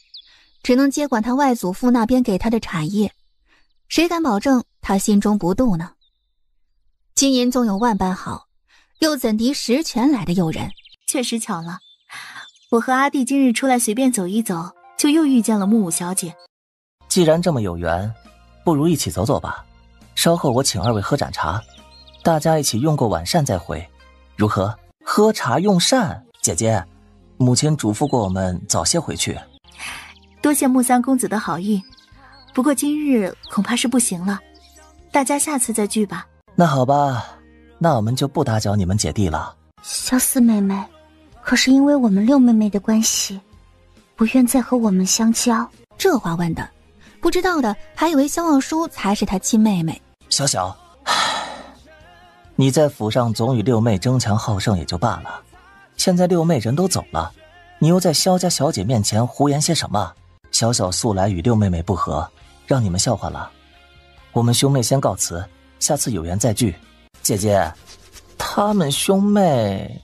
只能接管他外祖父那边给他的产业，谁敢保证他心中不妒呢？金银纵有万般好，又怎敌实权来的诱人？确实巧了，我和阿弟今日出来随便走一走，就又遇见了穆五小姐。既然这么有缘，不如一起走走吧。稍后我请2位喝盏茶，大家一起用过晚膳再回，如何？喝茶用膳，姐姐，母亲嘱咐过我们早些回去。多谢穆三公子的好意，不过今日恐怕是不行了，大家下次再聚吧。那好吧，那我们就不打搅你们姐弟了。萧四妹妹，可是因为我们6妹妹的关系，不愿再和我们相交？这话问的，不知道的还以为萧望舒才是他亲妹妹。小小，你在府上总与6妹争强好胜也就罢了，现在6妹人都走了，你又在萧家小姐面前胡言些什么？小小素来与六妹妹不和，让你们笑话了。我们兄妹先告辞，下次有缘再聚。姐姐，他们兄妹，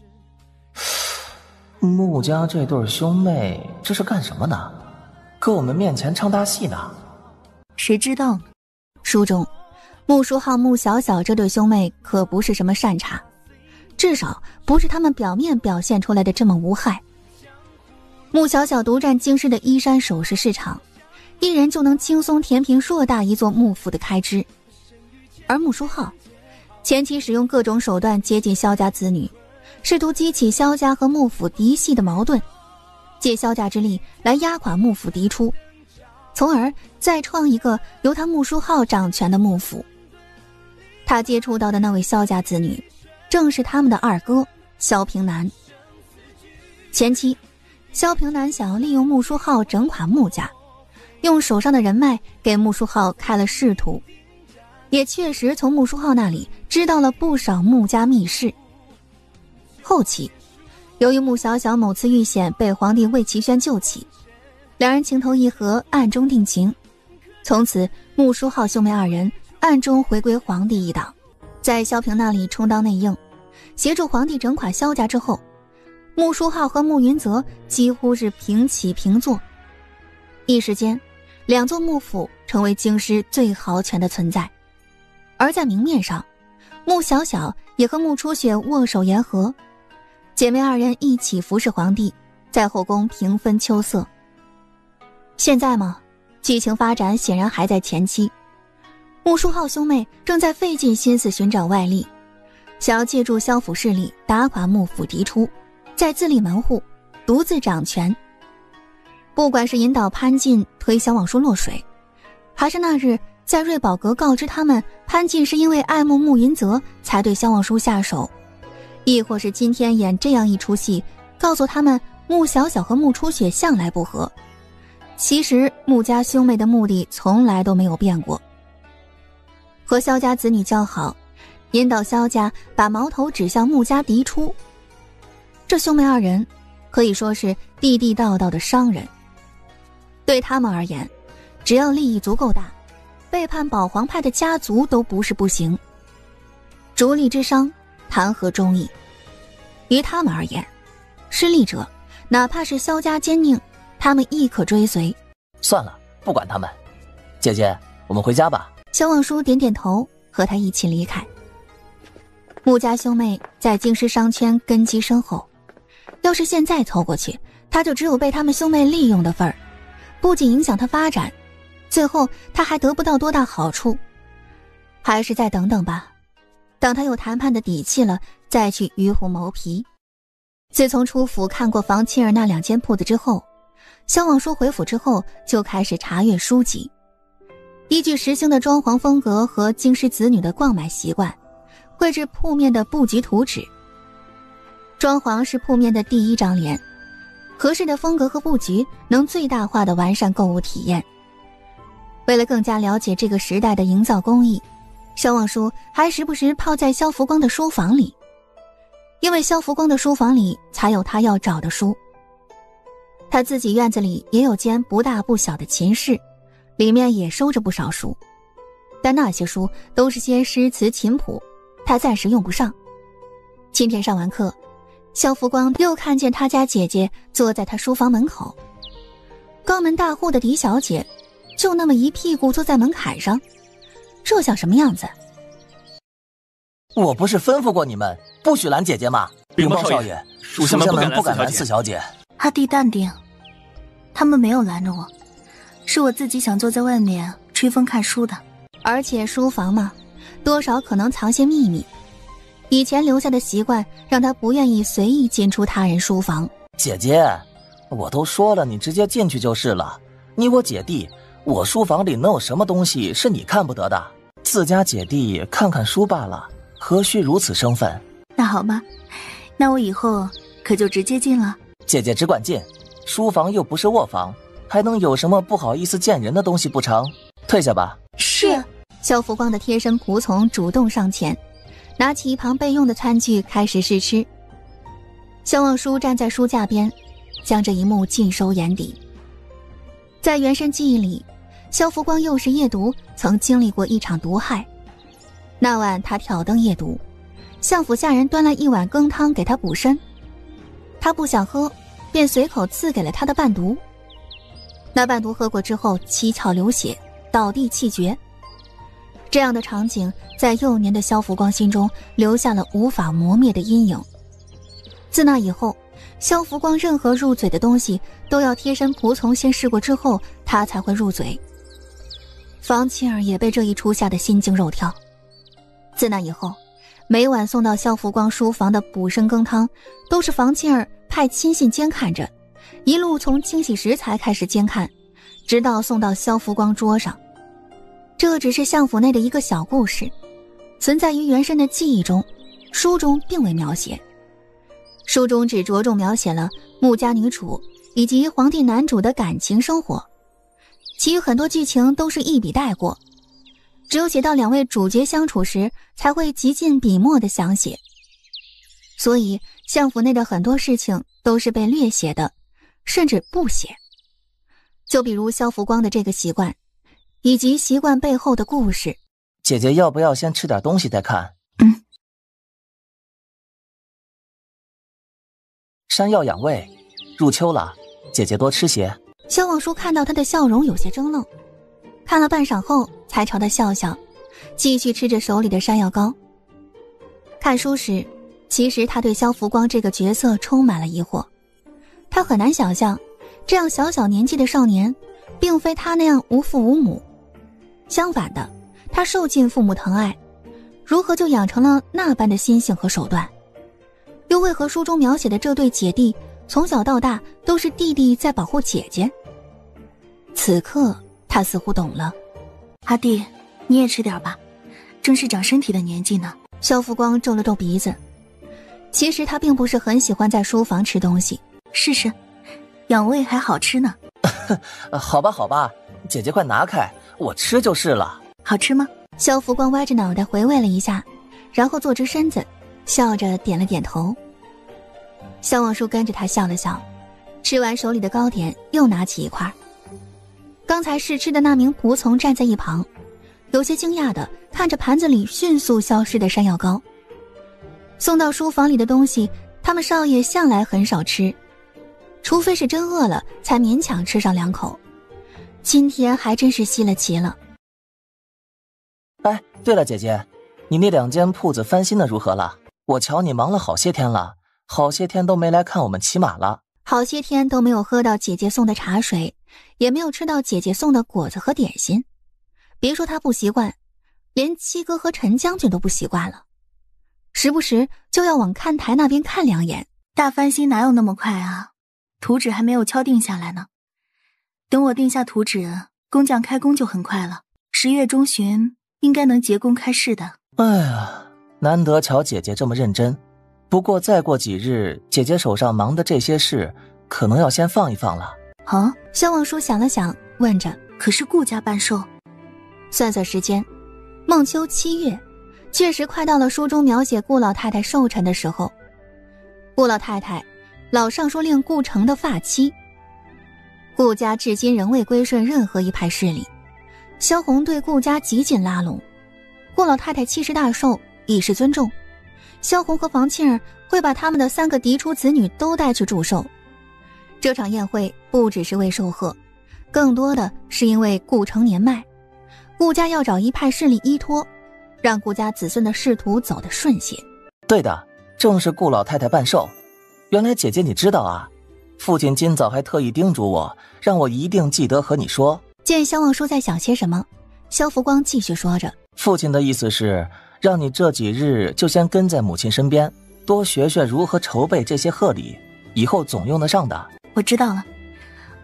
穆家这对兄妹这是干什么呢？搁我们面前唱大戏呢？谁知道呢？书中穆书浩、穆小小这对兄妹可不是什么善茬，至少不是他们表面表现出来的这么无害。穆小小独占京师的衣衫首饰市场，一人就能轻松填平硕大一座幕府的开支。而穆书浩前期使用各种手段接近萧家子女，试图激起萧家和幕府嫡系的矛盾，借萧家之力来压垮幕府嫡出，从而再创一个由他穆书浩掌权的幕府。他接触到的那位萧家子女正是他们的二哥萧平南。前期萧平南想要利用穆书浩整垮穆家，用手上的人脉给穆书浩开了仕途，也确实从穆书浩那里知道了不少穆家秘事。后期由于穆小小某次遇险被皇帝魏齐宣救起，两人情投意合，暗中定情，从此穆书浩兄妹二人暗中回归皇帝一党，在萧平那里充当内应，协助皇帝整垮萧家之后，穆书浩和穆云泽几乎是平起平坐，一时间两座幕府成为京师最豪权的存在。而在明面上，穆小小也和穆初雪握手言和，姐妹二人一起服侍皇帝，在后宫平分秋色。现在嘛，剧情发展显然还在前期，穆书浩兄妹正在费尽心思寻找外力，想要借助萧府势力打垮幕府嫡出，再自立门户，独自掌权。不管是引导潘进推萧望舒落水，还是那日在瑞宝阁告知他们潘进是因为爱慕穆云泽才对萧望舒下手，亦或是今天演这样一出戏，告诉他们穆小小和穆初雪向来不和，其实穆家兄妹的目的从来都没有变过，和萧家子女交好，引导萧家把矛头指向穆家嫡出。这兄妹二人可以说是地地道道的商人，对他们而言，只要利益足够大，背叛保皇派的家族都不是不行。逐利之商，谈何忠义？于他们而言，失利者哪怕是萧家奸佞，他们亦可追随。算了，不管他们。姐姐，我们回家吧。萧望舒点点头，和他一起离开。穆家兄妹在京师商圈根基深厚，要是现在凑过去，他就只有被他们兄妹利用的份儿，不仅影响他发展，最后他还得不到多大好处。还是再等等吧，等他有谈判的底气了，再去与虎谋皮。自从出府看过房妻儿那2间铺子之后，萧望舒回府之后就开始查阅书籍，依据时兴的装潢风格和京师子女的逛买习惯，绘制铺面的布局图纸。装潢是铺面的第一张脸，合适的风格和布局能最大化地完善购物体验。为了更加了解这个时代的营造工艺，萧望舒还时不时泡在萧福光的书房里，因为萧福光的书房里才有他要找的书。他自己院子里也有间不大不小的琴室，里面也收着不少书，但那些书都是些诗词琴谱，他暂时用不上。今天上完课，萧福光又看见他家姐姐坐在他书房门口，高门大户的狄小姐就那么一屁股坐在门槛上，这像什么样子？我不是吩咐过你们不许拦姐姐吗？禀报少爷，属下们不敢拦四小姐。阿弟淡定，他们没有拦着我，是我自己想坐在外面吹风看书的。而且书房嘛，多少可能藏些秘密，以前留下的习惯让他不愿意随意进出他人书房。姐姐，我都说了，你直接进去就是了。你我姐弟，我书房里能有什么东西是你看不得的？自家姐弟看看书罢了，何须如此生分？那好吧，那我以后可就直接进了。姐姐只管进，书房又不是卧房，还能有什么不好意思见人的东西不成？退下吧。是。萧福光的贴身仆从主动上前，拿起一旁备用的餐具开始试吃。萧望舒站在书架边，将这一幕尽收眼底。在原神记忆里，萧福光幼时夜读曾经历过一场毒害。那晚他挑灯夜读，相府下人端来一碗羹汤给他补身，他不想喝，便随口赐给了他的伴读。那伴读喝过之后七窍流血，倒地气绝。这样的场景在幼年的萧福光心中留下了无法磨灭的阴影。自那以后，萧福光任何入嘴的东西都要贴身仆从先试过之后他才会入嘴。房庆儿也被这一出吓得心惊肉跳。自那以后，每晚送到萧福光书房的补身羹汤都是房庆儿派亲信监看着，一路从清洗食材开始监看，直到送到萧福光桌上。这只是相府内的一个小故事，存在于原神的记忆中，书中并未描写。书中只着重描写了穆家女主以及皇帝男主的感情生活，其余很多剧情都是一笔带过，只有写到两位主角相处时才会极尽笔墨的详写。所以相府内的很多事情都是被略写的，甚至不写。就比如萧福光的这个习惯，以及习惯背后的故事。姐姐要不要先吃点东西再看？山药养胃，入秋了，姐姐多吃些。萧望舒看到他的笑容有些怔愣，看了半晌后才朝他笑笑，继续吃着手里的山药糕。看书时，其实他对萧福光这个角色充满了疑惑，他很难想象这样小小年纪的少年并非他那样无父无母，相反的，他受尽父母疼爱，如何就养成了那般的心性和手段？又为何书中描写的这对姐弟从小到大都是弟弟在保护姐姐？此刻他似乎懂了。阿弟，你也吃点吧，正是长身体的年纪呢。萧福光皱了皱鼻子，其实他并不是很喜欢在书房吃东西。试试，养胃还好吃呢。好吧好吧，姐姐快拿开，我吃就是了。好吃吗？萧福光歪着脑袋回味了一下，然后坐直身子，笑着点了点头。萧望舒跟着他笑了笑，吃完手里的糕点又拿起一块。刚才试吃的那名仆从站在一旁，有些惊讶地看着盘子里迅速消失的山药糕。送到书房里的东西他们少爷向来很少吃，除非是真饿了才勉强吃上2口，今天还真是稀了奇了。哎，对了姐姐，你那2间铺子翻新的如何了？我瞧你忙了好些天了，好些天都没来看我们骑马了。好些天都没有喝到姐姐送的茶水，也没有吃到姐姐送的果子和点心。别说他不习惯，连七哥和陈将军都不习惯了，时不时就要往看台那边看2眼。大翻新哪有那么快啊？图纸还没有敲定下来呢。等我定下图纸，工匠开工就很快了，10月中旬应该能结工开市的。哎呀，难得瞧姐姐这么认真。不过再过几日，姐姐手上忙的这些事可能要先放一放了。啊？萧望舒想了想，问着：可是顾家办寿？算算时间，孟秋7月，确实快到了书中描写顾老太太寿辰的时候。顾老太太，老尚书令顾城的发妻。顾家至今仍未归顺任何一派势力，萧红对顾家极尽拉拢。顾老太太70大寿，以示尊重，萧红和房庆儿会把他们的3个嫡出子女都带去祝寿。这场宴会不只是为寿贺，更多的是因为顾城年迈，顾家要找一派势力依托，让顾家子孙的仕途走得顺些。对的，正是顾老太太办寿。原来姐姐你知道啊，父亲今早还特意叮嘱我，让我一定记得和你说。见萧望舒在想些什么，萧福光继续说着：父亲的意思是让你这几日就先跟在母亲身边，多学学如何筹备这些贺礼，以后总用得上的。我知道了，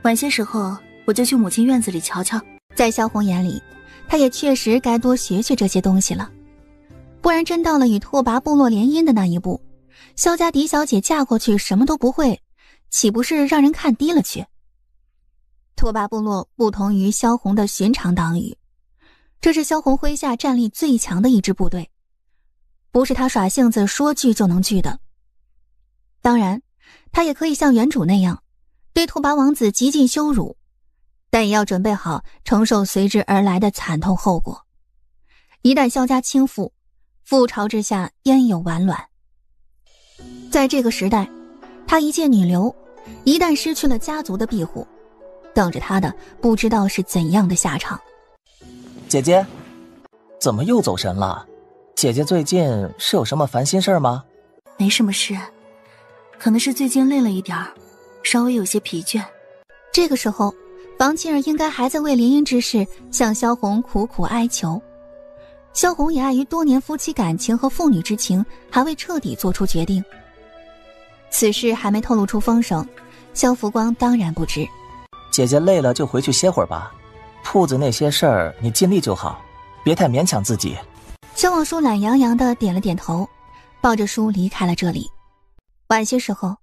晚些时候我就去母亲院子里瞧瞧。在萧红眼里，她也确实该多学学这些东西了，不然真到了与拓跋部落联姻的那一步，萧家嫡小姐嫁过去什么都不会，岂不是让人看低了去？拓跋部落不同于萧红的寻常党羽，这是萧红麾下战力最强的一支部队，不是他耍性子说聚就能聚的。当然他也可以像原主那样，对拓跋王子极尽羞辱，但也要准备好承受随之而来的惨痛后果。一旦萧家倾覆，覆巢之下焉有完卵？在这个时代，她一介女流，一旦失去了家族的庇护，等着她的不知道是怎样的下场。姐姐，怎么又走神了？姐姐最近是有什么烦心事儿吗？没什么事，可能是最近累了一点儿，稍微有些疲倦。这个时候，房庆儿应该还在为联姻之事向萧红苦苦哀求。萧红也碍于多年夫妻感情和父女之情，还未彻底做出决定。此事还没透露出风声，萧福光当然不知。姐姐累了就回去歇会儿吧，铺子那些事儿你尽力就好，别太勉强自己。萧望舒懒洋洋地点了点头，抱着书离开了这里。晚些时候，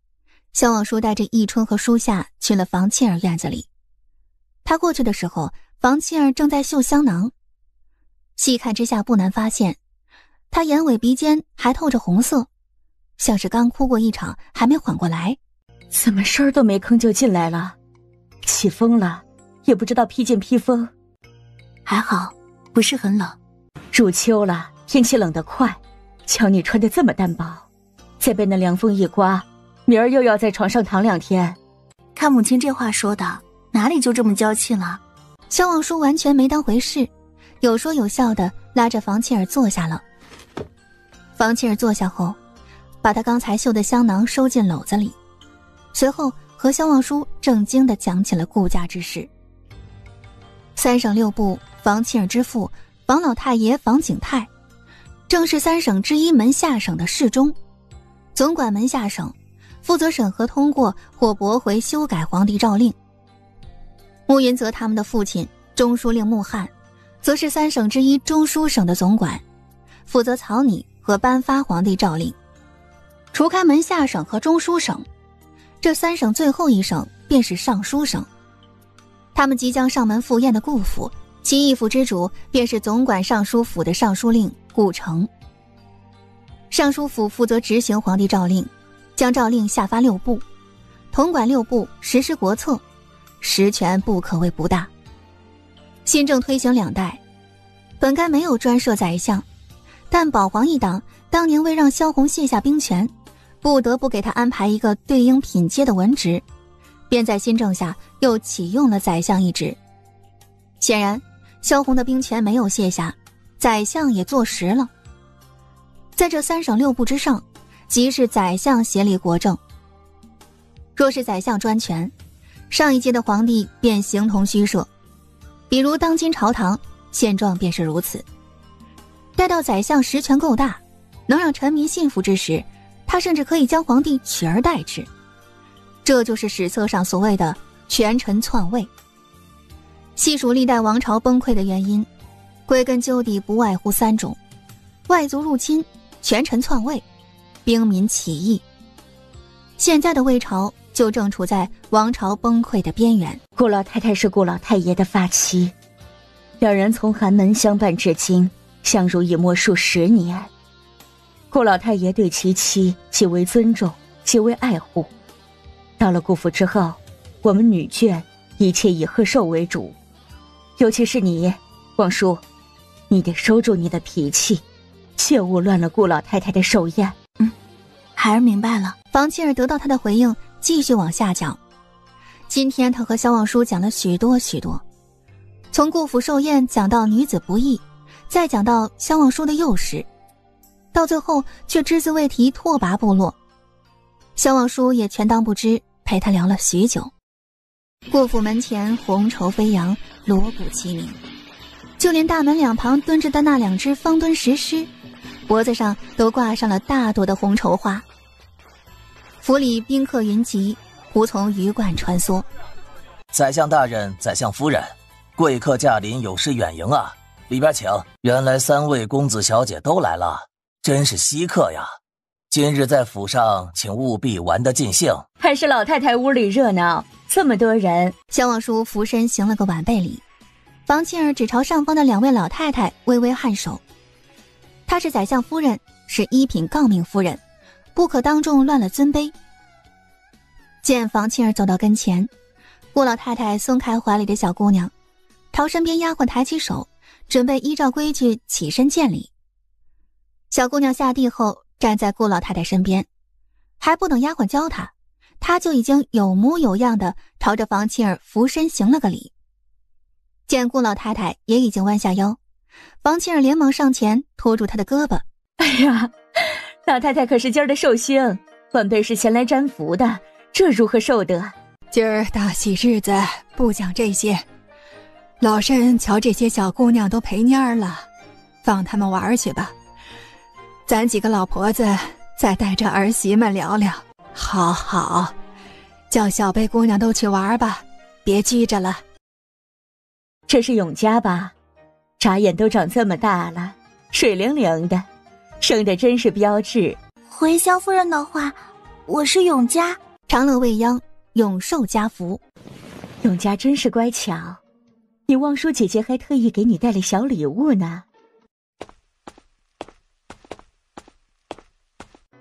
萧望舒带着忆春和舒夏去了房庆儿院子里。他过去的时候，房庆儿正在绣香囊，细看之下不难发现，她眼尾鼻尖还透着红色，像是刚哭过一场还没缓过来。怎么声儿都没吭就进来了？起风了，也不知道披件披风。还好，不是很冷。入秋了，天气冷得快，瞧你穿得这么单薄，再被那凉风一刮，明儿又要在床上躺2天。看母亲这话说的，哪里就这么娇气了？萧望舒完全没当回事，有说有笑的拉着房庆儿坐下了。房庆儿坐下后，把她刚才绣的香囊收进篓子里，随后和萧望舒正经地讲起了顾家之事。3省6部房庆儿之父房老太爷房景泰，正是3省之一门下省的侍中，总管门下省，负责审核通过或驳回修改皇帝诏令。穆云泽他们的父亲中书令穆翰，则是3省之一中书省的总管，负责草拟和颁发皇帝诏令。除开门下省和中书省，这3省最后一省便是尚书省。他们即将上门赴宴的顾府，其义父之主便是总管尚书府的尚书令顾成。尚书府负责执行皇帝诏令，将诏令下发6部，统管6部实施国策，实权不可谓不大。新政推行2代，本该没有专设宰相，但保皇一党当年为让萧红卸下兵权，不得不给他安排一个对应品阶的文职，便在新政下又启用了宰相一职。显然萧红的兵权没有卸下，宰相也坐实了。在这3省6部之上，即是宰相协理国政。若是宰相专权，上一届的皇帝便形同虚设，比如当今朝堂现状便是如此。待到宰相实权够大，能让臣民信服之时，他甚至可以将皇帝取而代之。这就是史册上所谓的权臣篡位。细数历代王朝崩溃的原因，归根究底不外乎3种：外族入侵、权臣篡位、兵民起义。现在的魏朝就正处在王朝崩溃的边缘。顾老太太是顾老太爷的发妻，2人从寒门相伴至今，相濡以沫数10年。顾老太爷对其妻极为尊重，极为爱护。到了顾府之后，我们女眷一切以贺寿为主，尤其是你，望舒，你得收住你的脾气，切勿乱了顾老太太的寿宴。孩儿明白了。房庆儿得到他的回应，继续往下讲。今天他和萧望舒讲了许多，从顾府寿宴讲到女子不义，再讲到萧望舒的幼时，到最后却只字未提拓跋部落。萧望舒也全当不知，陪他聊了许久。顾府门前红绸飞扬，锣鼓齐鸣，就连大门两旁蹲着的那2只方墩石狮，脖子上都挂上了大朵的红绸花。府里宾客云集，仆从鱼贯穿梭。宰相大人，宰相夫人，贵客驾临，有失远迎啊！里边请。原来3位公子小姐都来了，真是稀客呀！今日在府上，请务必玩得尽兴。还是老太太屋里热闹，这么多人。萧望舒俯身行了个晚辈礼，房庆儿只朝上方的2位老太太微微颔首。她是宰相夫人，是1品诰命夫人，不可当众乱了尊卑。见房庆儿走到跟前，顾老太太松开怀里的小姑娘，朝身边丫鬟抬起手，准备依照规矩起身见礼。小姑娘下地后站在顾老太太身边，还不等丫鬟教她就已经有模有样的朝着房庆儿俯身行了个礼。见顾老太太也已经弯下腰，房庆儿连忙上前拖住她的胳膊。哎呀，老太太可是今儿的寿星，晚辈是前来瞻福的，这如何受得？今儿大喜日子，不讲这些。老身瞧这些小姑娘都陪蔫儿了，放她们玩去吧。咱几个老婆子再带着儿媳们聊聊。好好，叫小辈姑娘都去玩吧，别拘着了。这是永嘉吧？眨眼都长这么大了，水灵灵的，生得真是标致。回萧夫人的话，我是永嘉，长乐未央，永寿家福。永嘉真是乖巧，你望叔姐姐还特意给你带了小礼物呢。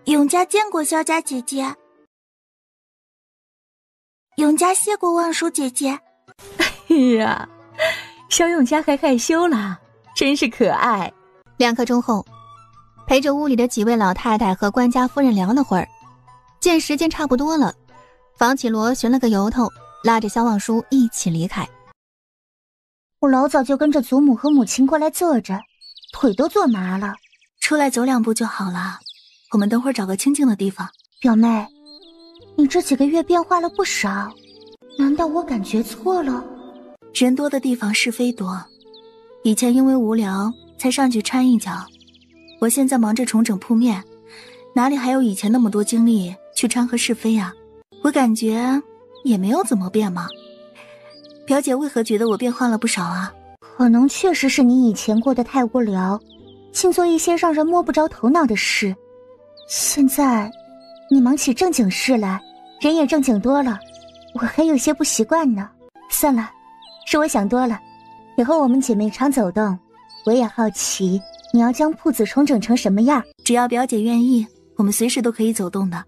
永嘉见过萧家姐姐，永嘉谢过望叔姐姐。哎呀，小永嘉还害羞了，真是可爱。2刻钟后，陪着屋里的几位老太太和官家夫人聊了会儿，见时间差不多了，房启罗寻了个由头，拉着萧望舒一起离开。我老早就跟着祖母和母亲过来坐着，腿都坐麻了。出来走2步就好了，我们等会儿找个清静的地方。表妹，你这几个月变化了不少，难道我感觉错了？人多的地方是非多，以前因为无聊才上去掺一脚，我现在忙着重整铺面，哪里还有以前那么多精力去掺和是非啊？我感觉也没有怎么变嘛。表姐为何觉得我变化了不少啊？可能确实是你以前过得太无聊，净做一些让人摸不着头脑的事。现在你忙起正经事来，人也正经多了，我还有些不习惯呢。算了，是我想多了。以后我们姐妹常走动，我也好奇你要将铺子重整成什么样。只要表姐愿意，我们随时都可以走动的。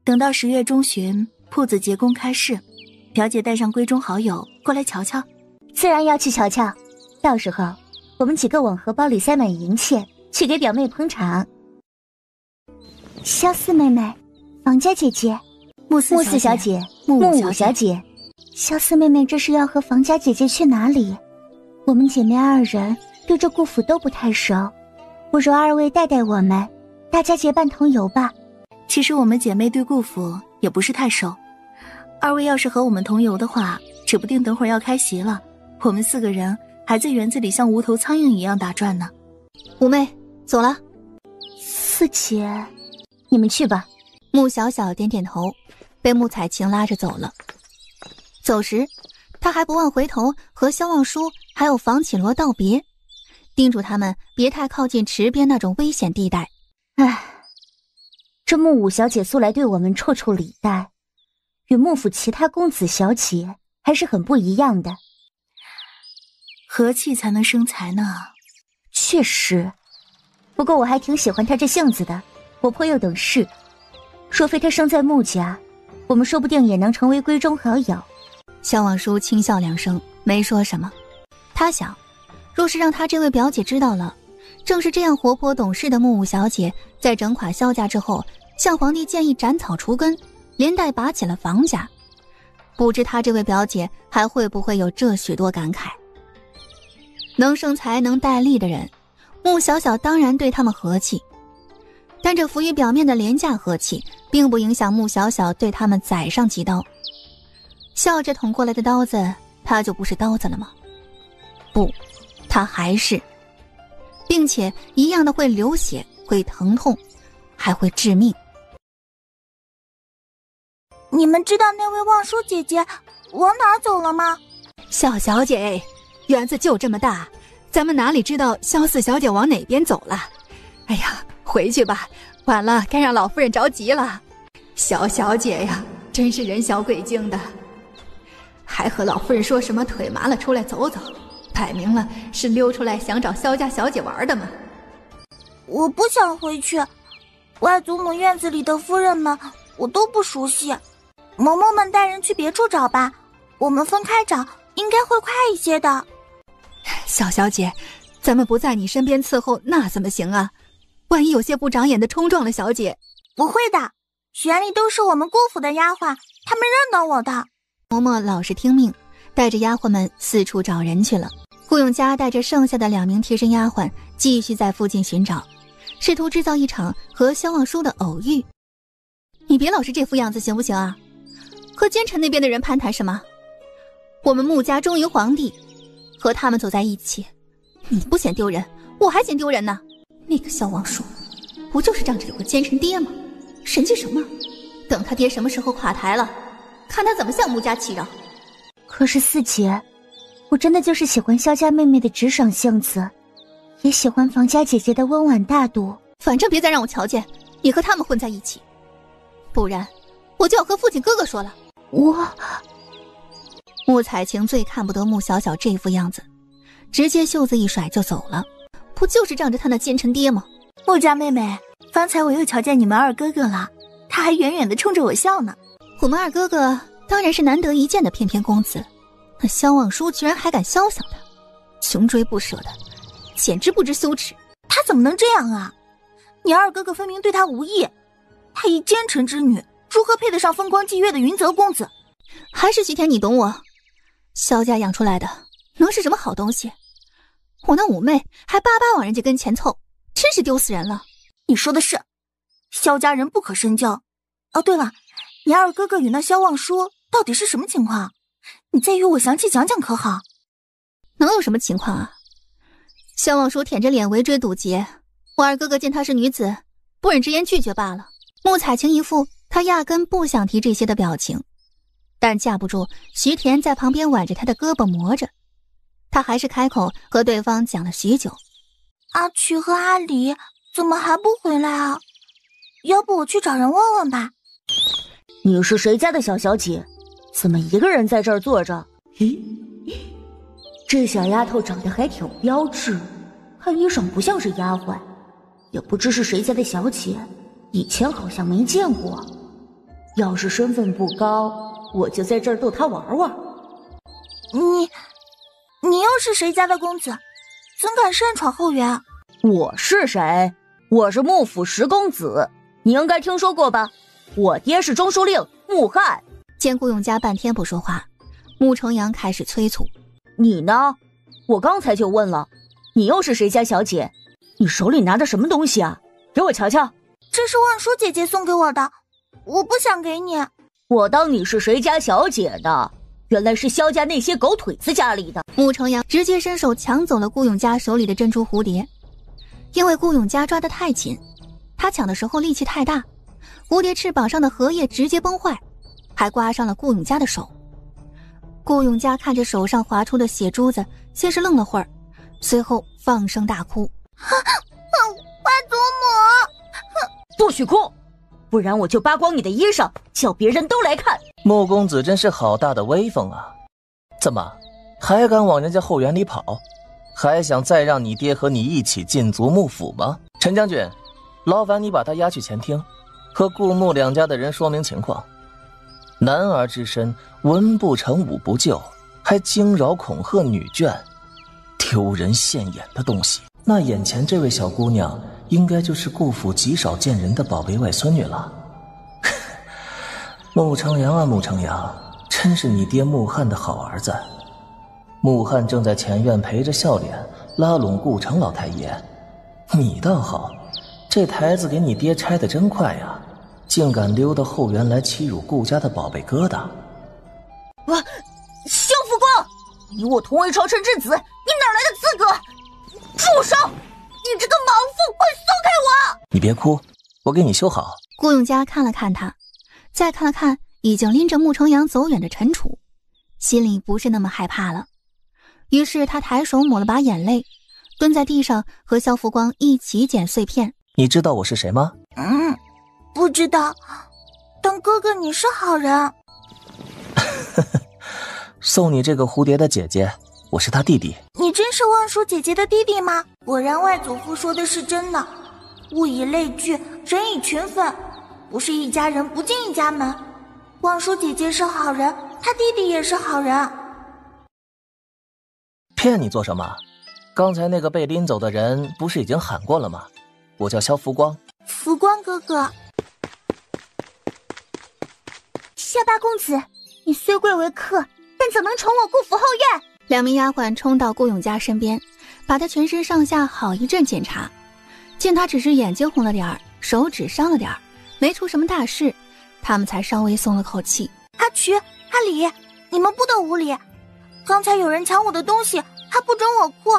等到10月中旬铺子结工开市，表姐带上闺中好友过来瞧瞧。自然要去瞧瞧，到时候我们几个往荷包里塞满银钱，去给表妹捧场。萧四妹妹，房家姐姐，慕四小姐，木五小姐。萧四妹妹这是要和房家姐姐去哪里？我们姐妹2人对这顾府都不太熟，不如2位带带我们，大家结伴同游吧。其实我们姐妹对顾府也不是太熟，2位要是和我们同游的话，指不定等会儿要开席了，我们4个人还在园子里像无头苍蝇一样打转呢。五妹走了。四姐，你们去吧。穆小小点点头，被穆彩晴拉着走了。走时，他还不忘回头和萧望舒还有房启罗道别，叮嘱他们别太靠近池边那种危险地带。唉，这穆五小姐素来对我们处处礼待，与幕府其他公子小姐还是很不一样的。和气才能生财呢。确实，不过我还挺喜欢她这性子的，活泼又懂事。若非她生在穆家，我们说不定也能成为闺中好友。萧望舒轻笑2声，没说什么。他想，若是让他这位表姐知道了，正是这样活泼懂事的穆五小姐，在整垮萧家之后，向皇帝建议斩草除根，连带拔起了房家，不知他这位表姐还会不会有这许多感慨。能生财能带利的人，穆小小当然对他们和气，但这浮于表面的廉价和气，并不影响穆小小对他们宰上几刀。笑着捅过来的刀子，它就不是刀子了吗？不，它还是，并且一样的会流血，会疼痛，还会致命。你们知道那位望舒姐姐往哪儿走了吗？小小姐，园子就这么大，咱们哪里知道萧四小姐往哪边走了？哎呀，回去吧，晚了该让老夫人着急了。萧小姐呀，真是人小鬼精的，还和老夫人说什么腿麻了出来走走，摆明了是溜出来想找萧家小姐玩的嘛。我不想回去，外祖母院子里的夫人们我都不熟悉，嬷嬷们带人去别处找吧，我们分开找，应该会快一些的。小小姐，咱们不在你身边伺候，那怎么行啊？万一有些不长眼的冲撞了小姐。不会的，园里都是我们顾府的丫鬟，他们认得我的。嬷嬷老实听命，带着丫鬟们四处找人去了。顾永嘉带着剩下的2名贴身丫鬟继续在附近寻找，试图制造一场和萧望舒的偶遇。你别老是这副样子行不行啊？和奸臣那边的人攀谈什么？我们穆家忠于皇帝，和他们走在一起，你不嫌丢人，我还嫌丢人呢。那个萧望舒不就是仗着有个奸臣爹吗？神气什么？等他爹什么时候垮台了，看他怎么向穆家祈饶。可是四姐，我真的就是喜欢萧家妹妹的直爽性子，也喜欢房家姐姐的温婉大度。反正别再让我瞧见你和他们混在一起，不然我就要和父亲哥哥说了。穆彩晴最看不得穆小小这副样子，直接袖子一甩就走了。不就是仗着他那奸臣爹吗？穆家妹妹，方才我又瞧见你们二哥哥了，他还远远地冲着我笑呢。我们二哥哥当然是难得一见的翩翩公子，那萧望舒居然还敢肖想他，穷追不舍的，简直不知羞耻。他怎么能这样啊？你二哥哥分明对他无意，他一奸臣之女，如何配得上风光霁月的云泽公子？还是徐田你懂我，萧家养出来的能是什么好东西？我那五妹还巴巴往人家跟前凑，真是丢死人了。你说的是，萧家人不可深交。哦，对了，你二哥哥与那萧望舒到底是什么情况？你再与我详细讲讲可好？能有什么情况啊？萧望舒舔着脸围追堵截，我二哥哥见她是女子，不忍直言拒绝罢了。穆彩晴一副她压根不想提这些的表情，但架不住徐田在旁边挽着她的胳膊磨着，她还是开口和对方讲了许久。阿曲和阿离怎么还不回来啊？要不我去找人问问吧。你是谁家的小小姐？怎么一个人在这儿坐着？咦，这小丫头长得还挺标致，看衣裳不像是丫鬟，也不知是谁家的小姐，以前好像没见过。要是身份不高，我就在这儿逗她玩玩。你又是谁家的公子？怎敢擅闯后园？我是谁？我是穆府十公子，你应该听说过吧？我爹是中书令穆翰。见顾永嘉半天不说话，穆重阳开始催促。你呢？我刚才就问了，你又是谁家小姐？你手里拿的什么东西啊？给我瞧瞧。这是万叔姐姐送给我的，我不想给你。我当你是谁家小姐呢？原来是萧家那些狗腿子家里的。穆重阳直接伸手抢走了顾永嘉手里的珍珠蝴蝶，因为顾永嘉抓得太紧，他抢的时候力气太大，蝴蝶翅膀上的荷叶直接崩坏，还刮伤了顾永嘉的手。顾永嘉看着手上划出的血珠子，先是愣了会儿，随后放声大哭。外祖母，不许哭，不然我就扒光你的衣裳，叫别人都来看。穆公子真是好大的威风啊！怎么还敢往人家后园里跑？还想再让你爹和你一起进族穆府吗？陈将军，劳烦你把他押去前厅，和顾穆两家的人说明情况。男儿之身，文不成武不就，还惊扰恐吓女眷，丢人现眼的东西。那眼前这位小姑娘，应该就是顾府极少见人的宝贝外孙女了。穆成阳啊，穆成阳，真是你爹穆翰的好儿子。穆翰正在前院陪着笑脸拉拢顾城老太爷，你倒好，这台子给你爹拆得真快呀，竟敢溜到后园来欺辱顾家的宝贝疙瘩。萧福光，你我同为朝臣之子，你哪来的资格？住手！你这个莽夫，快松开我！你别哭，我给你修好。顾永嘉看了看他，再看了看已经拎着穆成阳走远的陈楚，心里不是那么害怕了。于是他抬手抹了把眼泪，蹲在地上和萧福光一起捡碎片。你知道我是谁吗？不知道，但哥哥你是好人。送你这个蝴蝶的姐姐，我是她弟弟。你真是万叔姐姐的弟弟吗？果然外祖父说的是真的，物以类聚，人以群分，不是一家人不进一家门。望舒姐姐是好人，她弟弟也是好人。骗你做什么？刚才那个被拎走的人不是已经喊过了吗？我叫萧福光。福光哥哥。夏八公子，你虽贵为客，但怎能宠我顾府后院？两名丫鬟冲到顾永嘉身边，把他全身上下好一阵检查，见他只是眼睛红了点儿，手指伤了点儿，没出什么大事，他们才稍微松了口气。阿曲、阿里，你们不得无礼！刚才有人抢我的东西，还不准我哭，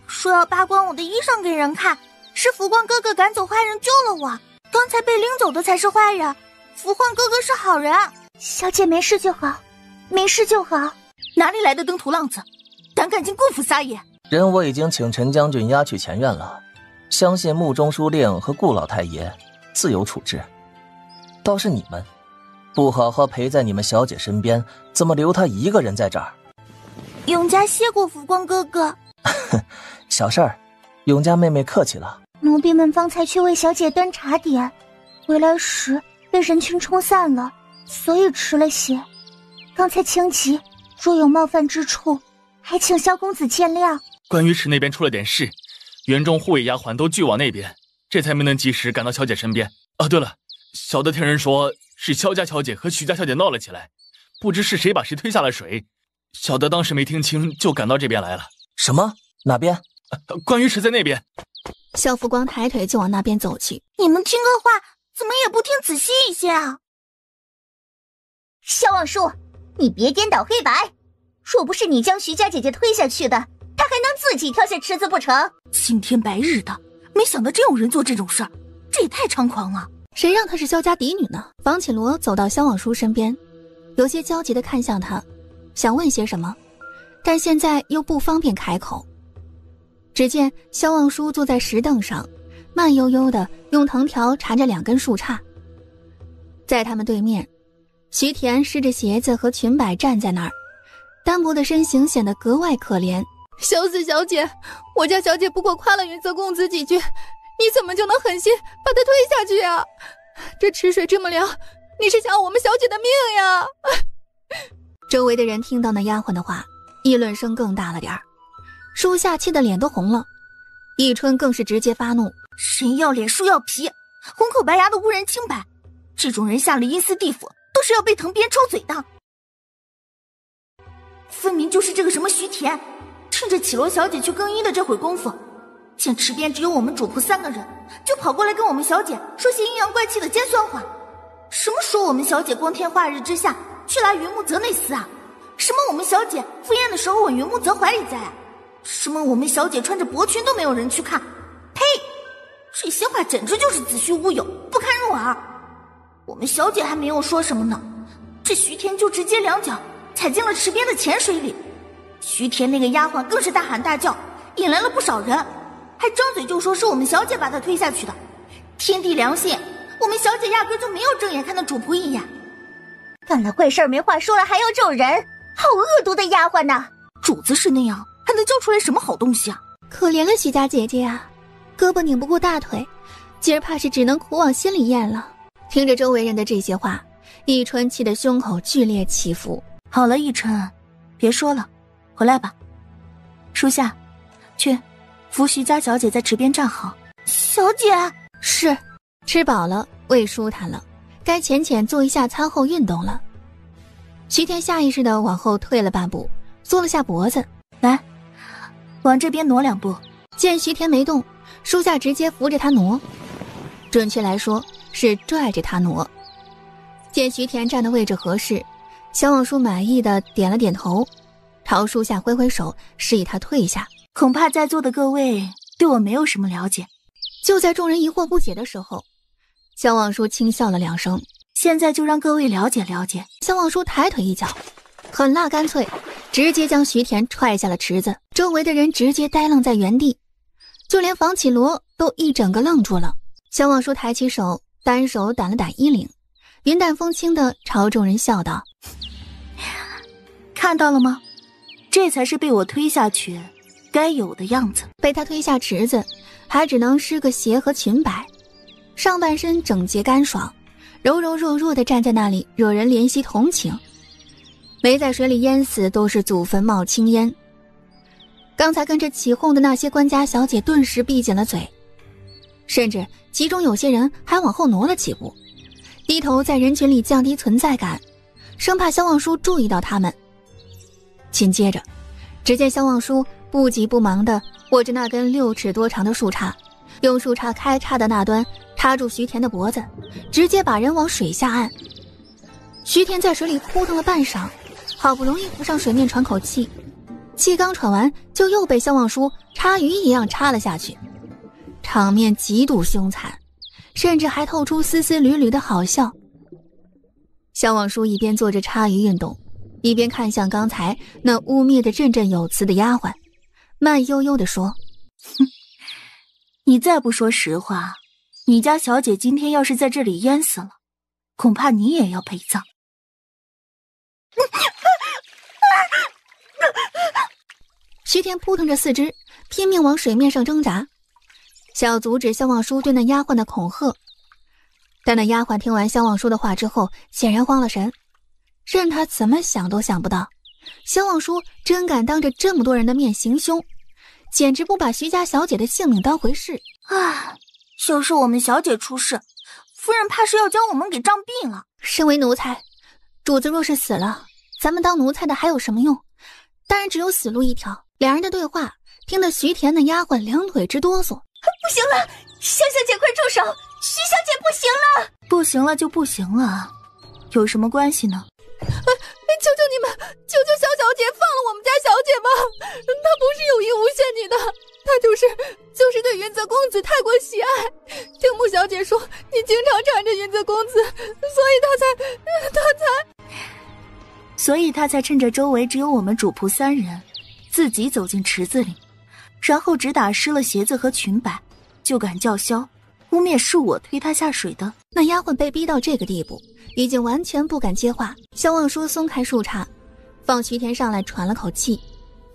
说要扒光我的衣裳给人看，是福光哥哥赶走坏人救了我，刚才被拎走的才是坏人，福光哥哥是好人。小姐没事就好，没事就好。哪里来的登徒浪子，胆敢进顾府撒野？人我已经请陈将军押去前院了，相信穆中书令和顾老太爷自有处置。倒是你们，不好好陪在你们小姐身边，怎么留她一个人在这儿？永嘉谢过福光哥哥。小事儿，永嘉妹妹客气了。奴婢们方才去为小姐端茶点，回来时被人群冲散了，所以迟了些。刚才情急，若有冒犯之处，还请萧公子见谅。关于池那边出了点事，园中护卫丫鬟都聚往那边，这才没能及时赶到小姐身边。啊，对了，小的听人说是萧家小姐和徐家小姐闹了起来，不知是谁把谁推下了水，小的当时没听清，就赶到这边来了。什么？哪边？关于池在那边。萧福光抬腿就往那边走去。你们听个话，怎么也不听仔细一些啊？萧望舒，你别颠倒黑白，若不是你将徐家姐姐推下去的，她还能自己跳下池子不成？青天白日的，没想到真有人做这种事儿，这也太猖狂了。谁让她是萧家嫡女呢？房启罗走到萧望舒身边，有些焦急地看向他，想问些什么，但现在又不方便开口。只见萧望舒坐在石凳上，慢悠悠地用藤条缠着2根树杈。在他们对面，徐田湿着鞋子和裙摆站在那儿，单薄的身形显得格外可怜。萧四小姐，我家小姐不过夸了云泽公子几句，你怎么就能狠心把她推下去啊？这池水这么凉，你是想我们小姐的命呀？周围的人听到那丫鬟的话，议论声更大了点儿。树下气得脸都红了，忆春更是直接发怒：谁要脸树要皮，红口白牙的污人清白，这种人下了阴司地府都是要被藤鞭抽嘴的。分明就是这个什么徐田，趁着绮罗小姐去更衣的这会功夫，见池边只有我们主仆3个人，就跑过来跟我们小姐说些阴阳怪气的尖酸话。什么说我们小姐光天化日之下去拉云木泽内司啊？什么我们小姐赴宴的时候吻云木泽怀里在啊？什么我们小姐穿着薄裙都没有人去看？呸！这些话简直就是子虚乌有，不堪入耳。我们小姐还没有说什么呢，这徐田就直接2脚踩进了池边的浅水里。徐田那个丫鬟更是大喊大叫，引来了不少人，还张嘴就说是我们小姐把她推下去的。天地良心，我们小姐压根就没有正眼看那主仆一眼。干了坏事没话说了，还要咒人，好恶毒的丫鬟呐！主子是那样，还能教出来什么好东西啊？可怜了徐家姐姐啊，胳膊拧不过大腿，今儿怕是只能苦往心里咽了。听着周围人的这些话，忆春气得胸口剧烈起伏。好了，忆春，别说了，回来吧。属下去扶徐家小姐在池边站好。小姐，是。吃饱了，胃舒坦了，该浅浅做一下餐后运动了。徐田下意识地往后退了半步，缩了下脖子。来，往这边挪2步。见徐田没动，属下直接扶着他挪，准确来说是拽着他挪。见徐田站的位置合适，萧望舒满意的点了点头，朝属下挥挥手，示意他退下。恐怕在座的各位对我没有什么了解。就在众人疑惑不解的时候，萧望舒轻笑了2声。现在就让各位了解了解。萧望舒抬腿一脚，狠辣干脆，直接将徐田踹下了池子。周围的人直接呆愣在原地，就连房启罗都一整个愣住了。萧望舒抬起手，单手掸了掸衣领，云淡风轻地朝众人笑道：看到了吗？这才是被我推下去该有的样子。被他推下池子，还只能湿个鞋和裙摆，上半身整洁干爽，柔柔弱弱地站在那里，惹人怜惜同情。没在水里淹死，都是祖坟冒青烟。刚才跟着起哄的那些官家小姐顿时闭紧了嘴，甚至其中有些人还往后挪了几步，低头在人群里降低存在感，生怕萧望舒注意到他们。紧接着，只见萧望舒不急不忙地握着那根6尺多长的树杈，用树杈开叉的那端插住徐田的脖子，直接把人往水下按。徐田在水里扑腾了半晌，好不容易浮上水面喘口气，气刚喘完，就又被萧望舒插鱼一样插了下去。场面极度凶残，甚至还透出丝丝缕缕的好笑。萧望舒一边做着插鱼运动，一边看向刚才那污蔑的振振有词的丫鬟，慢悠悠地说：你再不说实话，你家小姐今天要是在这里淹死了，恐怕你也要陪葬。徐田扑腾着四肢，拼命往水面上挣扎，想要阻止萧望舒对那丫鬟的恐吓。但那丫鬟听完萧望舒的话之后，显然慌了神，任他怎么想都想不到，萧望舒真敢当着这么多人的面行凶，简直不把徐家小姐的性命当回事。就是我们小姐出事，夫人怕是要将我们给杖毙了。身为奴才，主子若是死了，咱们当奴才的还有什么用？当然只有死路一条。两人的对话听得徐田的丫鬟两腿直哆嗦。不行了，萧小姐快住手，徐小姐不行了。不行了就不行了，有什么关系呢？求求你们，求求萧小姐放了我们家小姐吧，她不是有意诬陷你的，她就是对云泽公子太过喜爱，听穆小姐说你经常缠着云泽公子，所以她才趁着周围只有我们主仆3人，自己走进池子里，然后只打湿了鞋子和裙摆，就敢叫嚣，污蔑是我推她下水的。那丫鬟被逼到这个地步，已经完全不敢接话。萧望舒松开树杈，放徐田上来喘了口气，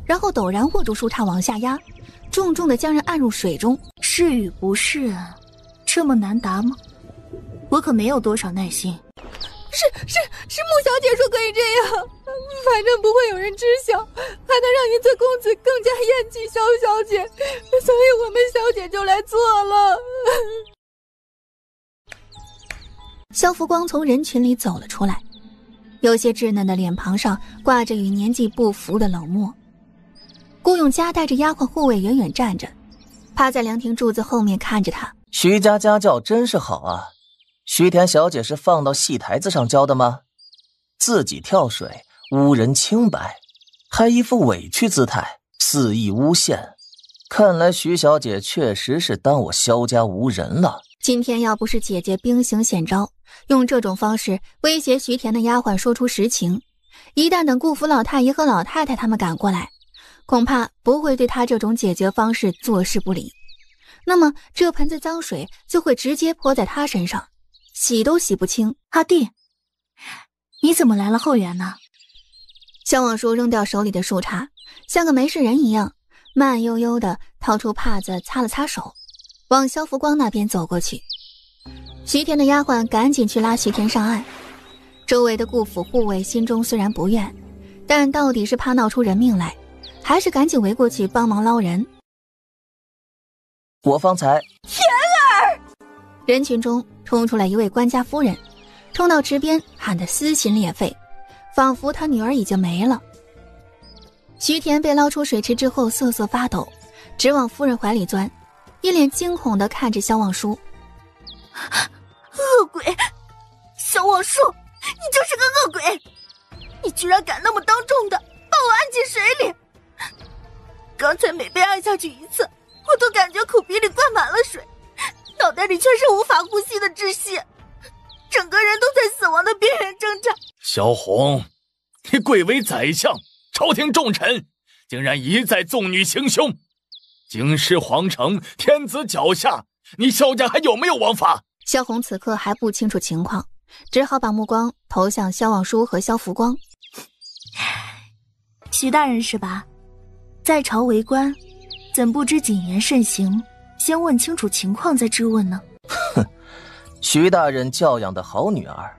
然后陡然握住树杈往下压，重重地将人按入水中。是与不是啊，这么难答吗？我可没有多少耐心。是穆小姐说可以这样，反正不会有人知晓，还能让云泽公子更加厌弃萧小姐，所以我们小姐就来做了。萧福光从人群里走了出来，有些稚嫩的脸庞上挂着与年纪不符的冷漠。顾永嘉带着丫鬟护卫远远站着，趴在凉亭柱子后面看着他。徐家家教真是好啊，徐田小姐是放到戏台子上教的吗？自己跳水污人清白，还一副委屈姿态，肆意诬陷。看来徐小姐确实是当我萧家无人了。今天要不是姐姐兵行险招，用这种方式威胁徐田的丫鬟说出实情，一旦等顾府老太爷和老太太他们赶过来，恐怕不会对她这种解决方式坐视不理。那么这盆子脏水就会直接泼在她身上，洗都洗不清。阿弟，你怎么来了后园呢？萧望舒扔掉手里的树杈，像个没事人一样，慢悠悠地掏出帕子擦了擦手，往萧福光那边走过去。徐田的丫鬟赶紧去拉徐田上岸，周围的顾府护卫心中虽然不愿，但到底是怕闹出人命来，还是赶紧围过去帮忙捞人。我方才田儿！人群中冲出来一位官家夫人，冲到池边喊得撕心裂肺，仿佛他女儿已经没了。徐田被捞出水池之后瑟瑟发抖，直往夫人怀里钻，一脸惊恐地看着萧望舒。恶鬼！萧望舒，你就是个恶鬼！你居然敢那么当众的把我按进水里！刚才每被按下去一次，我都感觉口鼻里灌满了水，脑袋里全是无法呼吸的窒息，整个人都在死亡的边缘挣扎。萧红，你贵为宰相，朝廷重臣，竟然一再纵女行凶，京师皇城，天子脚下，你萧家还有没有王法？萧红此刻还不清楚情况，只好把目光投向萧望舒和萧福光。徐大人是吧？在朝为官，怎不知谨言慎行，先问清楚情况再质问呢？哼，徐大人教养的好女儿，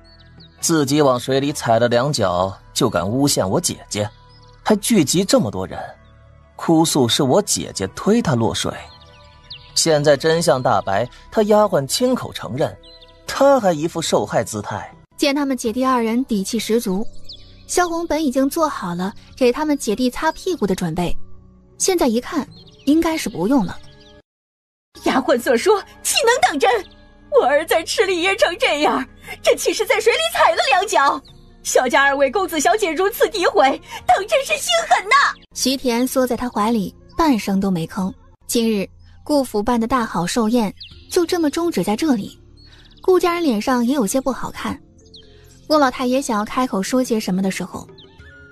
自己往水里踩了2脚就敢诬陷我姐姐，还聚集这么多人，哭诉是我姐姐推她落水。现在真相大白，她丫鬟亲口承认，她还一副受害姿态。见他们姐弟2人底气十足，萧红本已经做好了给他们姐弟擦屁股的准备，现在一看应该是不用了。丫鬟所说岂能当真？我儿在池里淹成这样，这岂是在水里踩了2脚？萧家2位公子小姐如此诋毁，当真是心狠呐！徐田缩在他怀里，半声都没吭。今日顾府办的大好寿宴就这么终止在这里，顾家人脸上也有些不好看。顾老太爷想要开口说些什么的时候，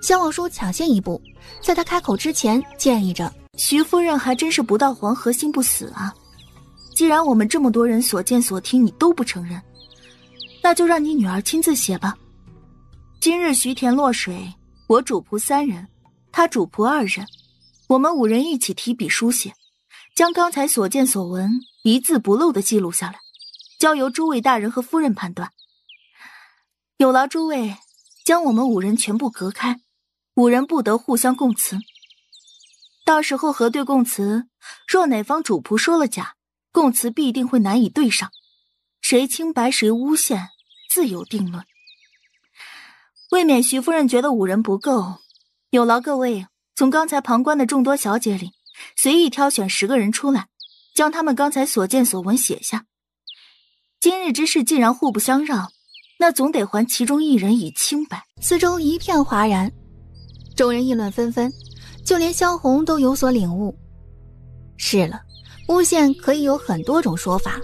萧望舒抢先一步，在他开口之前建议着：徐夫人还真是不到黄河心不死啊！既然我们这么多人所见所听你都不承认，那就让你女儿亲自写吧。今日徐田落水，我主仆3人，他主仆2人，我们5人一起提笔书写，将刚才所见所闻一字不漏地记录下来，交由诸位大人和夫人判断。有劳诸位将我们5人全部隔开，5人不得互相供词。到时候核对供词，若哪方主仆说了假，供词必定会难以对上，谁清白谁诬陷，自有定论。为免徐夫人觉得5人不够，有劳各位从刚才旁观的众多小姐里随意挑选10个人出来，将他们刚才所见所闻写下。今日之事既然互不相让，那总得还其中1人以清白。四周一片哗然，众人议论纷纷，就连萧红都有所领悟。是了，诬陷可以有很多种说法，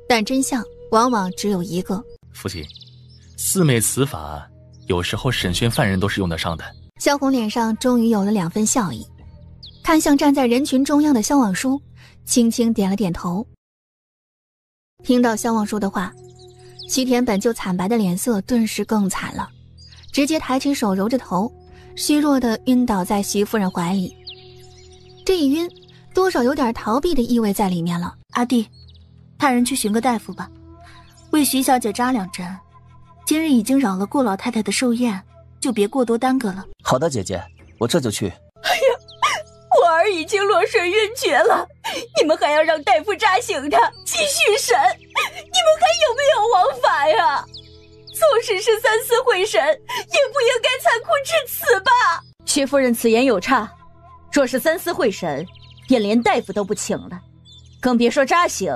但真相往往只有一个。父亲，四昧此法有时候审讯犯人都是用得上的。萧红脸上终于有了2分笑意，看向站在人群中央的萧望舒，轻轻点了点头。听到萧望舒的话，徐田本就惨白的脸色顿时更惨了，直接抬起手揉着头，虚弱地晕倒在徐夫人怀里。这一晕多少有点逃避的意味在里面了。阿弟，派人去寻个大夫吧，为徐小姐扎2针。今日已经扰了顾老太太的寿宴，就别过多耽搁了。好的，姐姐，我这就去。哎呀，我儿已经落水晕厥了，你们还要让大夫扎醒他，继续审，你们还有没有王法呀？纵使是三司会审，也不应该残酷至此吧？薛夫人此言有差，若是三司会审，便连大夫都不请了，更别说扎醒，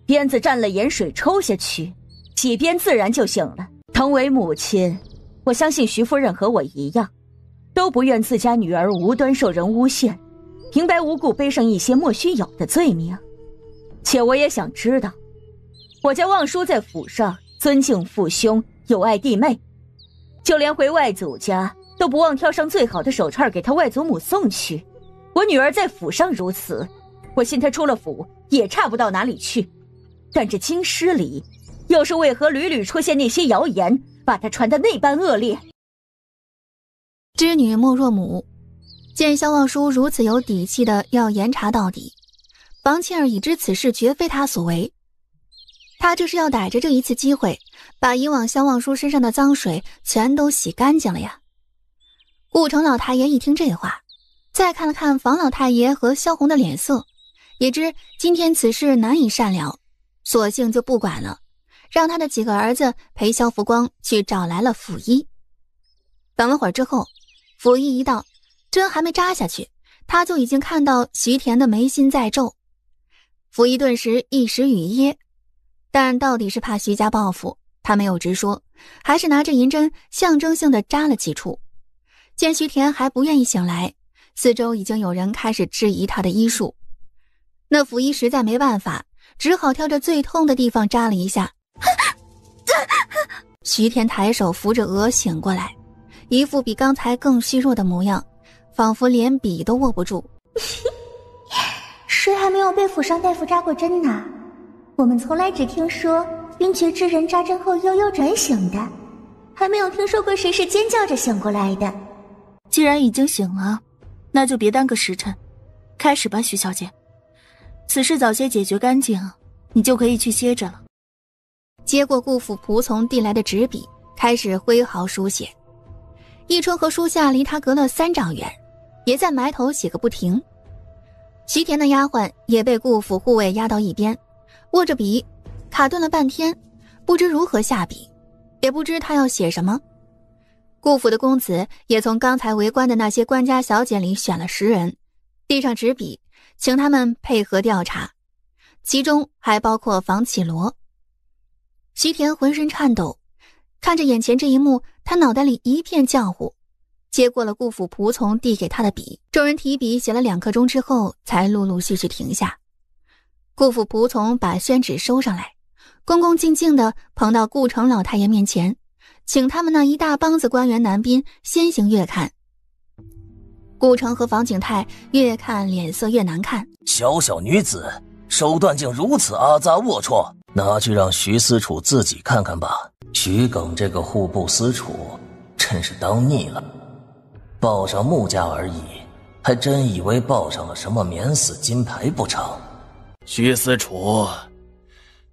鞭子蘸了盐水抽下去，几鞭自然就醒了。同为母亲，我相信徐夫人和我一样，都不愿自家女儿无端受人诬陷，平白无故背上一些莫须有的罪名。且我也想知道，我家望叔在府上尊敬父兄，友爱弟妹，就连回外祖家都不忘挑上最好的手串给他外祖母送去。我女儿在府上如此，我信她出了府也差不到哪里去。但这京师里又是为何屡屡出现那些谣言，把她传得那般恶劣？知女莫若母，见萧望舒如此有底气的要严查到底，房倩儿已知此事绝非他所为，他这是要逮着这一次机会，把以往萧望舒身上的脏水全都洗干净了呀。顾城老太爷一听这话，再看了看房老太爷和萧红的脸色，也知今天此事难以善了，索性就不管了，让他的几个儿子陪萧福光去找来了府医。等了会儿之后，府医一到，针还没扎下去，他就已经看到徐田的眉心在皱。府医顿时一时语噎，但到底是怕徐家报复，他没有直说，还是拿着银针象征性的扎了几处。见徐田还不愿意醒来，四周已经有人开始质疑他的医术。那府医实在没办法，只好挑着最痛的地方扎了一下。徐田抬手扶着额醒过来，一副比刚才更虚弱的模样，仿佛连笔都握不住。谁还没有被府上大夫扎过针呢？我们从来只听说晕厥之人扎针后悠悠转醒的，还没有听说过谁是尖叫着醒过来的。既然已经醒了，那就别耽搁时辰，开始吧，徐小姐。此事早些解决干净，你就可以去歇着了。接过顾府仆从递来的纸笔，开始挥毫书写。一春和书下离他隔了3丈远，也在埋头写个不停。徐田的丫鬟也被顾府护卫压到一边，握着笔卡顿了半天，不知如何下笔，也不知他要写什么。顾府的公子也从刚才围观的那些官家小姐里选了10人，递上纸笔，请他们配合调查，其中还包括房启罗。徐田浑身颤抖，看着眼前这一幕，他脑袋里一片浆糊，接过了顾府仆从递给他的笔。众人提笔写了2刻钟之后，才陆陆续续停下。顾府仆从把宣纸收上来，恭恭敬敬地捧到顾城老太爷面前，请他们那一大帮子官员男宾先行阅看。顾城和房景泰越看脸色越难看。小小女子，手段竟如此阿杂龌龊，拿去让徐司楚自己看看吧。徐耿这个户部司楚真是当腻了，报上穆家而已，还真以为报上了什么免死金牌不成？徐司楚，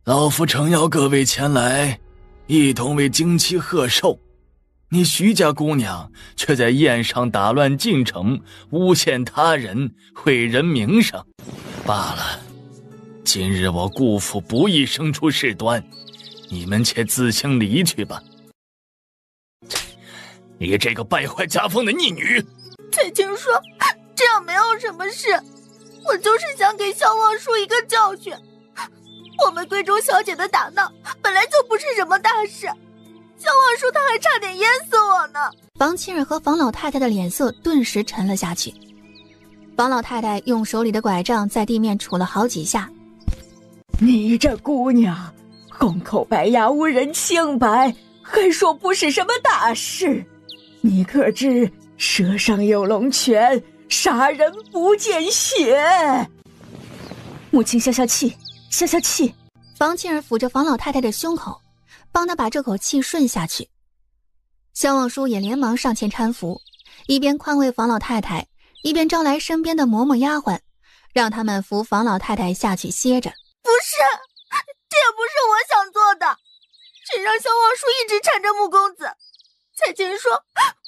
老夫诚邀各位前来，一同为京期贺寿。你徐家姑娘却在宴上打乱进程，诬陷他人，毁人名声。罢了，今日我顾府不易生出事端，你们且自行离去吧。你这个败坏家风的逆女！翠青说这样没有什么事，我就是想给萧望叔一个教训。我们贵州小姐的打闹本来就不是什么大事，萧望叔他还差点淹死我呢。房青儿和房老太太的脸色顿时沉了下去。房老太太用手里的拐杖在地面杵了好几下。你这姑娘红口白牙，无人清白，还说不是什么大事，你可知蛇上有龙泉，杀人不见血。母亲消消气，消消气。房青儿抚着房老太太的胸口，帮她把这口气顺下去。萧望叔也连忙上前搀扶，一边宽慰房老太太，一边招来身边的嬷嬷丫鬟，让他们扶房老太太下去歇着。不是，这也不是我想做的，谁让萧望叔一直缠着穆公子。彩琴说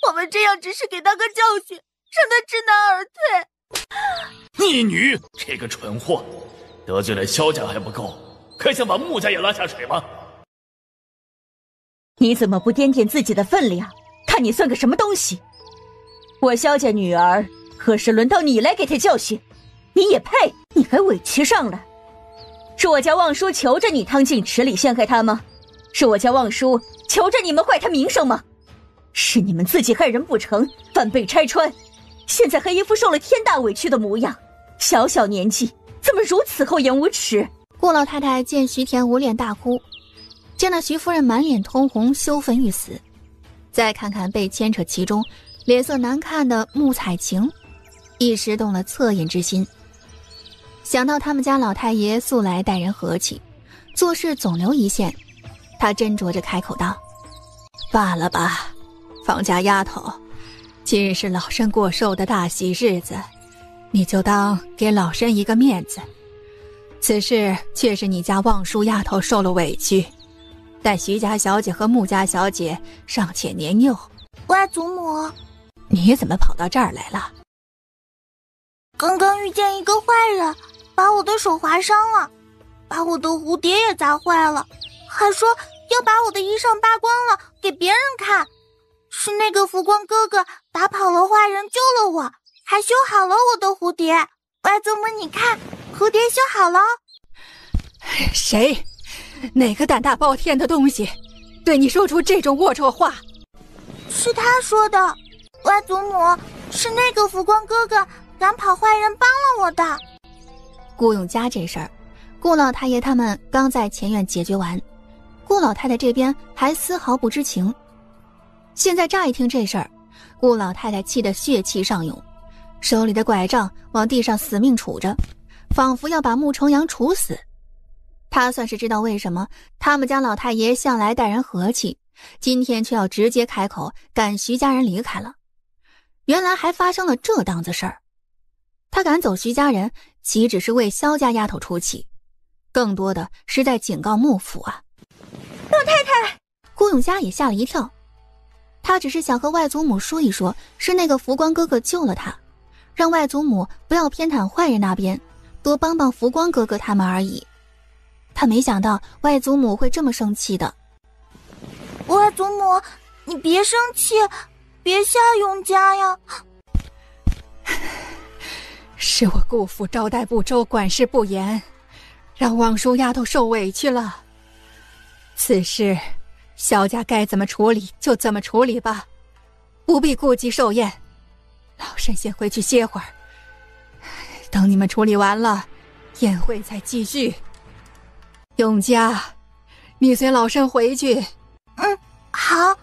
我们这样只是给他个教训，让他知难而退。逆女，这个蠢货，得罪了萧家还不够，还想把穆家也拉下水吗？你怎么不掂掂自己的分量，看你算个什么东西？我萧家女儿何时轮到你来给她教训？你也配？你还委屈上了？是我家望叔求着你趟进池里陷害他吗？是我家望叔求着你们坏他名声吗？是你们自己害人不成，反被拆穿，现在还一副受了天大委屈的模样。小小年纪怎么如此厚颜无耻？顾老太太见徐田捂脸大哭，见那徐夫人满脸通红，羞愤欲死，再看看被牵扯其中脸色难看的穆彩晴，一时动了恻隐之心。想到他们家老太爷素来待人和气，做事总留一线，他斟酌着开口道：罢了吧，房家丫头，今日是老身过寿的大喜日子，你就当给老身一个面子。此事却是你家望叔丫头受了委屈，但徐家小姐和穆家小姐尚且年幼。外祖母，你怎么跑到这儿来了？刚刚遇见一个坏人，把我的手划伤了，把我的蝴蝶也砸坏了，还说要把我的衣裳扒光了给别人看。是那个福光哥哥打跑了坏人，救了我，还修好了我的蝴蝶。外祖母你看，蝴蝶修好了。谁？哪个胆大包天的东西对你说出这种龌龊话？是他说的，外祖母，是那个福光哥哥赶跑坏人帮了我的。顾永嘉这事儿，顾老太爷他们刚在前院解决完，顾老太太这边还丝毫不知情。现在乍一听这事儿，顾老太太气得血气上涌，手里的拐杖往地上死命杵着，仿佛要把穆重阳处死。他算是知道为什么他们家老太爷向来待人和气，今天却要直接开口赶徐家人离开了。原来还发生了这档子事儿。他赶走徐家人，岂只是为萧家丫头出气，更多的是在警告穆府啊。老太太！顾永嘉也吓了一跳，他只是想和外祖母说一说，是那个福光哥哥救了他，让外祖母不要偏袒坏人那边，多帮帮福光哥哥他们而已。他没想到外祖母会这么生气的。外祖母，你别生气，别吓永嘉呀。是我姑父招待不周，管事不严，让望叔丫头受委屈了。此事萧家该怎么处理就怎么处理吧，不必顾及寿宴。老身先回去歇会儿，等你们处理完了，宴会再继续。永嘉，你随老身回去。好。